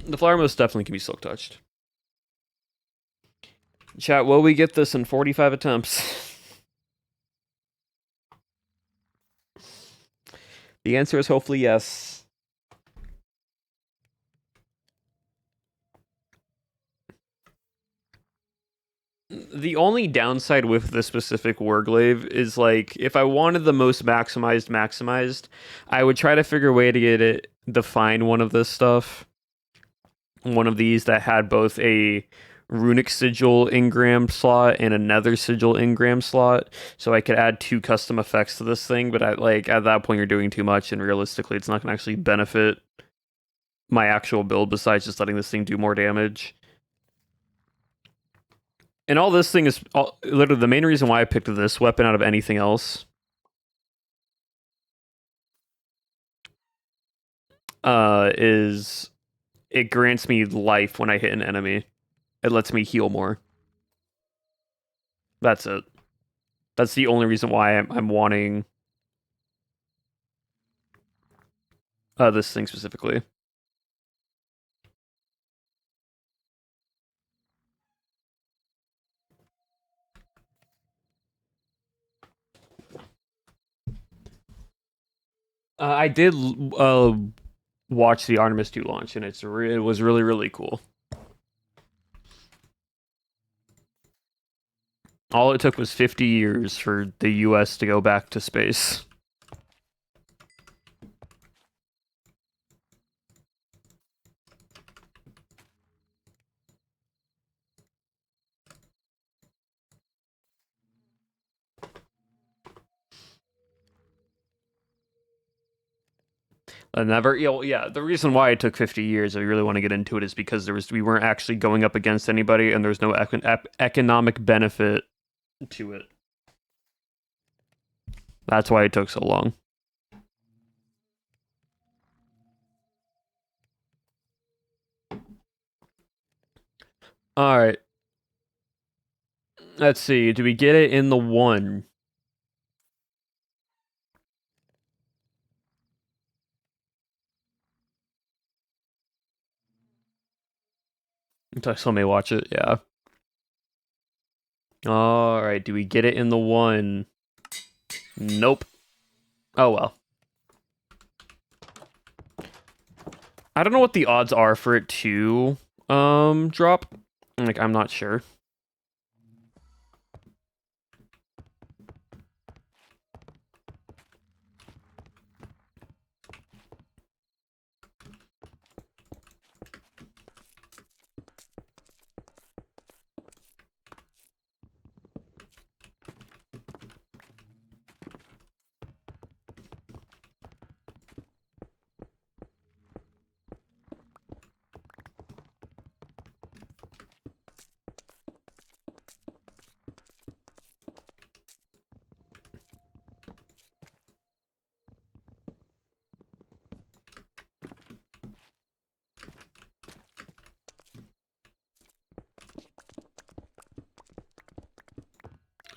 The flower most definitely can be silk touched. Chat, will we get this in 45 attempts? The answer is hopefully yes. The only downside with this specific Warglaive is, like, if I wanted the most maximized, I would try to figure a way to get it, define one of this stuff. One of these that had both a runic sigil engram slot and a nether sigil engram slot, so I could add 2 custom effects to this thing. But at that point, you're doing too much, and realistically, it's not going to actually benefit my actual build besides just letting this thing do more damage. And all this thing is literally the main reason why I picked this weapon out of anything else. Is it grants me life when I hit an enemy. It lets me heal more. That's it. That's the only reason why I'm wanting this thing specifically. I did watch the Artemis 2 launch, and it was really, really cool. All it took was 50 years for the US to go back to space. The reason why it took 50 years, if you really want to get into it, is because we weren't actually going up against anybody, and there's no economic benefit to it. That's why it took so long. All right. Let's see. Do we get it in the 1? I still may watch it. Yeah. All right. Do we get it in the 1? Nope. Oh well. I don't know what the odds are for it to drop. Like, I'm not sure.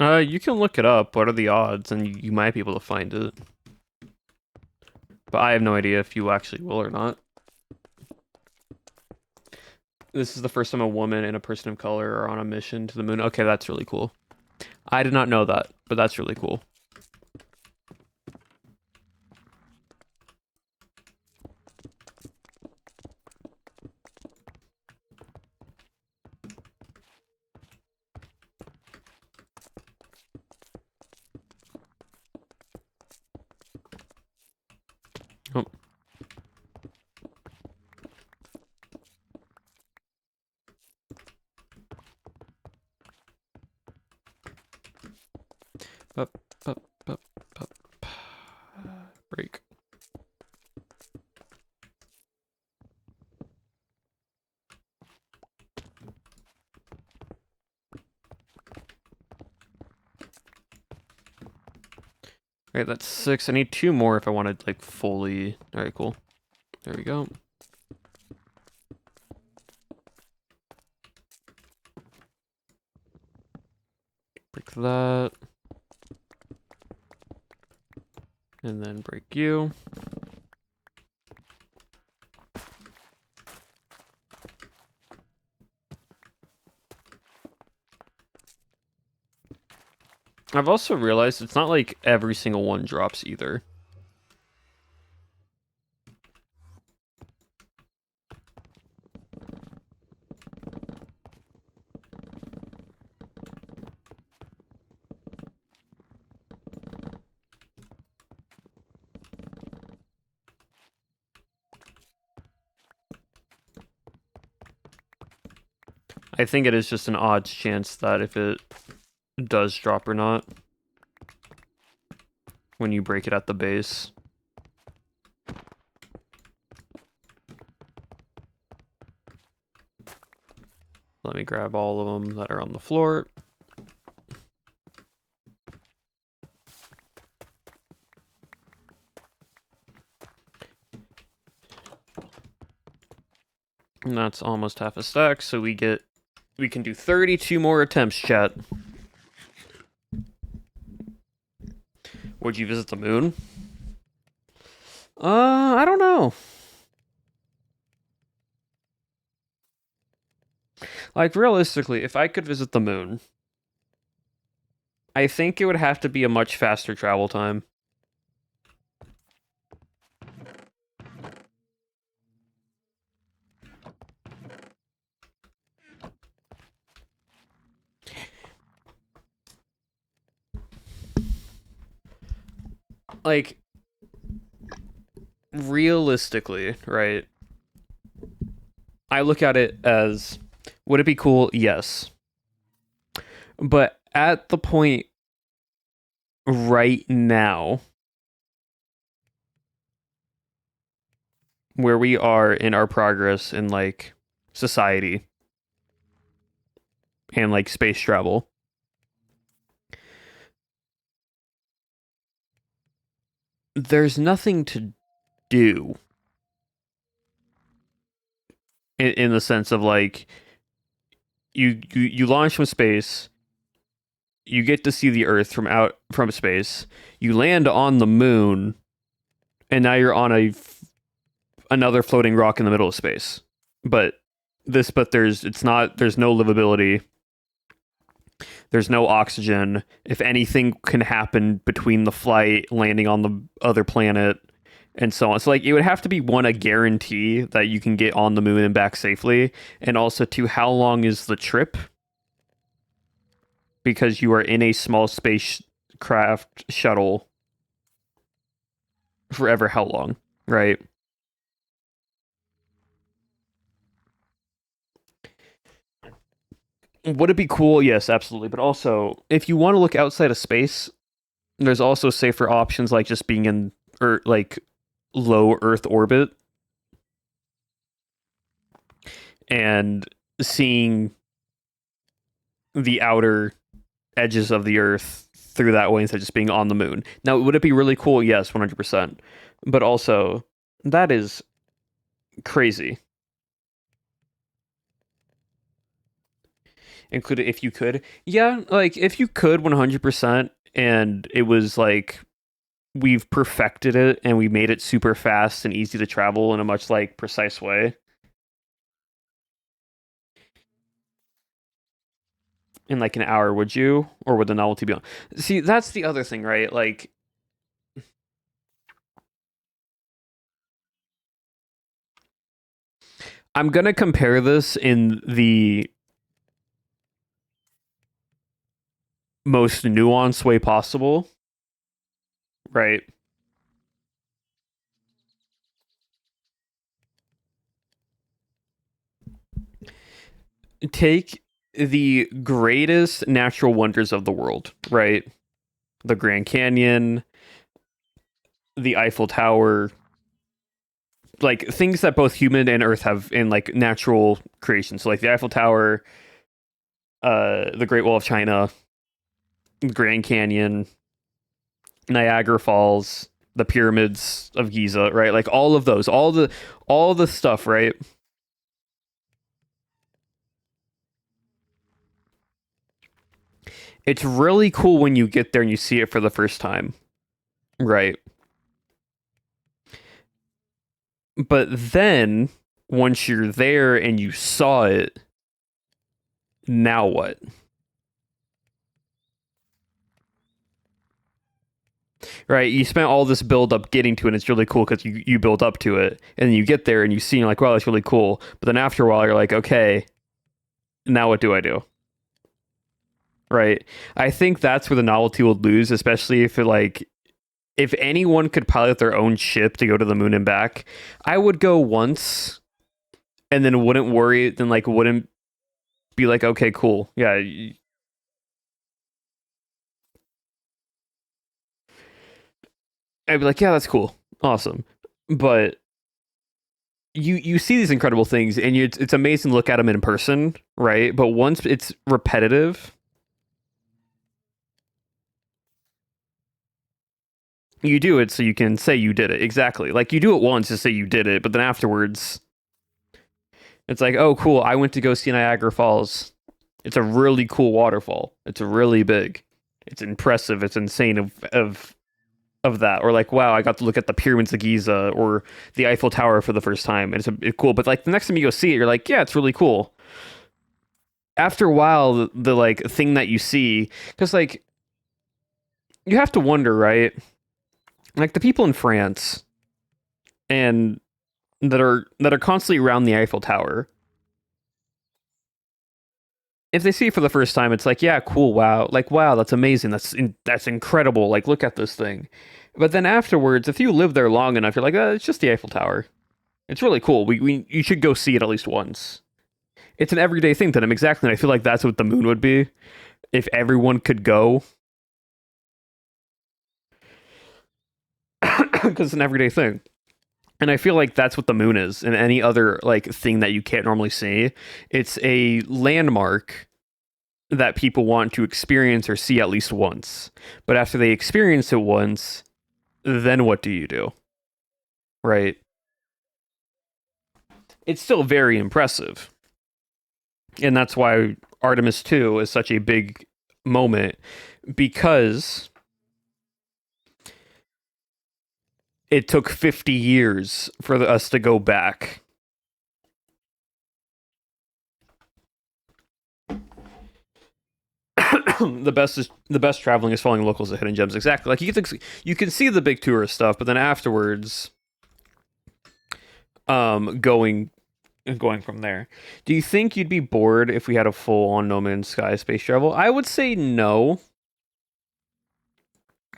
You can look it up. What are the odds? And you might be able to find it. But I have no idea if you actually will or not. This is the first time a woman and a person of color are on a mission to the moon. Okay, that's really cool. I did not know that, but that's really cool. Oh. Up, up, up, up. Break. Alright, that's 6. I need 2 more if I want to, like, fully... Alright, cool. There we go. Break that. And then break you. I've also realized it's not like every single one drops either. I think it is just an odds chance that if it does drop or not when you break it at the base. Let me grab all of them that are on the floor. And that's almost half a stack, so we can do 32 more attempts, chat. Would you visit the moon? I don't know. Like, realistically, if I could visit the moon, I think it would have to be a much faster travel time. like realistically, right? I look at it as, would it be cool? Yes. But at the point right now where we are in our progress in like society and like space travel, there's nothing to do in the sense of like you launch from space, you get to see the Earth from space, you land on the moon, and now you're on another floating rock in the middle of space. But there's no livability. There's no oxygen. If anything can happen between the flight, landing on the other planet, and so on. So like it would have to be one, a guarantee that you can get on the moon and back safely, and also two, how long is the trip? Because you are in a small spacecraft shuttle forever how long, right? Would it be cool? Yes, absolutely. But also, if you want to look outside of space, there's also safer options like just being in like low Earth orbit and seeing the outer edges of the Earth through that way instead of just being on the moon. Now, would it be really cool? Yes, 100%. But also, that is crazy. Included if you could. Yeah, like if you could 100% and it was like we've perfected it and we made it super fast and easy to travel in a much like precise way. In like an hour, would you? Or would the novelty be on? See, that's the other thing, right? Like, I'm gonna compare this in the most nuanced way possible, right? Take the greatest natural wonders of the world, right? The Grand Canyon, the Eiffel Tower, like things that both human and Earth have in like natural creation. So like the Eiffel Tower, the Great Wall of China, Grand Canyon, Niagara Falls, the pyramids of Giza, right? Like all of those, all the stuff, right? It's really cool when you get there and you see it for the first time, right? But then once you're there and you saw it, now what? Right? You spent all this build up getting to it, and it's really cool because you build up to it, and then you get there and you see, and you're like, wow, that's really cool. But then after a while, you're like, okay, now what do I do? Right? I think that's where the novelty would lose, especially if it like if anyone could pilot their own ship to go to the moon and back. I would go once and then wouldn't worry, then like wouldn't be like, okay, cool, yeah. I'd be like, yeah, that's cool, awesome. But you see these incredible things, and it's amazing to look at them in person, right? But once it's repetitive, you do it so you can say you did it. Exactly. Like you do it once to say you did it, but then afterwards, it's like, oh, cool, I went to go see Niagara Falls. It's a really cool waterfall. It's really big. It's impressive. It's insane of that. Or like, wow, I got to look at the pyramids of Giza or the Eiffel Tower for the first time. And it's cool. But like the next time you go see it, you're like, yeah, it's really cool. After a while, the like thing that you see, because like you have to wonder, right? Like the people in France and that are constantly around the Eiffel Tower, if they see it for the first time, it's like, yeah, cool, wow, like, wow, that's amazing, that's incredible, like, look at this thing. But then afterwards, if you live there long enough, you're like, it's just the Eiffel Tower. It's really cool. You should go see it at least once. It's an everyday thing to them, exactly. And I feel like that's what the moon would be if everyone could go, because it's an everyday thing. And I feel like that's what the moon is, and any other like thing that you can't normally see. It's a landmark that people want to experience or see at least once. But after they experience it once, then what do you do? Right? It's still very impressive. And that's why Artemis 2 is such a big moment, because it took 50 years for us to go back. The best traveling is following locals at hidden gems. Exactly. Like you can see the big tourist stuff, but then afterwards, going from there. Do you think you'd be bored if we had a full on No Man's Sky space travel? I would say no.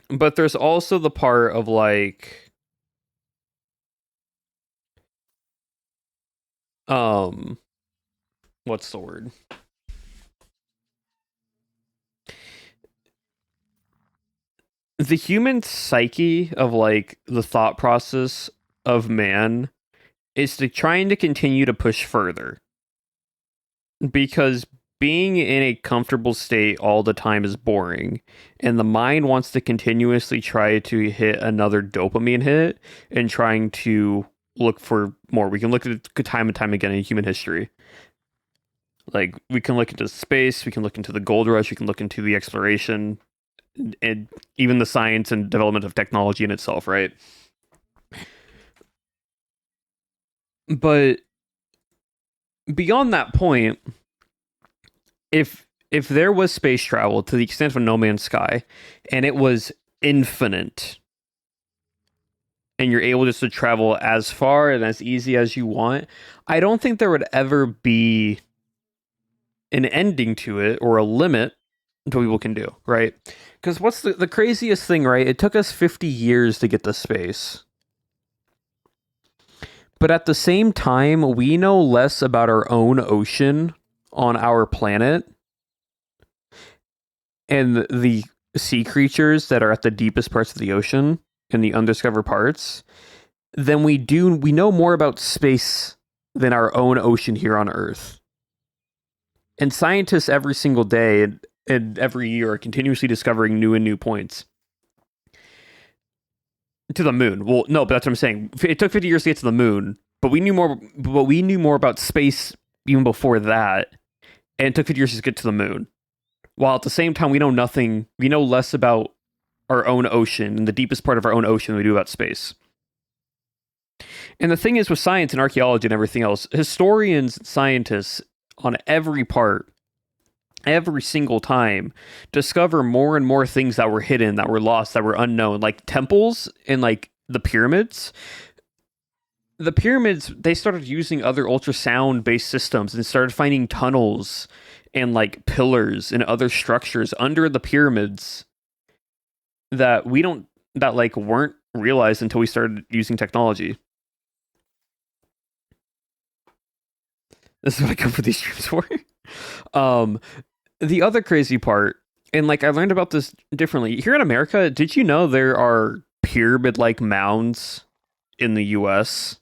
But there's also the part of like what's the word? The human psyche of like the thought process of man is to trying to continue to push further. Because being in a comfortable state all the time is boring, and the mind wants to continuously try to hit another dopamine hit and trying to look for more. We can look at it time and time again in human history. Like, we can look into space, we can look into the gold rush, we can look into the exploration, and even the science and development of technology in itself, right? But beyond that point, if there was space travel to the extent of No Man's Sky, and it was infinite, and you're able just to travel as far and as easy as you want, I don't think there would ever be an ending to it or a limit to what people can do, right? Because what's the craziest thing, right? It took us 50 years to get to space. But at the same time, we know less about our own ocean on our planet and the sea creatures that are at the deepest parts of the ocean and the undiscovered parts than we know more about space than our own ocean here on Earth. And scientists every single day and every year are continuously discovering new and new points. To the moon. Well, no, but that's what I'm saying. It took 50 years to get to the moon, but we knew more about space even before that, and it took 50 years to get to the moon. While at the same time, we know less about our own ocean and the deepest part of our own ocean than we do about space. And the thing is with science and archaeology and everything else, historians, scientists on every part, every single time, discover more and more things that were hidden, that were lost, that were unknown, like temples and like the pyramids. The pyramids, they started using other ultrasound based systems and started finding tunnels and like pillars and other structures under the pyramids that weren't realized until we started using technology. This is what I come for these streams for. The other crazy part, and like I learned about this differently here in America. Did you know there are pyramid-like mounds in the U.S.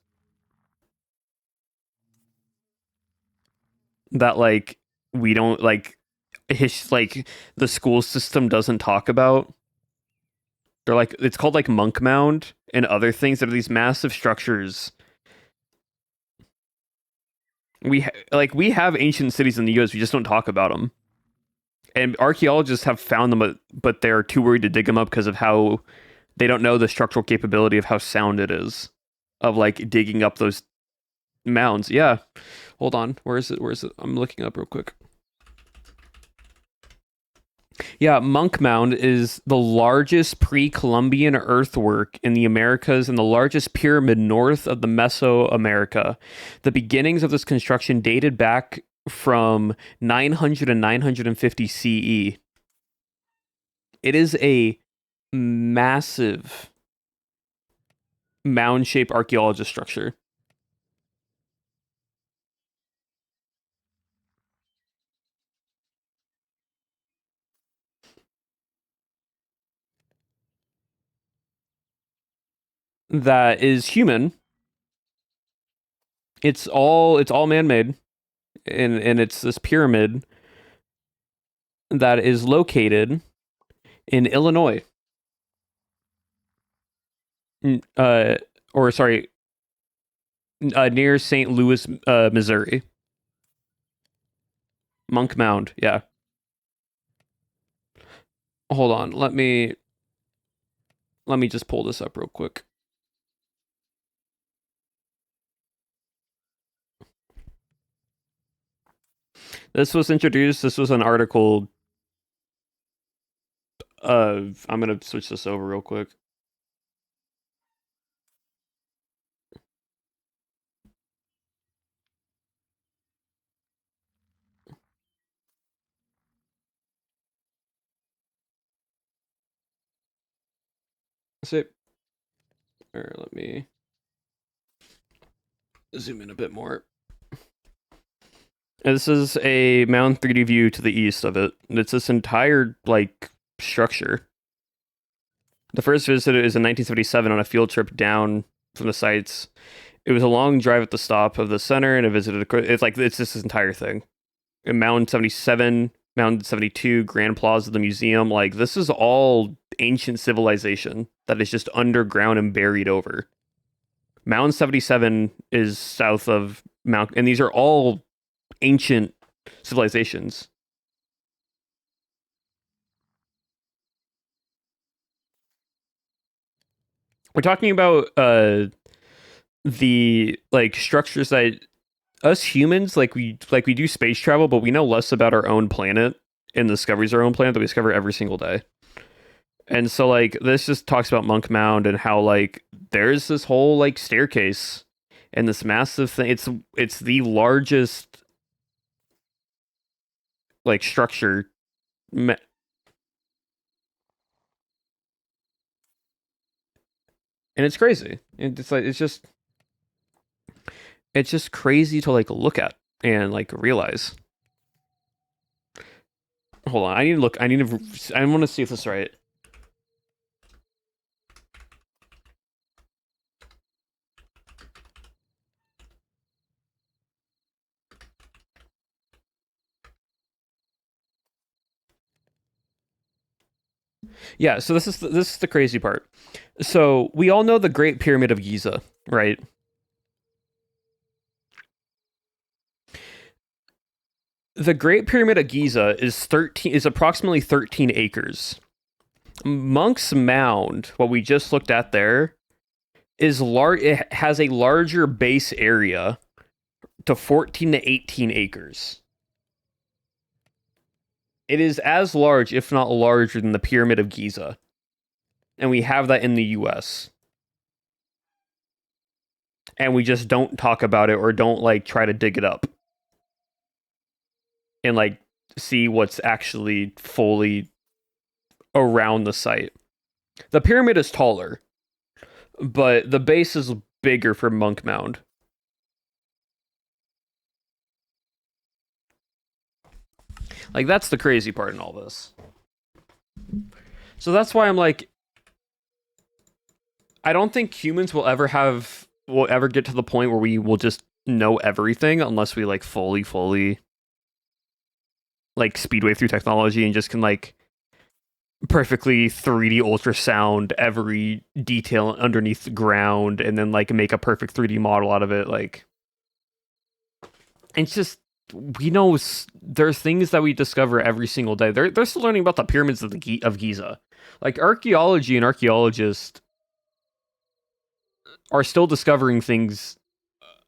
that like we don't like the school system doesn't talk about? They're like, it's called like Monk Mound and other things that are these massive structures. We have ancient cities in the U.S. We just don't talk about them. And archaeologists have found them, but they're too worried to dig them up because of how they don't know the structural capability of how sound it is of like digging up those mounds. Yeah. Hold on. Where is it? I'm looking up real quick. Yeah, Monk Mound is the largest pre-Columbian earthwork in the Americas and the largest pyramid north of the Mesoamerica. The beginnings of this construction dated back from 900 and 950 CE. It is a massive mound-shaped archaeologist structure. That is human. It's all man-made, and it's this pyramid that is located in Illinois. Uh, or sorry, near St. Louis, Missouri. Monk Mound, yeah. Hold on, let me just pull this up real quick. This was introduced. This was an article. I'm gonna switch this over real quick. Let me zoom in a bit more. This is a Mound 3D view to the east of it. It's this entire like structure. The first visit is in 1977 on a field trip down from the sites. It was a long drive at the stop of the center, and I visited. It's just this entire thing. And Mound 77, Mound 72, Grand Plaza, the museum. Like this is all ancient civilization that is just underground and buried over. Mound 77 is south of Mount, and these are all ancient civilizations. We're talking about the like structures that us humans like we do space travel, but we know less about our own planet and the discoveries of our own planet that we discover every single day. And so like this just talks about Monk Mound and how like there's this whole like staircase and this massive thing. It's the largest like structure. And it's crazy. It's like it's just crazy to like look at and like realize. Hold on, I need to look. I want to see if this is right. Yeah, so this is the crazy part. So we all know the Great Pyramid of Giza, right? The Great Pyramid of Giza is approximately 13 acres. Monk's Mound, what we just looked at there, is large. It has a larger base area to 14 to 18 acres. It is as large, if not larger, than the Pyramid of Giza. And we have that in the US. And we just don't talk about it or don't like try to dig it up. And like see what's actually fully around the site. The pyramid is taller, but the base is bigger for Monk Mound. Like that's the crazy part in all this. So that's why I'm like I don't think humans will ever get to the point where we will just know everything unless we like fully like speedway through technology and just can like perfectly 3D ultrasound every detail underneath the ground and then like make a perfect 3D model out of it. Like it's just we know there's things that we discover every single day. They're still learning about the pyramids of Giza. Like archaeology and archaeologists are still discovering things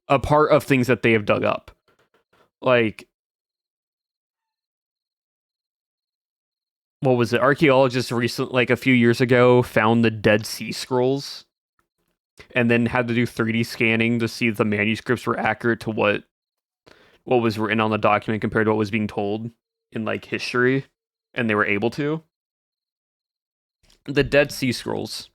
a part of things that they have dug up. Like what was it? Archaeologists like a few years ago found the Dead Sea Scrolls and then had to do 3D scanning to see if the manuscripts were accurate to what what was written on the document compared to what was being told in like history, and they were able to. The Dead Sea Scrolls.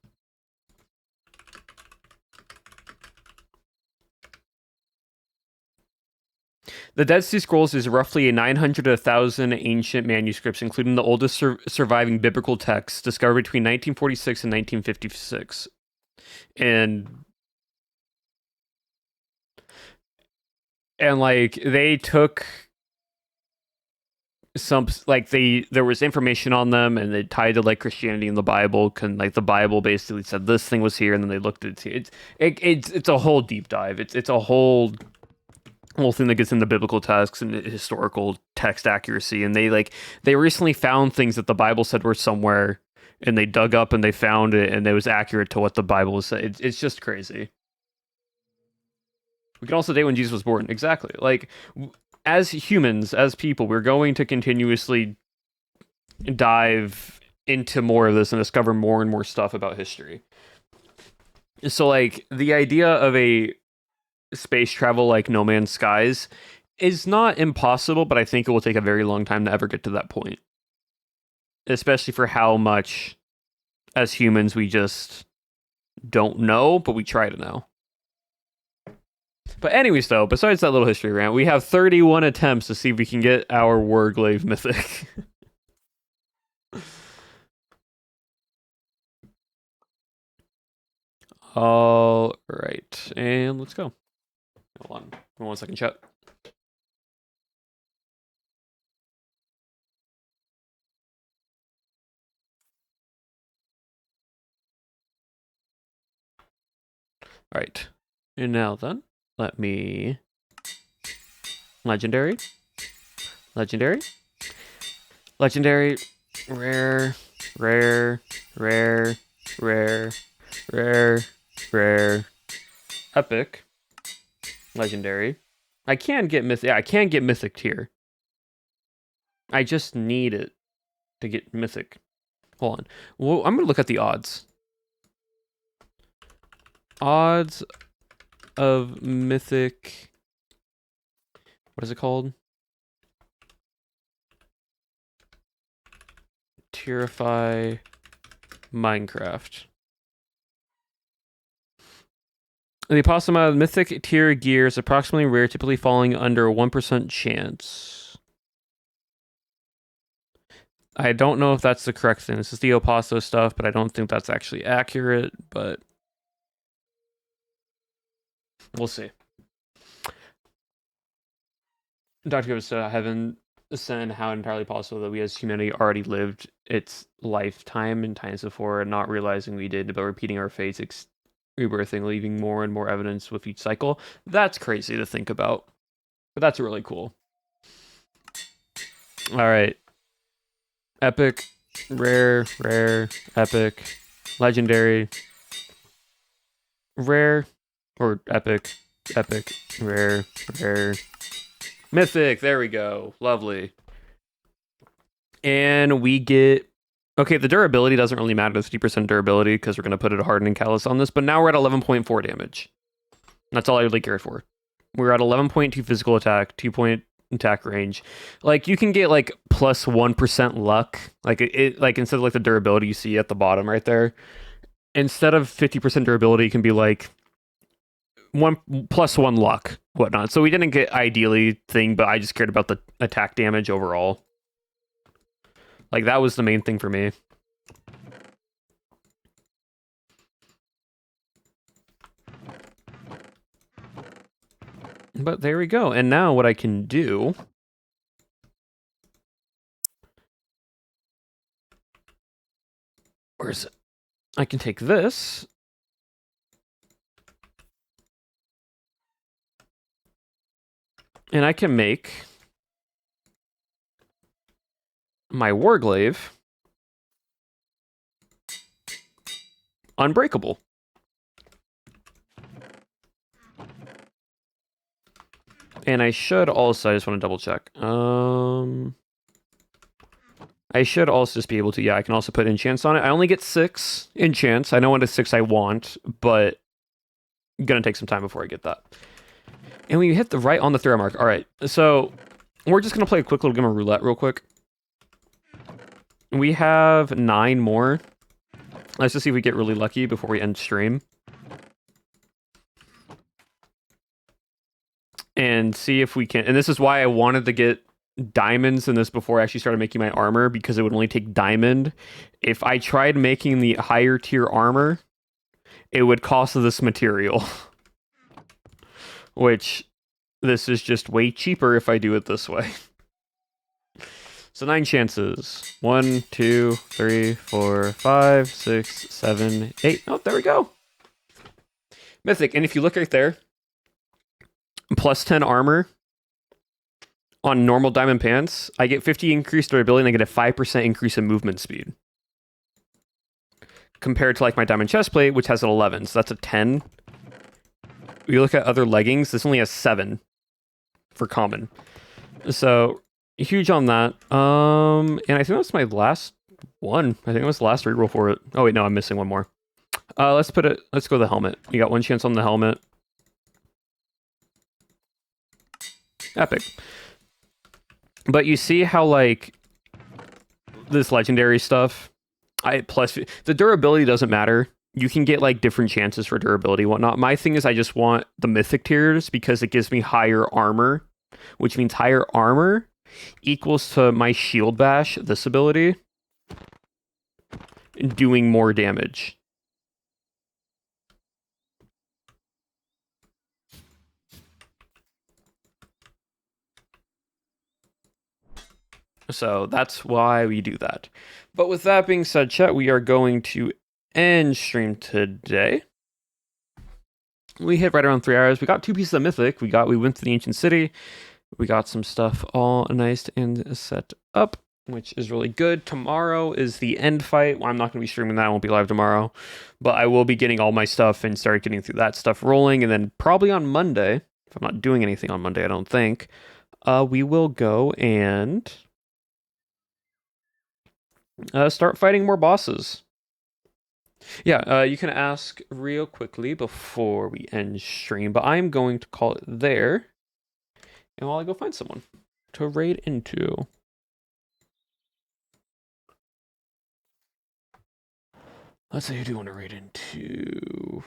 The Dead Sea Scrolls is roughly a 900 to 1,000 ancient manuscripts, including the oldest surviving biblical texts discovered between 1946 and 1956. And like they took some like there was information on them and they tied to like Christianity and the Bible, and like the Bible basically said this thing was here, and then they looked at it. It's a whole deep dive. It's a whole thing that gets into biblical texts and historical text accuracy, and they recently found things that the Bible said were somewhere, and they dug up and they found it, and it was accurate to what the Bible was saying. It's just crazy. We can also date when Jesus was born. Exactly. Like, as humans, as people, we're going to continuously dive into more of this and discover more and more stuff about history. So, like, the idea of a space travel like No Man's Skies is not impossible, but I think it will take a very long time to ever get to that point. Especially for how much, as humans, we just don't know, but we try to know. But anyways, though, besides that little history rant, we have 31 attempts to see if we can get our Warglaive mythic. All right, and let's go. Hold on. 1 second, chat. All right. And now then, let me... Legendary. Legendary. Legendary. Rare. Rare. Rare. Rare. Rare. Rare. Epic. Legendary. I can get mythic. Yeah, I can get mythic tier. I just need it to get mythic. Hold on. Well, I'm gonna look at the odds. Odds of mythic. What is it called? Tierify Minecraft. The approximate mythic tier gear is approximately rare, typically falling under a 1% chance. I don't know if that's the correct thing. This is the Opasto stuff, but I don't think that's actually accurate, but we'll see. Dr. Gibbs Heaven said how entirely possible that we as humanity already lived its lifetime in times before, not realizing we did, but repeating our fates, rebirthing, leaving more and more evidence with each cycle. That's crazy to think about, but that's really cool. All right. Epic, rare, rare, epic, legendary, rare, or epic, epic, rare, rare, mythic. There we go. Lovely. And we get... Okay, the durability doesn't really matter, the 50% durability, because we're going to put a hardening callus on this, but now we're at 11.4 damage. That's all I really cared for. We're at 11.2 physical attack, 2 attack range. Like, you can get like plus 1% luck. Like it like instead of like the durability you see at the bottom right there, instead of 50% durability, it can be like plus 1 luck, whatnot. So we didn't get ideally thing, but I just cared about the attack damage overall. Like, that was the main thing for me. But there we go. And now what I can do... Where is it? I can take this. And I can make my Warglaive unbreakable. And I should also, I just want to double check. I should also just be able to, yeah, I can also put enchants on it. I only get 6 enchants. I know what a 6 I want, but I'm gonna take some time before I get that. And we hit the right on the 3-hour mark. All right, so we're just going to play a quick little game of roulette real quick. We have 9 more. Let's just see if we get really lucky before we end stream. And see if we can... And this is why I wanted to get diamonds in this before I actually started making my armor, because it would only take diamond. If I tried making the higher tier armor, it would cost this material. Which, this is just way cheaper if I do it this way. So 9 chances. 1, 2, 3, 4, 5, 6, 7, 8. Oh, there we go. Mythic. And if you look right there, plus 10 armor on normal diamond pants, I get 50 increased durability and I get a 5% increase in movement speed. Compared to like my diamond chest plate, which has an 11. So that's a 10. We look at other leggings, this only has 7 for common. So huge on that. And I think that's my last one. I think that was the last reroll for it. Oh wait, no, I'm missing one more. Let's go to the helmet. You got 1 chance on the helmet. Epic. But you see how like this legendary stuff, the durability doesn't matter. You can get like different chances for durability and whatnot. My thing is I just want the mythic tiers because it gives me higher armor, which means higher armor equals to my shield bash, this ability, doing more damage. So that's why we do that. But with that being said, chat, we are going to end stream today. We hit right around 3 hours. We got 2 pieces of mythic. We went to the ancient city. We got some stuff all nice and set up, which is really good. Tomorrow is the end fight. Well, I'm not going to be streaming that. I won't be live tomorrow. But I will be getting all my stuff and start getting through that stuff rolling. And then probably on Monday, if I'm not doing anything on Monday, I don't think, we will go and start fighting more bosses. Yeah, you can ask real quickly before we end stream, but I'm going to call it there. And while I go find someone to raid into. Let's see, who do you want to raid into?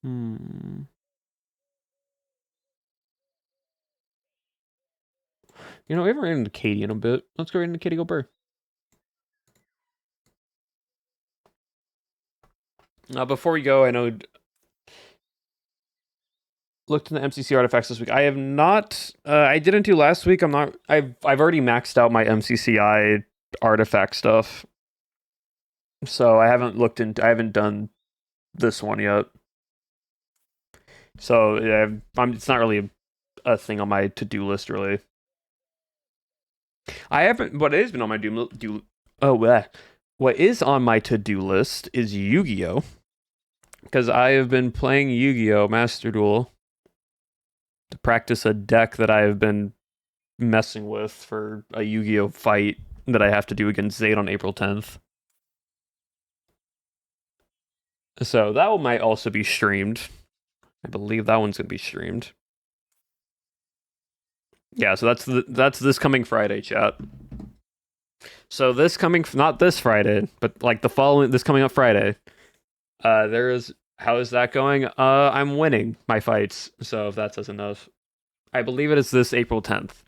Hmm. You know, we haven't ran into Katie in a bit. Let's go right into Katie Gobert. Before we go, I know looked in the MCC artifacts this week. I have not. I didn't do last week. I'm not. I've already maxed out my MCCI artifact stuff, so I haven't looked into. I haven't done this one yet. So yeah, it's not really a thing on my to-do list, really. I haven't. What has been on my what is on my to-do list is Yu-Gi-Oh, because I have been playing Yu-Gi-Oh Master Duel to practice a deck that I have been messing with for a Yu-Gi-Oh fight that I have to do against Zayd on April 10th. So that one might also be streamed. I believe that one's gonna be streamed. Yeah, so that's this coming Friday, chat. So not this Friday, but like this coming up Friday. How is that going? I'm winning my fights, so if that says enough. I believe it is this April 10th.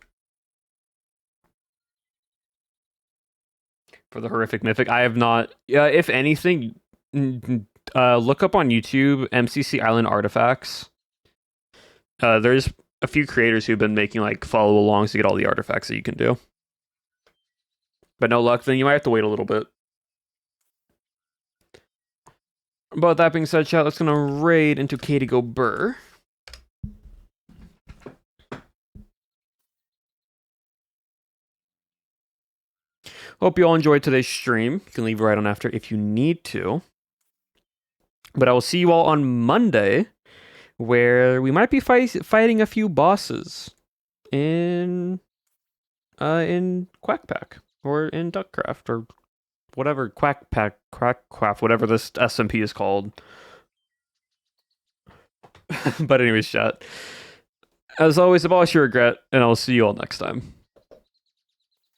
For the horrific mythic. I have not if anything, look up on YouTube MCC Island artifacts. There's a few creators who've been making like follow alongs to get all the artifacts that you can do. But no luck, then you might have to wait a little bit. But that being said, chat, let's gonna raid into Katie Gobert. Hope you all enjoyed today's stream. You can leave right on after if you need to. But I will see you all on Monday where we might be fighting a few bosses in Quackpack or in Duckcraft or whatever Quackcraft, whatever this SMP is called. But anyways, chat. As always, abolish your regret, and I'll see you all next time.